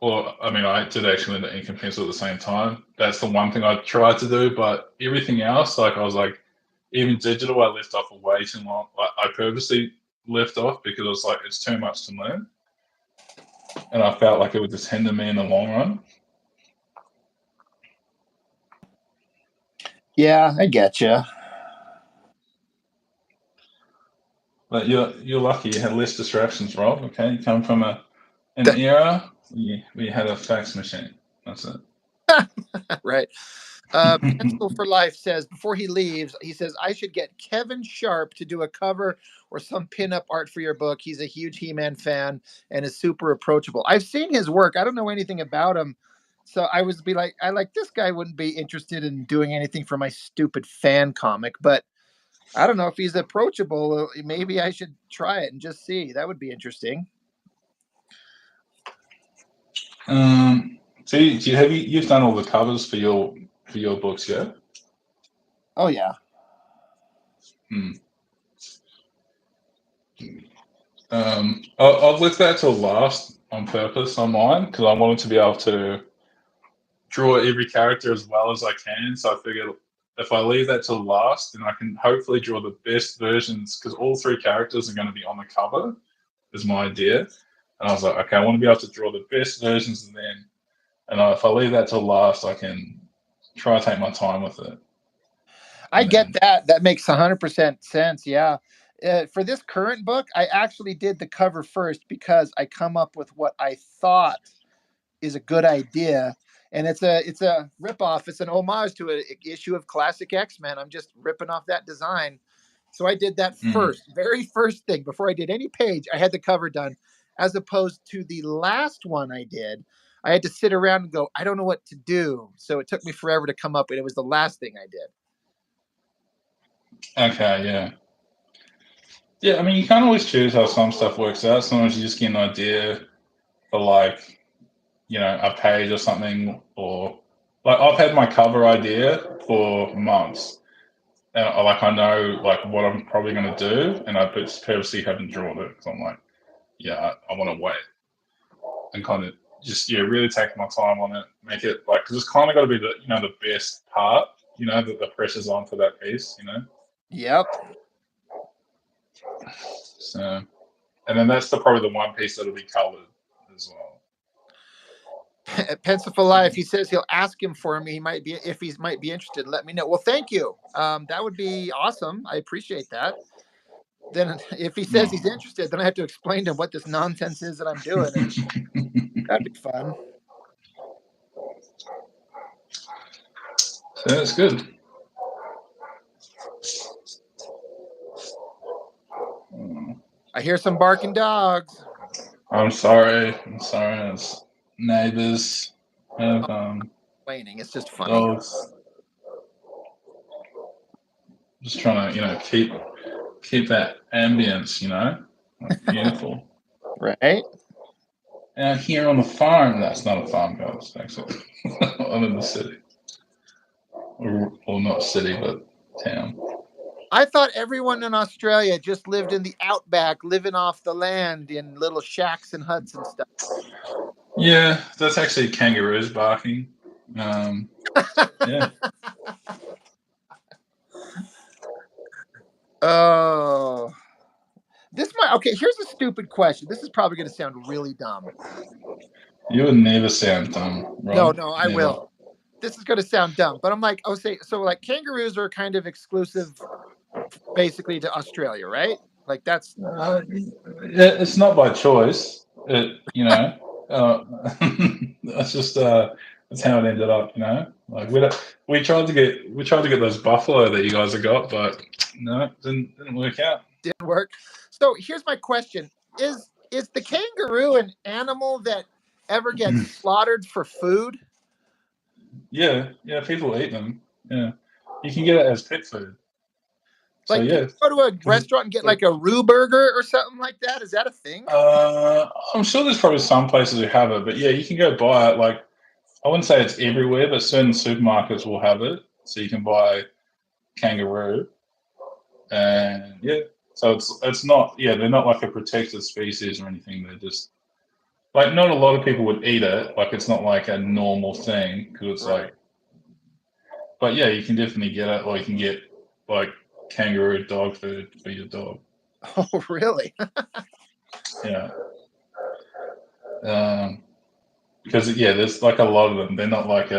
or I mean I did actually learn to ink and pencil at the same time. That's the one thing I tried to do, but everything else, like I was like, even digital, I left off for way too long. I purposely left off because I was like, it's too much to learn, and I felt like it would just hinder me in the long run. Yeah, I get you. But you're lucky you had less distractions, Rob. Okay, you come from an era we had a fax machine. That's it. Right. Pencil for Life says before he leaves, he says I should get Kevin Sharp to do a cover or some pinup art for your book. He's a huge He-Man fan and is super approachable. I've seen his work. I don't know anything about him, so I was be like, this guy wouldn't be interested in doing anything for my stupid fan comic, but I don't know if he's approachable. Maybe I should try it and just see. That would be interesting. So you've done all the covers for your books, yeah? Oh yeah. I've left that till last on purpose on mine because I wanted to be able to draw every character as well as I can. So I figured if I leave that till last, then I can hopefully draw the best versions because all 3 characters are going to be on the cover. Is my idea, and I was like, okay, I want to be able to draw the best versions of them. And if I leave that till last, I can try to take my time with it. I get that. That makes 100% sense. Yeah. For this current book, I actually did the cover first because I come up with what I thought is a good idea, and it's a ripoff. It's an homage to an issue of classic X-Men. I'm just ripping off that design. So I did that Mm. first, very first thing before I did any page. I had the cover done, as opposed to the last one I did. I had to sit around and go, I don't know what to do. So it took me forever to come up, and it was the last thing I did. Okay, yeah. Yeah, I mean, you can't always choose how some stuff works out. Sometimes you just get an idea for, like, a page or something, or like I've had my cover idea for months, and I know like what I'm probably going to do, and I purposely haven't drawn it because I'm like, I want to wait and kind of just really take my time on it, make it like, because it's kind of got to be the best part, that the pressure's on for that piece, Yep. So, and then that's probably the one piece that'll be colored as well. Pencil for Life. He says he'll ask him for me. He might be interested. Let me know. Well, thank you. That would be awesome. I appreciate that. Then, if he says he's interested, then I have to explain to him what this nonsense is that I'm doing. And that'd be fun. So that's good. I hear some barking dogs. I'm sorry. It's neighbors have Complaining. It's just funny. dogs. Just trying to, keep that ambience, like beautiful. Right. Out here on the farm, that's not a farm, guys. Actually, I'm in the city, or not city, but town. I thought everyone in Australia just lived in the outback, living off the land in little shacks and huts and stuff. Yeah, that's actually kangaroos barking. Yeah. Oh. Okay, here's a stupid question. This is probably going to sound really dumb. You would never sound dumb, Rob. No, I will. This is going to sound dumb, but I'm like, so like kangaroos are kind of exclusive basically to Australia, right? Like that's it's not by choice. That's just that's how it ended up. Like we tried to get those buffalo that you guys have got, but no, it didn't work out. Didn't work. So here's my question: Is the kangaroo an animal that ever gets slaughtered for food? Yeah, people eat them. Yeah, you can get it as pet food. Like, so, yeah, you go to a restaurant and get like a Roo burger or something like that? Is that a thing? I'm sure there's probably some places who have it, but yeah, you can go buy it. Like, I wouldn't say it's everywhere, but certain supermarkets will have it, so you can buy kangaroo. And yeah, so it's not, they're not like a protected species or anything. They're just like, not a lot of people would eat it. Like, it's not like a normal thing because it's Right. like, but yeah, you can definitely get it, or you can get like kangaroo dog food for your dog. Oh, really? Yeah. Because there's like a lot of them. They're not like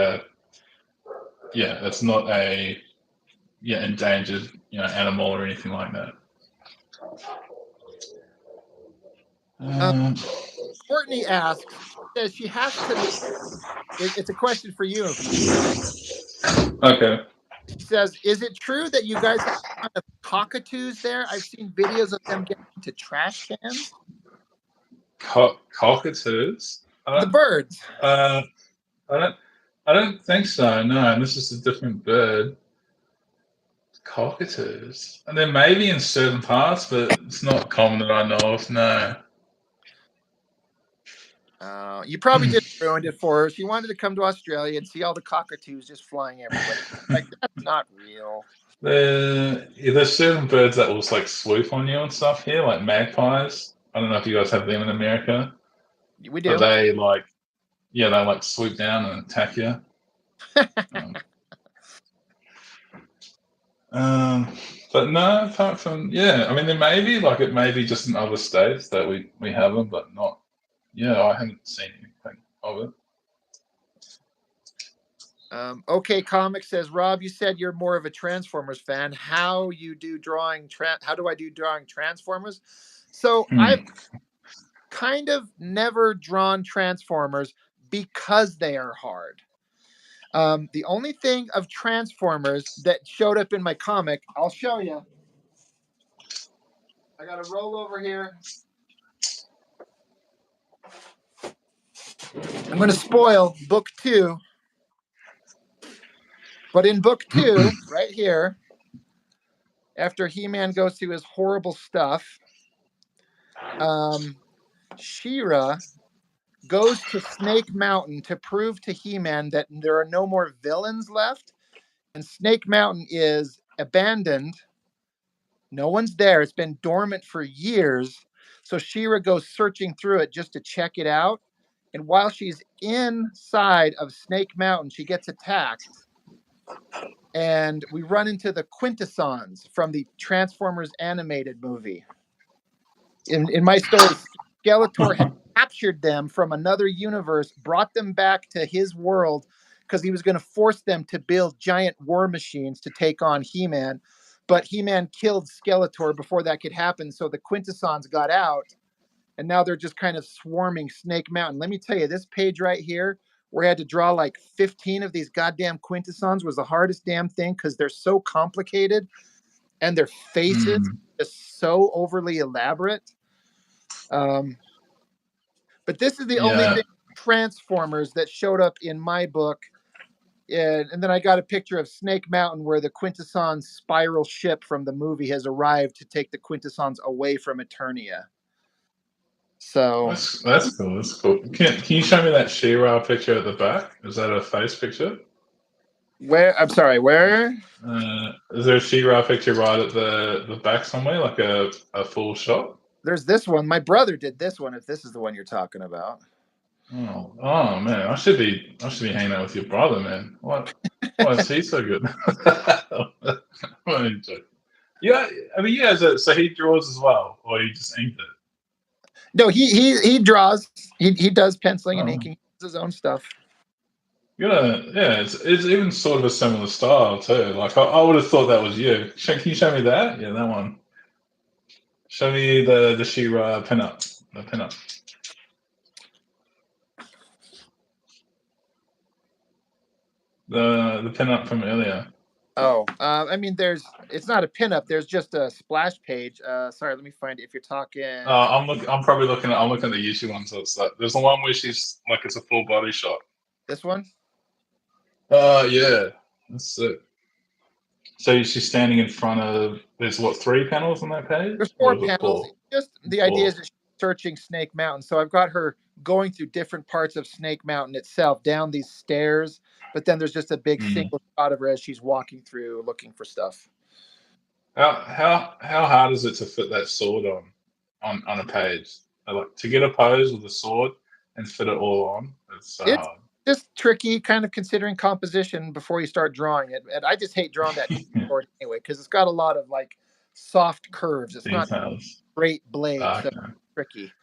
it's not a endangered animal or anything like that. Courtney asks, says she has to. It's a question for you. Okay. She says, "Is it true that you guys have a ton of cockatoos there? I've seen videos of them getting into trash cans." Cockatoos? The birds. I don't think so. No, this is a different bird. Cockatoos, and there may be in certain parts, but it's not common that I know of. No. You probably just ruined it for her. She wanted to come to Australia and see all the cockatoos just flying everywhere. Like, that's not real. There's certain birds that will like swoop on you and stuff here, like magpies. I don't know if you guys have them in America. We do. But they they swoop down and attack you. But no, apart from I mean, there may be it may be just in other states that we have them, but not. I haven't seen anything of it. Okay, Comic says, Rob, you said you're more of a Transformers fan. How do I do drawing Transformers? So Hmm. I've kind of never drawn Transformers because they are hard. The only thing of Transformers that showed up in my comic, I'll show you. I got a roll over here. I'm going to spoil book 2. But in book 2, right here, after He-Man goes through his horrible stuff, She-Ra goes to Snake Mountain to prove to He-Man that there are no more villains left. And Snake Mountain is abandoned. No one's there. It's been dormant for years. So She-Ra goes searching through it just to check it out. And while she's inside of Snake Mountain, she gets attacked. And we run into the Quintessons from the Transformers animated movie. In my story, Skeletor had captured them from another universe, brought them back to his world because he was going to force them to build giant war machines to take on He-Man. But He-Man killed Skeletor before that could happen, so the Quintessons got out, and now they're just kind of swarming Snake Mountain. Let me tell you, this page right here, where I had to draw like 15 of these goddamn Quintessons, was the hardest damn thing because they're so complicated and their faces are so overly elaborate. But this is the only thing Transformers that showed up in my book. And then I got a picture of Snake Mountain where the Quintesson spiral ship from the movie has arrived to take the Quintessons away from Eternia. So That's cool. That's cool. Can you show me that She-Ra picture at the back? Is that a face picture? where? I'm sorry, where? Is there a She-Ra picture right at the back somewhere, like a full shot? There's this one. My brother did this one. If this is the one you're talking about. Oh man, I should be hanging out with your brother, man. Why is he so good? Yeah, I mean, yeah. So he draws as well, or he just inked it. No, he draws. He does penciling and inking. He does his own stuff. Yeah, it's even sort of a similar style too. Like I would have thought that was you. Can you show me that? Yeah, that one. Show me the She-Ra pinup. The pinup. The pinup from earlier. Oh, I mean, it's not a pinup. There's just a splash page. Sorry, let me find it. If you're talking, I'm looking at the YouTube one. So it's like there's the one where she's like it's a full body shot. This one. Yeah, that's it. So she's standing in front of. There's what 3 panels on that page? There's Or 4 is it panels. 4? Just the idea is that she's searching Snake Mountain. So I've got her going through different parts of Snake Mountain itself, down these stairs. But then there's just a big single shot of her as she's walking through, looking for stuff. How hard is it to fit that sword on a page? Like to get a pose with a sword and fit it all on. It's so hard. Just tricky, kind of considering composition before you start drawing it. And I just hate drawing that sword anyway because it's got a lot of like soft curves. It's Details. not straight blade, so Okay. tricky.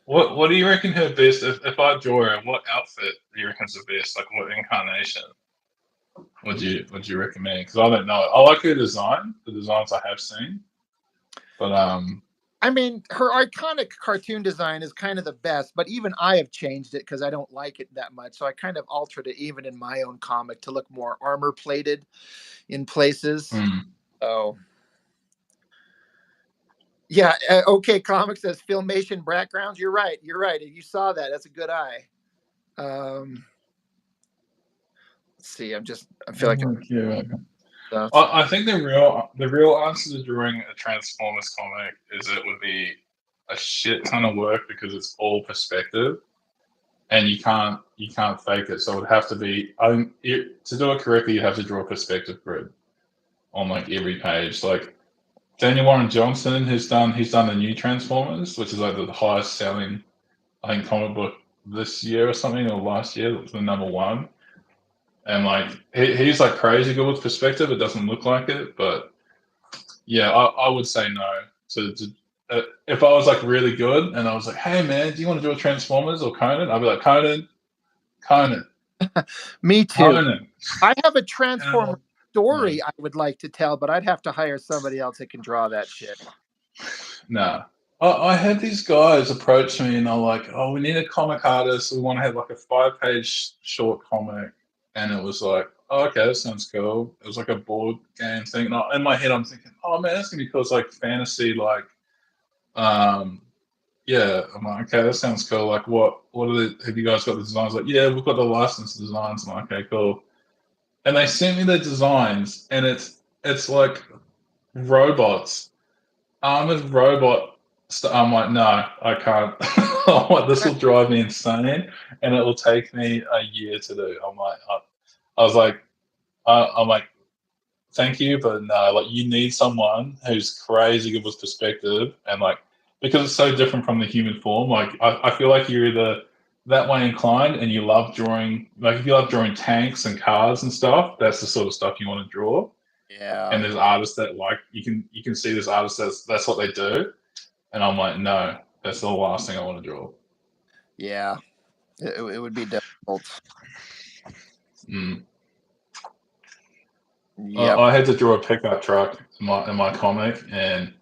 What do you reckon her best? If I draw her, what outfit do you reckon is the best? Like what incarnation would you recommend? Because I don't know. I like her design, the designs I have seen, but I mean, her iconic cartoon design is kind of the best, but even I have changed it because I don't like it that much. So I kind of altered it even in my own comic to look more armor plated in places. So, yeah. Okay, Comic says Filmation backgrounds. You're right. You saw that. That's a good eye. Let's see. I feel like I think the real answer to drawing a Transformers comic is it would be a shit ton of work because it's all perspective, and you can't fake it. So it would have to be to do it correctly. You have to draw a perspective grid on like every page. Like Daniel Warren Johnson, he's done the new Transformers, which is like the highest selling, I think, comic book this year or something, or last year. It was the #1. And like he's like crazy good with perspective. It doesn't look like it, but yeah, I would say no. If I was like really good and I was like, hey man, do you want to do a Transformers or Conan? I'd be like Conan. Me too. Conan. I have a Transformer story no. I would like to tell, but I'd have to hire somebody else that can draw that shit. No. I had these guys approach me and they're like, "Oh, we need a comic artist. We want to have like a 5-page short comic." And it was like, oh, "Okay, that sounds cool." It was like a board game thing. And in my head, I'm thinking, "Oh man, that's gonna be cool." It's like fantasy, like, um, yeah. I'm like, "Okay, that sounds cool." Like, what are the? Have you guys got the designs? Like, yeah, we've got the licensed designs. I'm like, "Okay, cool." And they sent me the designs, and it's like robots, armored robot. I'm like, no, I can't. I'm like, this will drive me insane, and it will take me a year to do. I'm like, I was like, I'm like, thank you, but no, like, you need someone who's crazy good with perspective, and like, because it's so different from the human form. Like, I feel like you're either that way inclined, and you love drawing. Like, if you love drawing tanks and cars and stuff, that's the sort of stuff you want to draw. Yeah. And there's artists that, like, you can see this artist that's what they do, and I'm like, no, that's the last thing I want to draw. Yeah. It would be difficult. Mm. Yep. I had to draw a pickup truck in my comic, and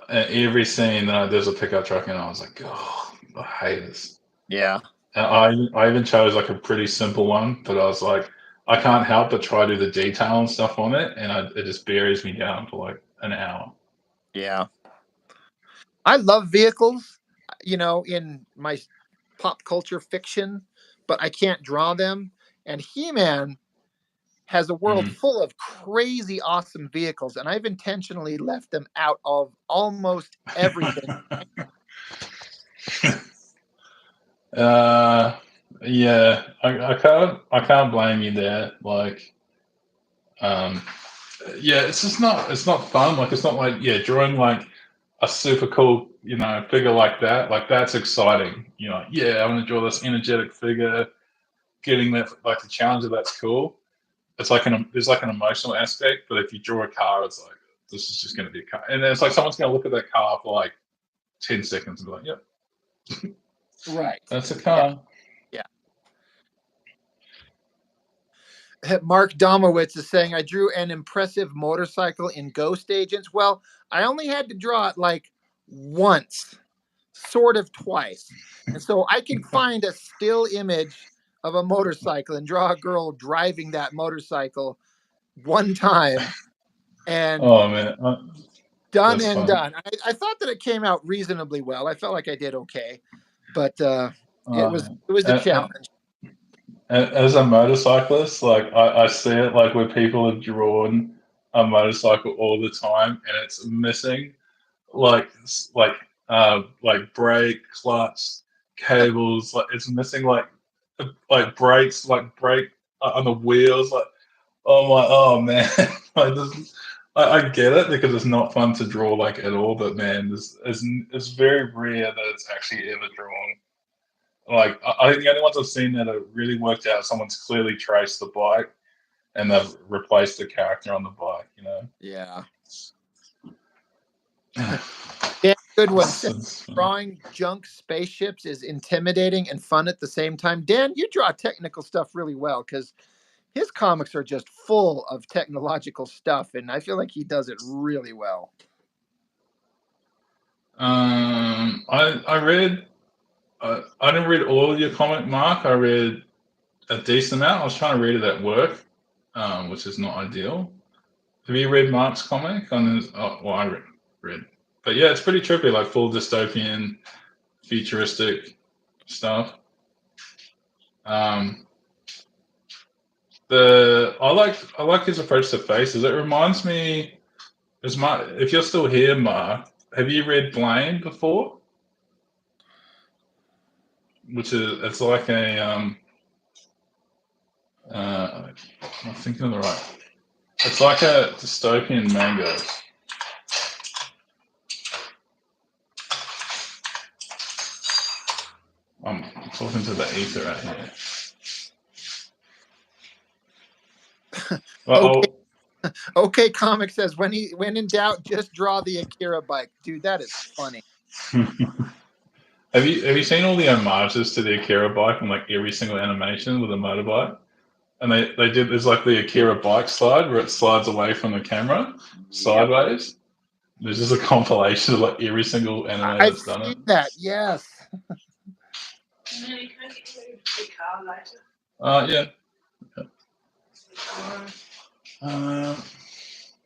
every scene there's a pickup truck, and I was like, oh, I hate this. Yeah. And I even chose like a pretty simple one, but I was like, I can't help but try to do the detail and stuff on it, and it just buries me down for like an hour. Yeah. I love vehicles, in my pop culture fiction, but I can't draw them. And He-Man has a world Mm. full of crazy, awesome vehicles, and I've intentionally left them out of almost everything. Yeah, I can't blame you there. Like, um, yeah, it's not fun. Like, it's not like, yeah, drawing like a super cool, figure like that. Like, that's exciting. Yeah, I want to draw this energetic figure. Getting that, like, the challenge of that's cool. It's like there's like an emotional aspect, but if you draw a car, it's like, this is just going to be a car, and then it's like someone's going to look at that car for like 10 seconds and be like, yep, Right. that's a car. Yeah. Mark Domowitz is saying, I drew an impressive motorcycle in Ghost Agents. Well, I only had to draw it like once, sort of twice. And so I can find a still image of a motorcycle and draw a girl driving that motorcycle one time, and Oh man, done that's and fun. done. I thought that it came out reasonably well. I felt like I did okay, but it was Man. a challenge. As a motorcyclist, like, I see it like where people have drawn a motorcycle all the time, and it's missing like like brake, clutch, cables. Like, it's missing like brakes, like brake on the wheels. Like, oh my, oh man, like this. I get it because it's not fun to draw like at all, but man, it's very rare that it's actually ever drawn. Like, I think the only ones I've seen that have really worked out, someone's clearly traced the bike and they've replaced the character on the bike. Yeah. Yeah, good one. It's Drawing junk spaceships is intimidating and fun at the same time. Dan, you draw technical stuff really well because his comics are just full of technological stuff, and I feel like he does it really well. I read. I didn't read all of your comic, Mark. I read a decent amount. I was trying to read it at work, which is not ideal. Have you read Mark's comic? Well, I read, but yeah, it's pretty trippy, like full dystopian, futuristic stuff. Um, I like his approach to faces. It reminds me, if you're still here, Mark, have you read Blame before? It's like I'm thinking of the right. It's like a dystopian manga. I'm talking to the ether right here. Okay. Okay, Comic says when in doubt, just draw the Akira bike. Dude, that is funny. Have you seen all the homages to the Akira bike and like every single animation with a motorbike? And they did there's like the Akira bike slide where it slides away from the camera sideways. Yep. There's just a compilation of like every single animator that's done it. I've seen that, yes. No, you can't get rid of the car later. Yeah.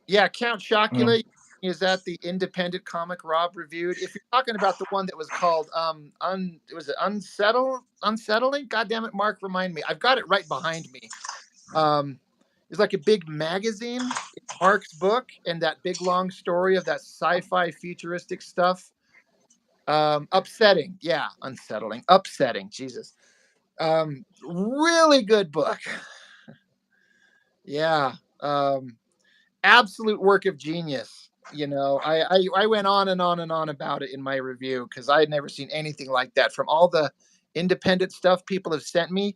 Yeah, Count Chocula is that the independent comic Rob reviewed. If you're talking about the one that was called was it Unsettling? God damn it, Mark, remind me. I've got it right behind me. It's like a big magazine. It's Mark's book and that big long story of that sci-fi futuristic stuff. Upsetting, yeah, unsettling, upsetting. Jesus, really good book. Yeah, absolute work of genius. You know, I went on and on and on about it in my review because I had never seen anything like that from all the independent stuff people have sent me.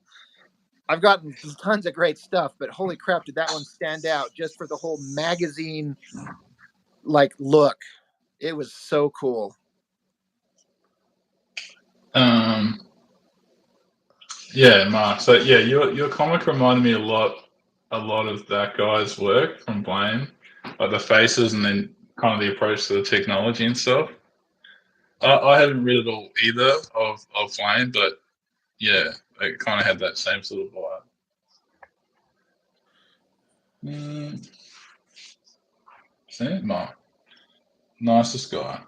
I've gotten tons of great stuff, but holy crap, did that one stand out just for the whole magazine like look. It was so cool. Yeah, Mark. So yeah, your comic reminded me a lot of that guy's work from Blame, like the faces and then kind of the approach to the technology and stuff. I haven't read it all either of Blame, but yeah, it kind of had that same sort of vibe. See it, Mark. Nicest guy.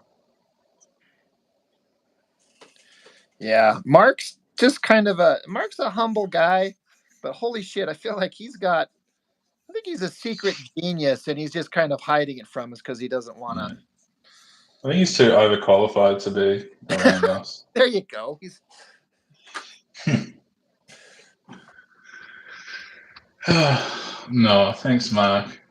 Yeah, Mark's just kind of Mark's a humble guy, but holy shit, I feel like I think he's a secret genius and he's just kind of hiding it from us because he doesn't want to. I think he's too overqualified to be around us. There you go. He's No, thanks, Mark.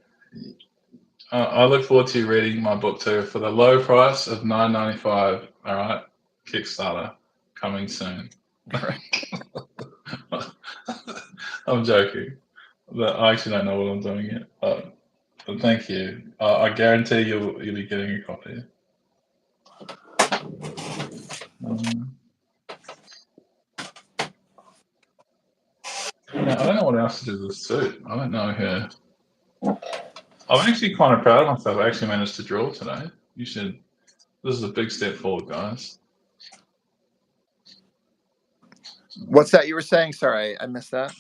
I look forward to you reading my book too for the low price of $9.95. All right, Kickstarter coming soon. I'm joking. I actually don't know what I'm doing yet, but thank you. I guarantee you'll be getting a copy. Now, I don't know what else to do with this suit. I don't know here. I'm actually kind of proud of myself. I actually managed to draw today. You should. This is a big step forward, guys. What's that you were saying? Sorry, I missed that.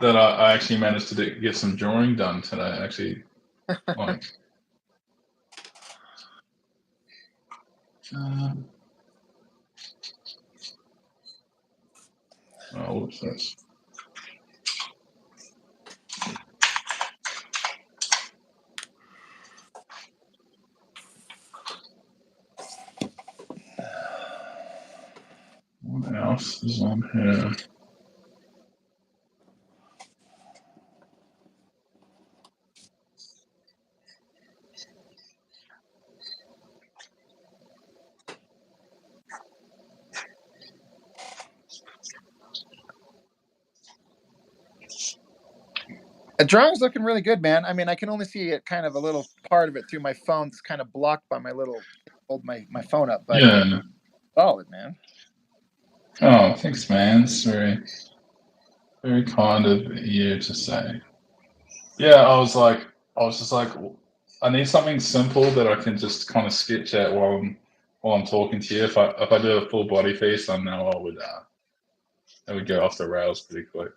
That I actually managed to get some drawing done today. Actually, like. Oh, whoops, that's. What else is on here? The drawing's looking really good, man. I mean, I can only see it kind of a little part of it through my phone. It's kind of blocked by my little hold my phone up, but yeah, solid, man. Oh, thanks, man. It's very, very kind of you to say. Yeah, I was just like, I need something simple that I can just kind of sketch at while I'm talking to you. If I do a full body piece, I know it would go off the rails pretty quick.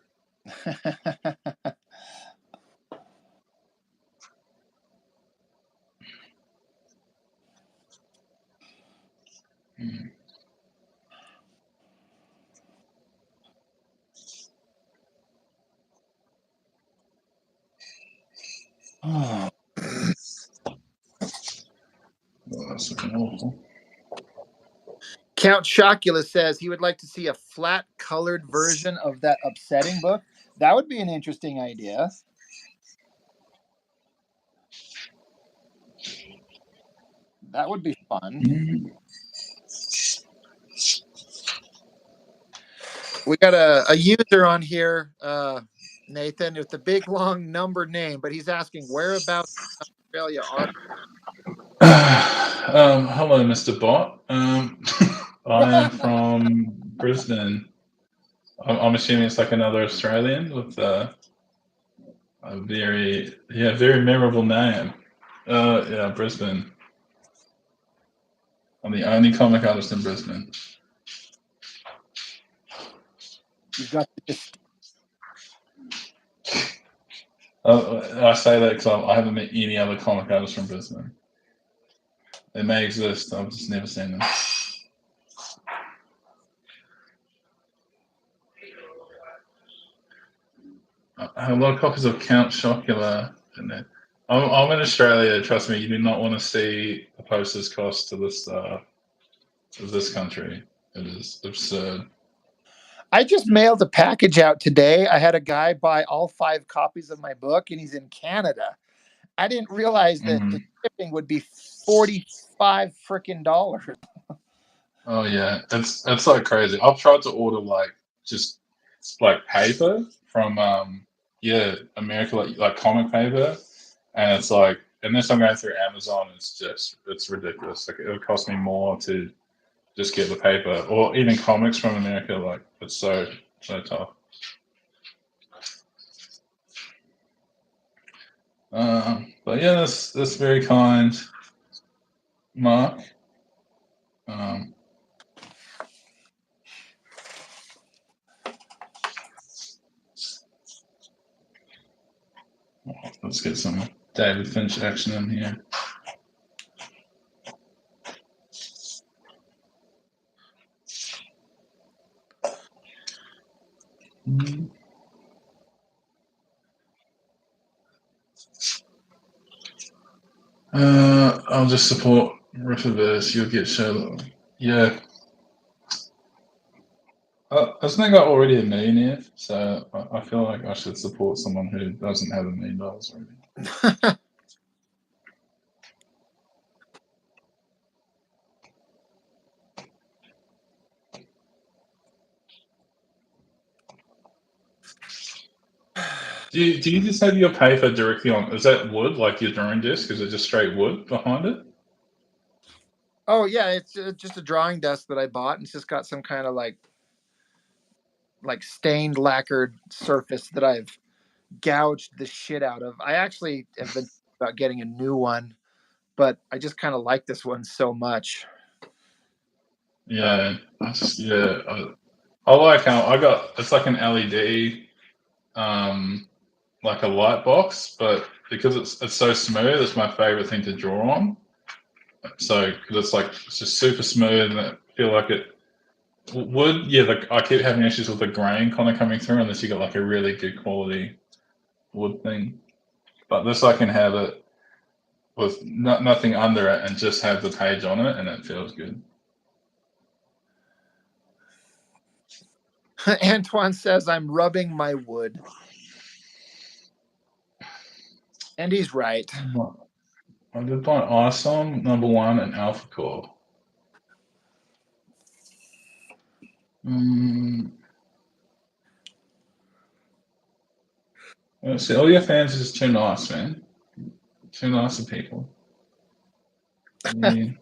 Oh, that's looking awful. Count Chocula says he would like to see a flat colored version of that upsetting book. That would be an interesting idea. That would be fun. We got a user on here, Nathan, with the big long number name, but he's asking whereabouts in Australia are you? Hello, Mr. Bot. I am from Brisbane. I'm assuming it's like another Australian with a very memorable name. Yeah, Brisbane. I'm the only comic artist in Brisbane. You've got to just. I say that because I haven't met any other comic artists from Brisbane. They may exist, I've just never seen them. I have a lot of copies of Count Chocula in there. I'm in Australia, trust me, you do not want to see the posters cost to this country. It is absurd. I just mailed a package out today. I had a guy buy all 5 copies of my book, and he's in Canada. I didn't realize that the shipping would be $45 freaking dollars. Oh yeah, it's like crazy. I've tried to order like just like paper from America, like comic paper, and it's like unless I'm going through Amazon, it's ridiculous. Like it would cost me more to just get the paper, or even comics from America. Like it's so tough. But yeah, that's very kind, Mark. Let's get some David Finch action in here. I'll just support Rifferverse. You'll get Sherlock. Yeah. Isn't that guy already a millionaire? So I feel like I should support someone who doesn't have $1 million already. Do you just have your paper directly on? Is that wood, like your drawing disc? Is it just straight wood behind it? Oh yeah, it's just a drawing desk that I bought, and it's just got some kind of like stained lacquered surface that I've gouged the shit out of. I actually have been about getting a new one, but I just kind of like this one so much. Yeah, I like how I got. It's like an LED, like a light box, but because it's so smooth, it's my favorite thing to draw on. So because it's just super smooth, and I feel like it would. Yeah, I keep having issues with the grain kind of coming through unless you got like a really good quality wood thing. But this I can have it with nothing under it and just have the page on it, and it feels good. Antoine says I'm rubbing my wood. And he's right. I did buy Isom #1 and Alpha Core. See, all your fans are just too nice, man. Too nice of people. I mean,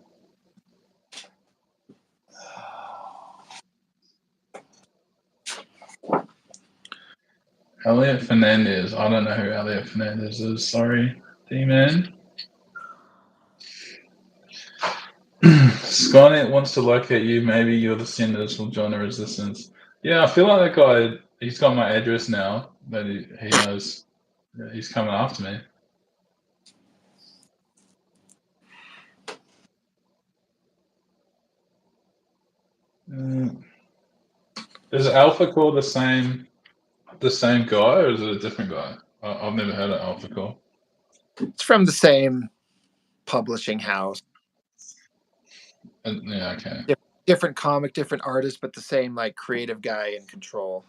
Elliot Fernandez. I don't know who Elliot Fernandez is. Sorry, D-Man. Skynet wants to locate you. Maybe you're the senders will join the resistance. Yeah, I feel like that guy. He's got my address now. That he knows. He's coming after me. Is Alpha Core the same guy, or is it a different guy? I've never heard of Alpha Core. It's from the same publishing house. Yeah, okay. Different comic, different artist, but the same like creative guy in control.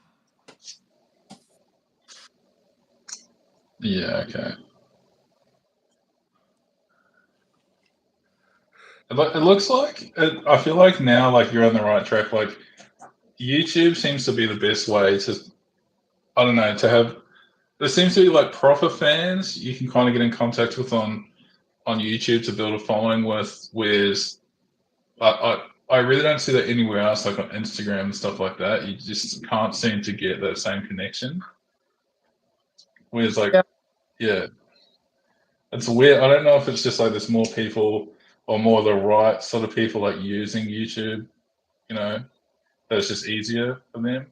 Yeah, okay. It looks like I feel like now, like you're on the right track. Like YouTube seems to be the best way to, I don't know, to have. There seems to be like proper fans you can kind of get in contact with on YouTube to build a following with. Whereas, I really don't see that anywhere else, like on Instagram and stuff like that. You just can't seem to get that same connection. Whereas, like, yeah, it's weird. I don't know if it's just like there's more people or more of the right sort of people like using YouTube, that it's just easier for them,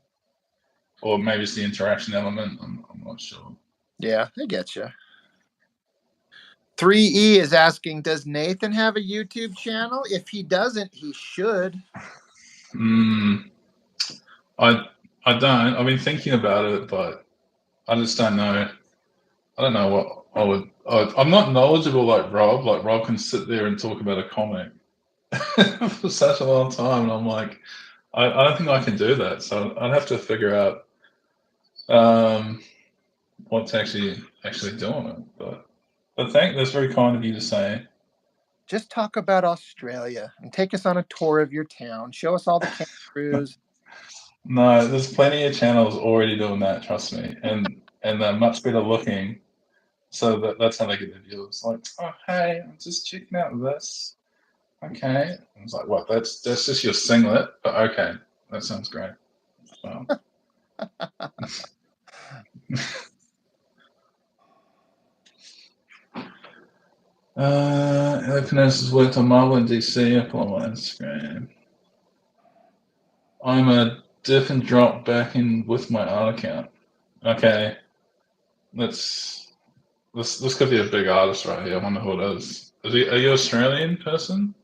or maybe it's the interaction element. I'm not sure. Yeah, I get you. 3E is asking, does Nathan have a YouTube channel? If he doesn't, he should. I don't. I've been thinking about it, but I just don't know. I don't know what I would. I'm not knowledgeable like Rob. Like Rob can sit there and talk about a comic for such a long time, and I'm like, I don't think I can do that. So I'd have to figure out what's actually doing it. But that's very kind of you to say. Just talk about Australia and take us on a tour of your town. Show us all the kangaroos. No, there's plenty of channels already doing that. Trust me, and they're much better looking. So that's how they get their viewers. Like, oh hey, I'm just checking out this. Okay, I was like, what? That's just your singlet, but okay, that sounds great. So. Epinos has worked on Marvel and DC. I follow on Instagram. I'm a dip and drop back in with my art account. Okay, this could be a big artist right here. I wonder who it is. Are you Australian person?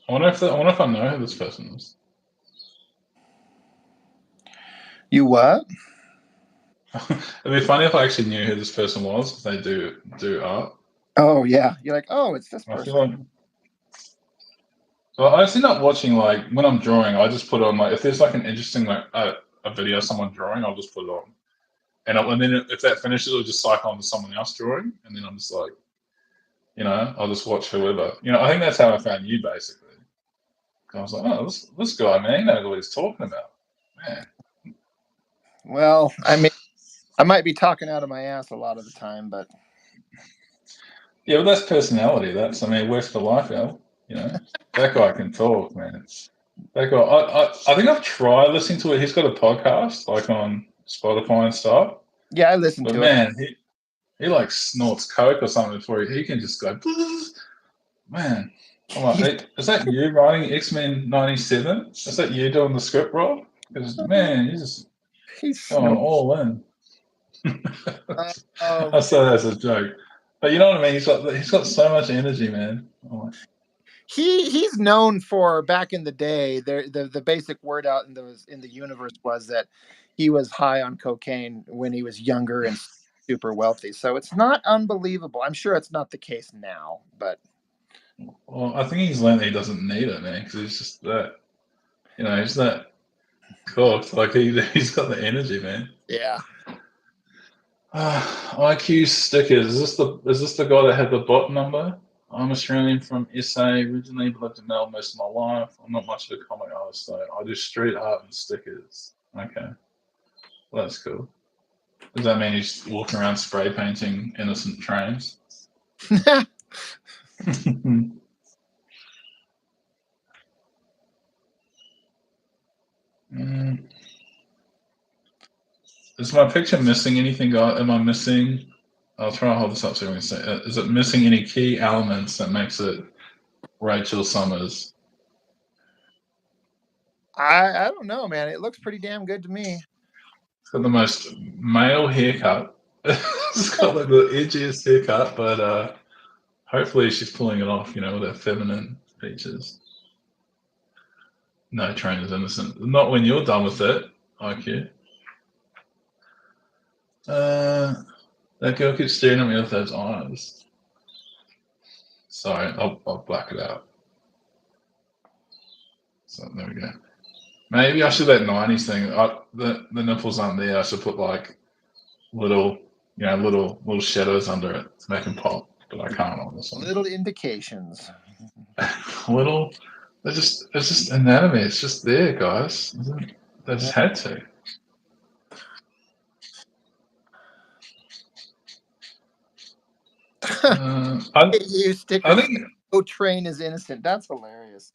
I wonder if I know who this person is. You what? It'd be funny if I actually knew who this person was, because they do art. Oh yeah, you're like, oh, it's this person. I feel like. Well, I actually not watching, like when I'm drawing. I just put on, like, if there's like an interesting like a video of someone drawing, I'll just put it on, and then if that finishes, I'll just cycle on to someone else drawing, and then I'm just like, I'll just watch whoever. I think that's how I found you basically. I was like, oh, this guy, man, he knows what he's talking about, man. Well, I mean, I might be talking out of my ass a lot of the time, but yeah, but that's personality. That's, I mean, works for life, Al. That guy can talk, man. That guy, I think I've tried listening to it. He's got a podcast like on Spotify and stuff. Yeah, I listened to it. Man, he like snorts coke or something before he can just go. Man, I'm like, is that you writing X-Men '97? Is that you doing the script, Rob? Because man, he's going all in. I say that as a joke, but you know what I mean. He's got so much energy, man. Oh. He's known for, back in the day, the basic word out in the universe was that he was high on cocaine when he was younger and super wealthy. So it's not unbelievable. I'm sure it's not the case now, but well, I think he's learned that he doesn't need it, man, because he's just that, he's that cooked. Like he's got the energy, man. Yeah. IQ stickers. Is this the guy that had the bot number? I'm Australian from SA originally, but lived in Melbourne most of my life. I'm not much of a comic artist, though. I do street art and stickers. Okay. Well, that's cool. Does that mean he's walking around spray painting innocent trains? Is my picture missing anything, guys? Am I missing? I'll try and hold this up so we can say. Is it missing any key elements that makes it Rachel Summers? I don't know, man. It looks pretty damn good to me. It's got the most male haircut. It's got like the edgiest haircut, but hopefully she's pulling it off, with her feminine features. No, train is innocent. Not when you're done with it, IQ. That girl keeps staring at me with those eyes. Sorry, I'll black it out. So there we go. Maybe I should that 90s thing. The nipples aren't there. I should put like little shadows under it to make them pop. But I can't on this one. Little indications. Little It's just anatomy. It's just there, guys. They just had to. You sticker. I think "Oh, train is innocent." That's hilarious.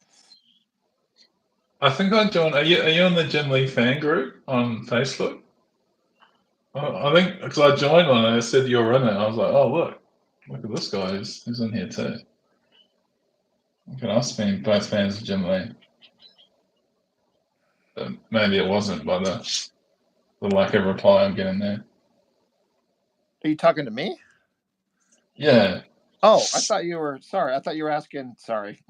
I joined. Are you on the Jim Lee fan group on Facebook? I think because I joined one and it said you're in it. I was like, oh look at this guy. He's in here too. Look at us being both fans of Jim Lee. But maybe it wasn't by the lack of reply I'm getting there. Are you talking to me? Yeah. Oh, I thought you were. Sorry, I thought you were asking. Sorry.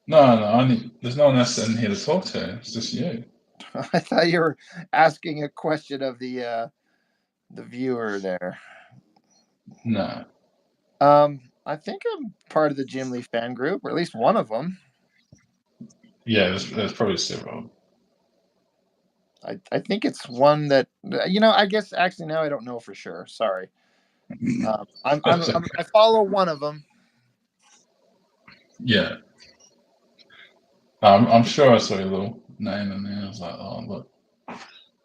No. There's no one else in here to talk to. It's just you. I thought you were asking a question of the viewer there. No. I think I'm part of the Jim Lee fan group, or at least one of them. Yeah, there's probably several. I think it's one that I guess actually now I don't know for sure. Sorry. I follow one of them. Yeah. I'm sure I saw your little name in there. I was like, oh look,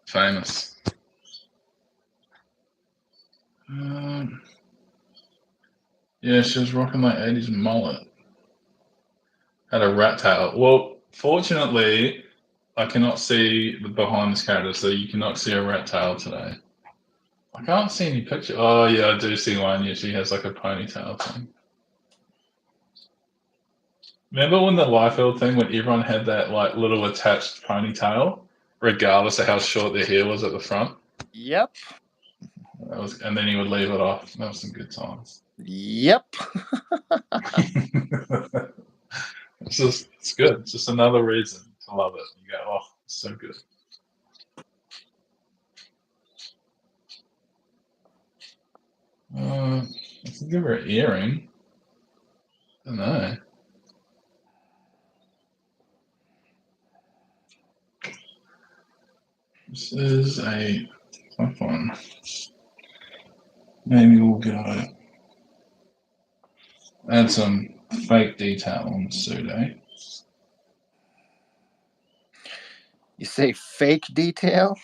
famous. Yeah, she was rocking like 80s mullet. Had a rat tail. Well, fortunately, I cannot see the behind this character, so you cannot see a rat tail today. I can't see any picture. Oh yeah, I do see one. Yeah, she has like a ponytail thing. Remember when the Liefeld thing, when everyone had that like little attached ponytail, regardless of how short their hair was at the front? Yep. And then he would leave it off. That was some good times. Yep. It's good. It's just another reason to love it. You go, oh, it's so good. I can give her an earring. I don't know. This is a tough one. Maybe we'll go add some fake detail on the suit, eh? You say fake detail?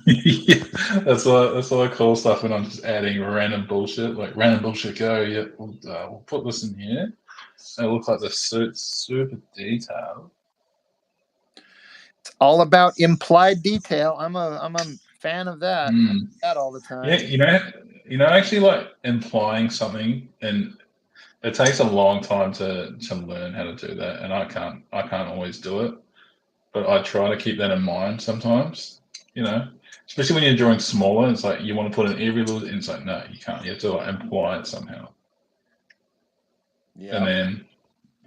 Yeah, that's what I call stuff when I'm just adding random bullshit. Like random bullshit. Go, yeah. We'll put this in here. It looks like the suit's super detailed. It's all about implied detail. I'm a fan of that. That all the time. Yeah, actually, like implying something, and it takes a long time to learn how to do that, and I can't always do it, but I try to keep that in mind sometimes. Especially when you're drawing smaller, it's like you want to put in every little. And it's like no, you can't. You have to like imply it somehow. Yeah.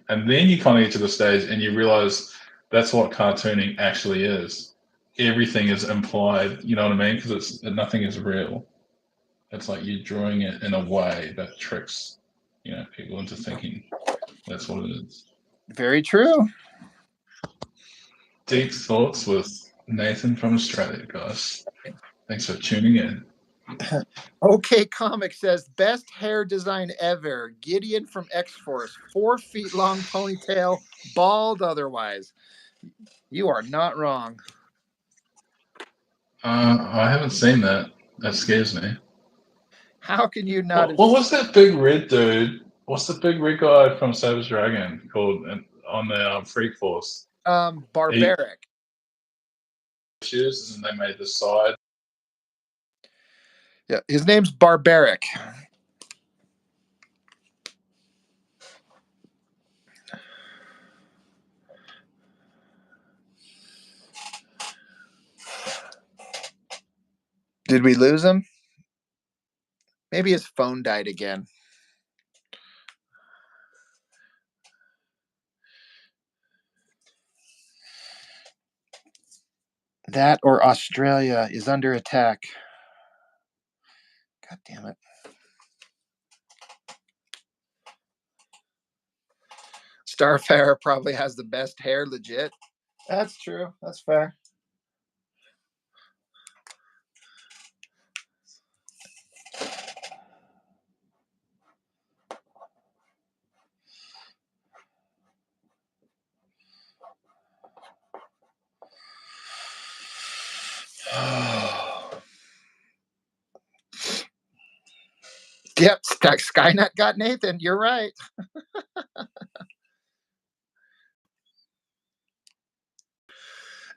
And then you kind of get to the stage, and you realize that's what cartooning actually is. Everything is implied. You know what I mean? Because nothing is real. It's like you're drawing it in a way that tricks, people into thinking that's what it is. Very true. Deep thoughts with Nathan from Australia, guys. Thanks for tuning in. OK Comic says best hair design ever. Gideon from X-Force, 4 feet long ponytail, bald otherwise. You are not wrong. I haven't seen that. That scares me. How can you not? What was that big red dude? What's the big red guy from Savage Dragon called on the Freak Force? Barbaric. Shoes, and then they made the side. Yeah, his name's Barbaric. Did we lose him? Maybe his phone died again. That or Australia is under attack. God damn it. Starfire probably has the best hair, legit. That's true. That's fair. Yep, Skynet got Nathan. You're right.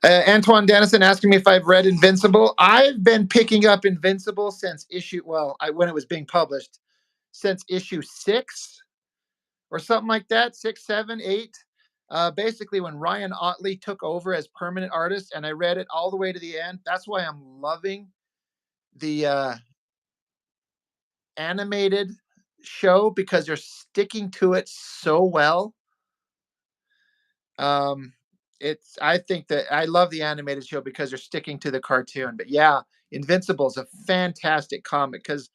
Antoine Dennison asking me if I've read Invincible. I've been picking up Invincible since when it was being published, since issue 6 or something like that, 6, 7, 8. Basically, when Ryan Ottley took over as permanent artist, and I read it all the way to the end. That's why I'm loving the animated show, because they're sticking to it so well. I think that I love the animated show because they're sticking to the cartoon. But yeah, Invincible is a fantastic comic because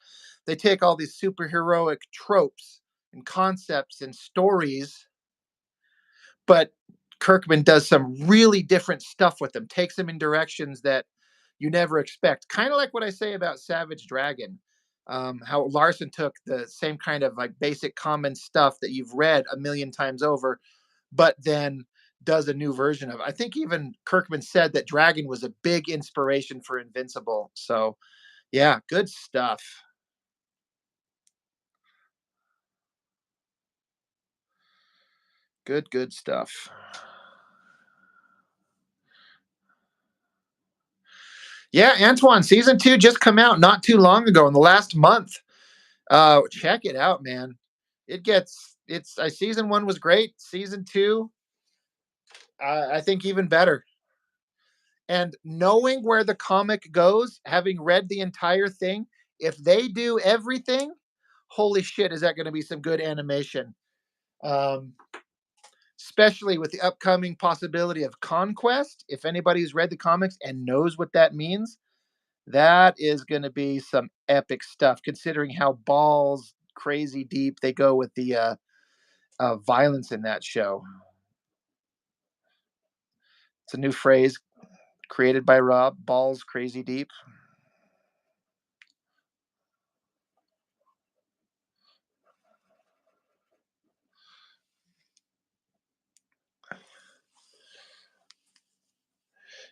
they take all these superheroic tropes and concepts and stories, but Kirkman does some really different stuff with them, takes them in directions that you never expect. Kind of like what I say about Savage Dragon. How Larson took the same kind of like basic common stuff that you've read a million times over, but then does a new version of it. I think even Kirkman said that Dragon was a big inspiration for Invincible. So yeah, good stuff. Good stuff. Yeah, Antoine, season 2 just come out not too long ago, in the last month. Check it out, man. Season 1 was great. Season 2, I think even better. And knowing where the comic goes, having read the entire thing, if they do everything, holy shit, is that going to be some good animation? Especially with the upcoming possibility of Conquest. If anybody's read the comics and knows what that means, that is going to be some epic stuff, considering how balls crazy deep they go with the violence in that show. It's a new phrase created by Rob, balls crazy deep.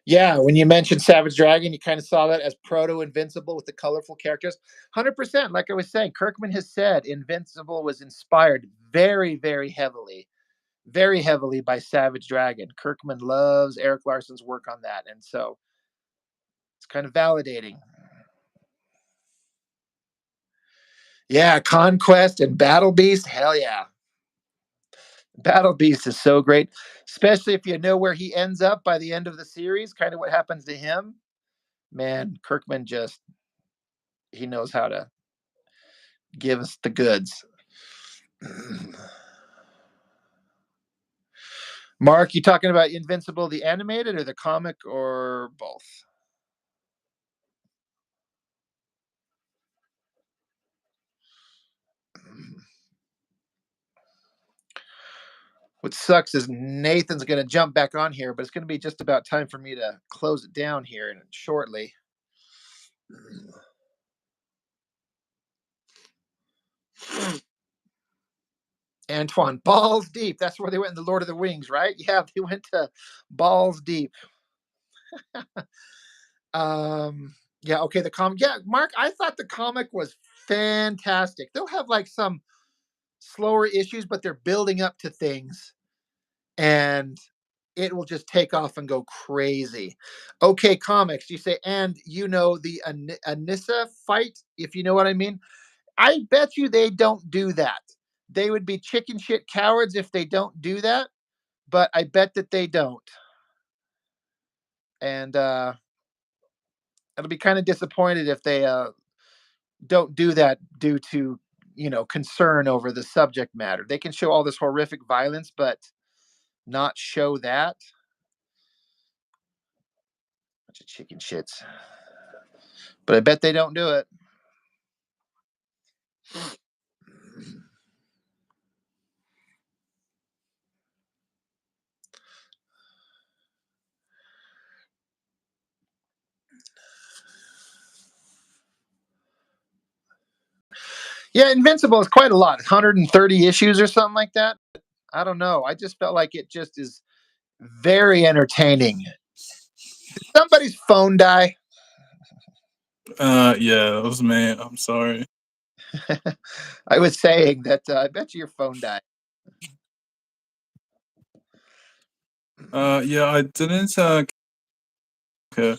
Yeah, when you mentioned Savage Dragon, you kind of saw that as proto Invincible with the colorful characters. 100%, like I was saying, Kirkman has said Invincible was inspired very heavily by Savage Dragon. Kirkman loves Eric Larson's work on that, and so it's kind of validating. Yeah, Conquest and Battle Beast, hell yeah. Battle Beast is so great, especially if you know where he ends up by the end of the series, kind of what happens to him. Man, Kirkman he knows how to give us the goods. Mark, you talking about Invincible, the animated, or the comic, or both? What sucks is Nathan's going to jump back on here, but it's going to be just about time for me to close it down here shortly. Antoine, balls deep. That's where they went in the Lord of the Rings, right? Yeah, they went to balls deep. Yeah, okay, the comic. Yeah, Mark, I thought the comic was fantastic. They'll have like some slower issues, but they're building up to things, and it will just take off and go crazy. Okay, comics, you say, and the Anissa fight, if you know what I mean. I bet you they don't do that. They would be chicken shit cowards if they don't do that, but I bet that they don't. And it'll be kind of disappointed if they don't do that due to concern over the subject matter. They can show all this horrific violence, but not show that. Bunch of chicken shits. But I bet they don't do it. Yeah, Invincible is quite a lot. 130 issues or something like that. I don't know. I just felt like it just is very entertaining. Did somebody's phone die? Yeah, it was me. I'm sorry. I was saying that I bet you your phone died. Yeah, I didn't. Okay.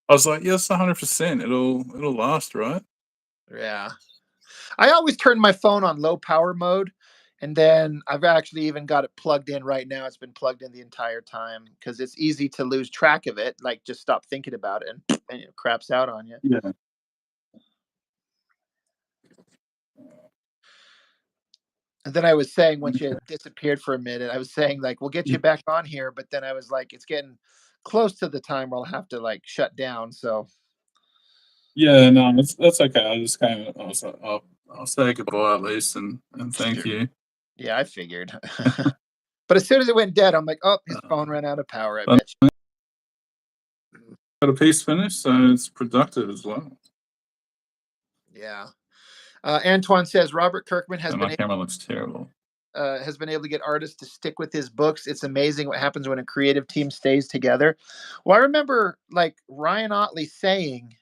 I was like, yes, 100%. It'll last, right? Yeah. I always turn my phone on low power mode, and then I've actually even got it plugged in right now. It's been plugged in the entire time because it's easy to lose track of it. Like just stop thinking about it and it craps out on you. Yeah. And then I was saying, once you disappeared for a minute, I was saying like, we'll get you back on here. But then I was like, it's getting close to the time where I'll have to like shut down. So Yeah, no, that's okay. I just came. I was like, I'll say goodbye at least, and thank you. yeah, I figured. But as soon as it went dead, I'm like, oh, his phone ran out of power. I But- bet you. Got a piece finished, so it's productive as well. Yeah. Antoine says Robert Kirkman has And been my camera looks terrible. able to get artists to stick with his books. It's amazing what happens when a creative team stays together. Well, I remember like Ryan Otley saying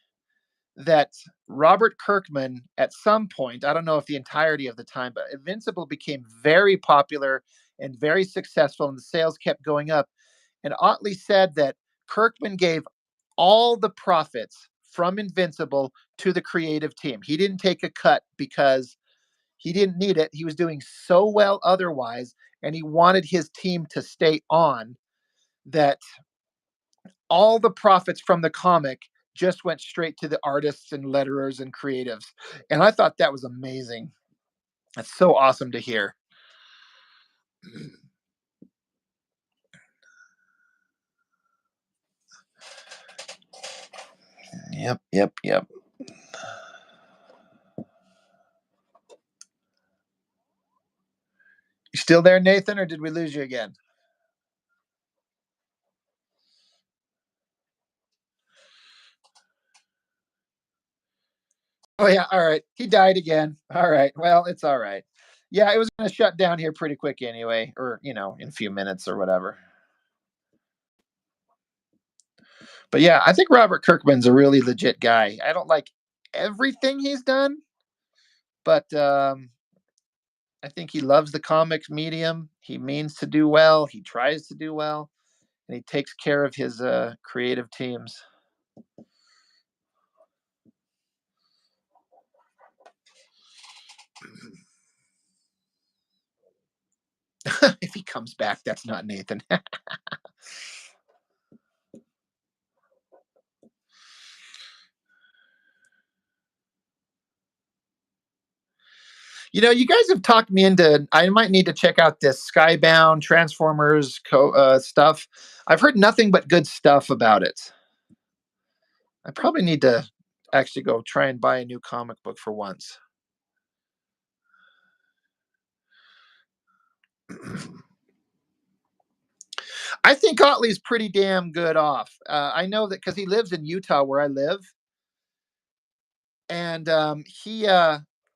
that Robert Kirkman, at some point, I don't know if the entirety of the time, but Invincible became very popular and very successful, and the sales kept going up. And Otley said that Kirkman gave all the profits from Invincible to the creative team. He didn't take a cut because he didn't need it. He was doing so well otherwise, and he wanted his team to stay on, that all the profits from the comic just went straight to the artists and letterers and creatives. And I thought that was amazing. That's so awesome to hear. Yep. You still there, Nathan, or did we lose you again? Oh yeah, all right. He died again. All right. Well, it's all right. Yeah, it was going to shut down here pretty quick anyway, or in a few minutes or whatever. But yeah, I think Robert Kirkman's a really legit guy. I don't like everything he's done, but I think he loves the comics medium. He means to do well. He tries to do well, and he takes care of his creative teams. If he comes back, that's not Nathan. You guys have talked me into. I might need to check out this Skybound Transformers stuff. I've heard nothing but good stuff about it. I probably need to actually go try and buy a new comic book for once. I think Otley's pretty damn good off. I know that because he lives in Utah, where I live, and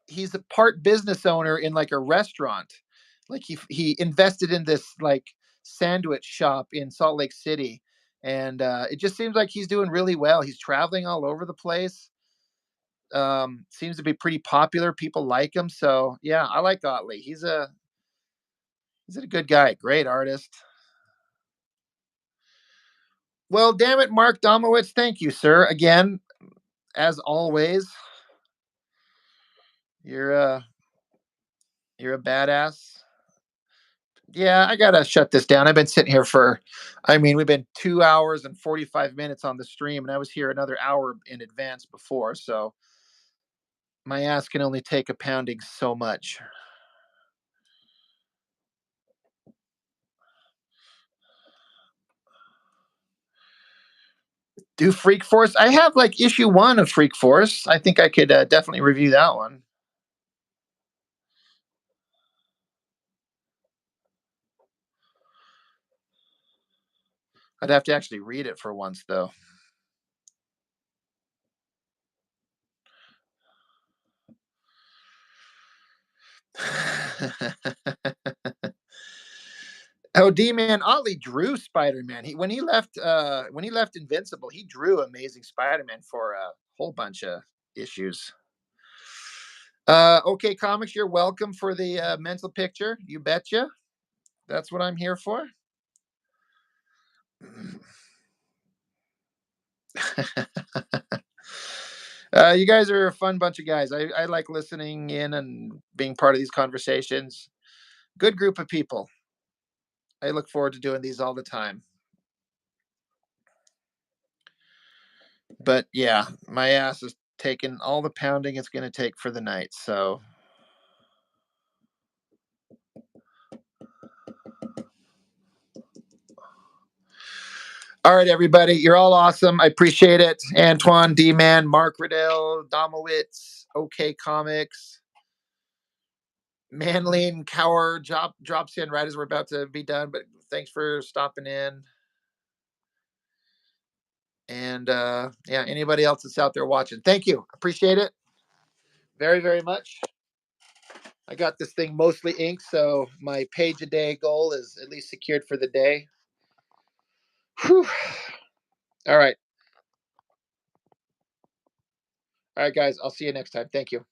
he's a part business owner in like a restaurant. Like he invested in this like sandwich shop in Salt Lake City, and it just seems like he's doing really well. He's traveling all over the place. Seems to be pretty popular. People like him, so yeah, I like Otley. He's a good guy, great artist. Well, damn it, Mark Domowitz, thank you, sir. Again, as always, you're a badass. Yeah, I gotta shut this down. I've been sitting here we've been 2 hours and 45 minutes on the stream, and I was here another hour in advance before, so my ass can only take a pounding so much. Do Freak Force? I have like issue 1 of Freak Force. I think I could definitely review that one. I'd have to actually read it for once, though. Oh, D-Man Otley drew Spider-Man. When he left Invincible, he drew Amazing Spider-Man for a whole bunch of issues. Okay, comics, you're welcome for the mental picture. You betcha. That's what I'm here for. You guys are a fun bunch of guys. I like listening in and being part of these conversations. Good group of people. I look forward to doing these all the time. But yeah, my ass is taking all the pounding it's going to take for the night. So all right, everybody, you're all awesome. I appreciate it. Antoine, D-Man, Mark Riddell, Domowitz, OK Comics, Manline, Cower drops in right as we're about to be done. But thanks for stopping in. And yeah, anybody else that's out there watching, thank you. Appreciate it very, very much. I got this thing mostly inked, so my page a day goal is at least secured for the day. Whew. All right. All right, guys. I'll see you next time. Thank you.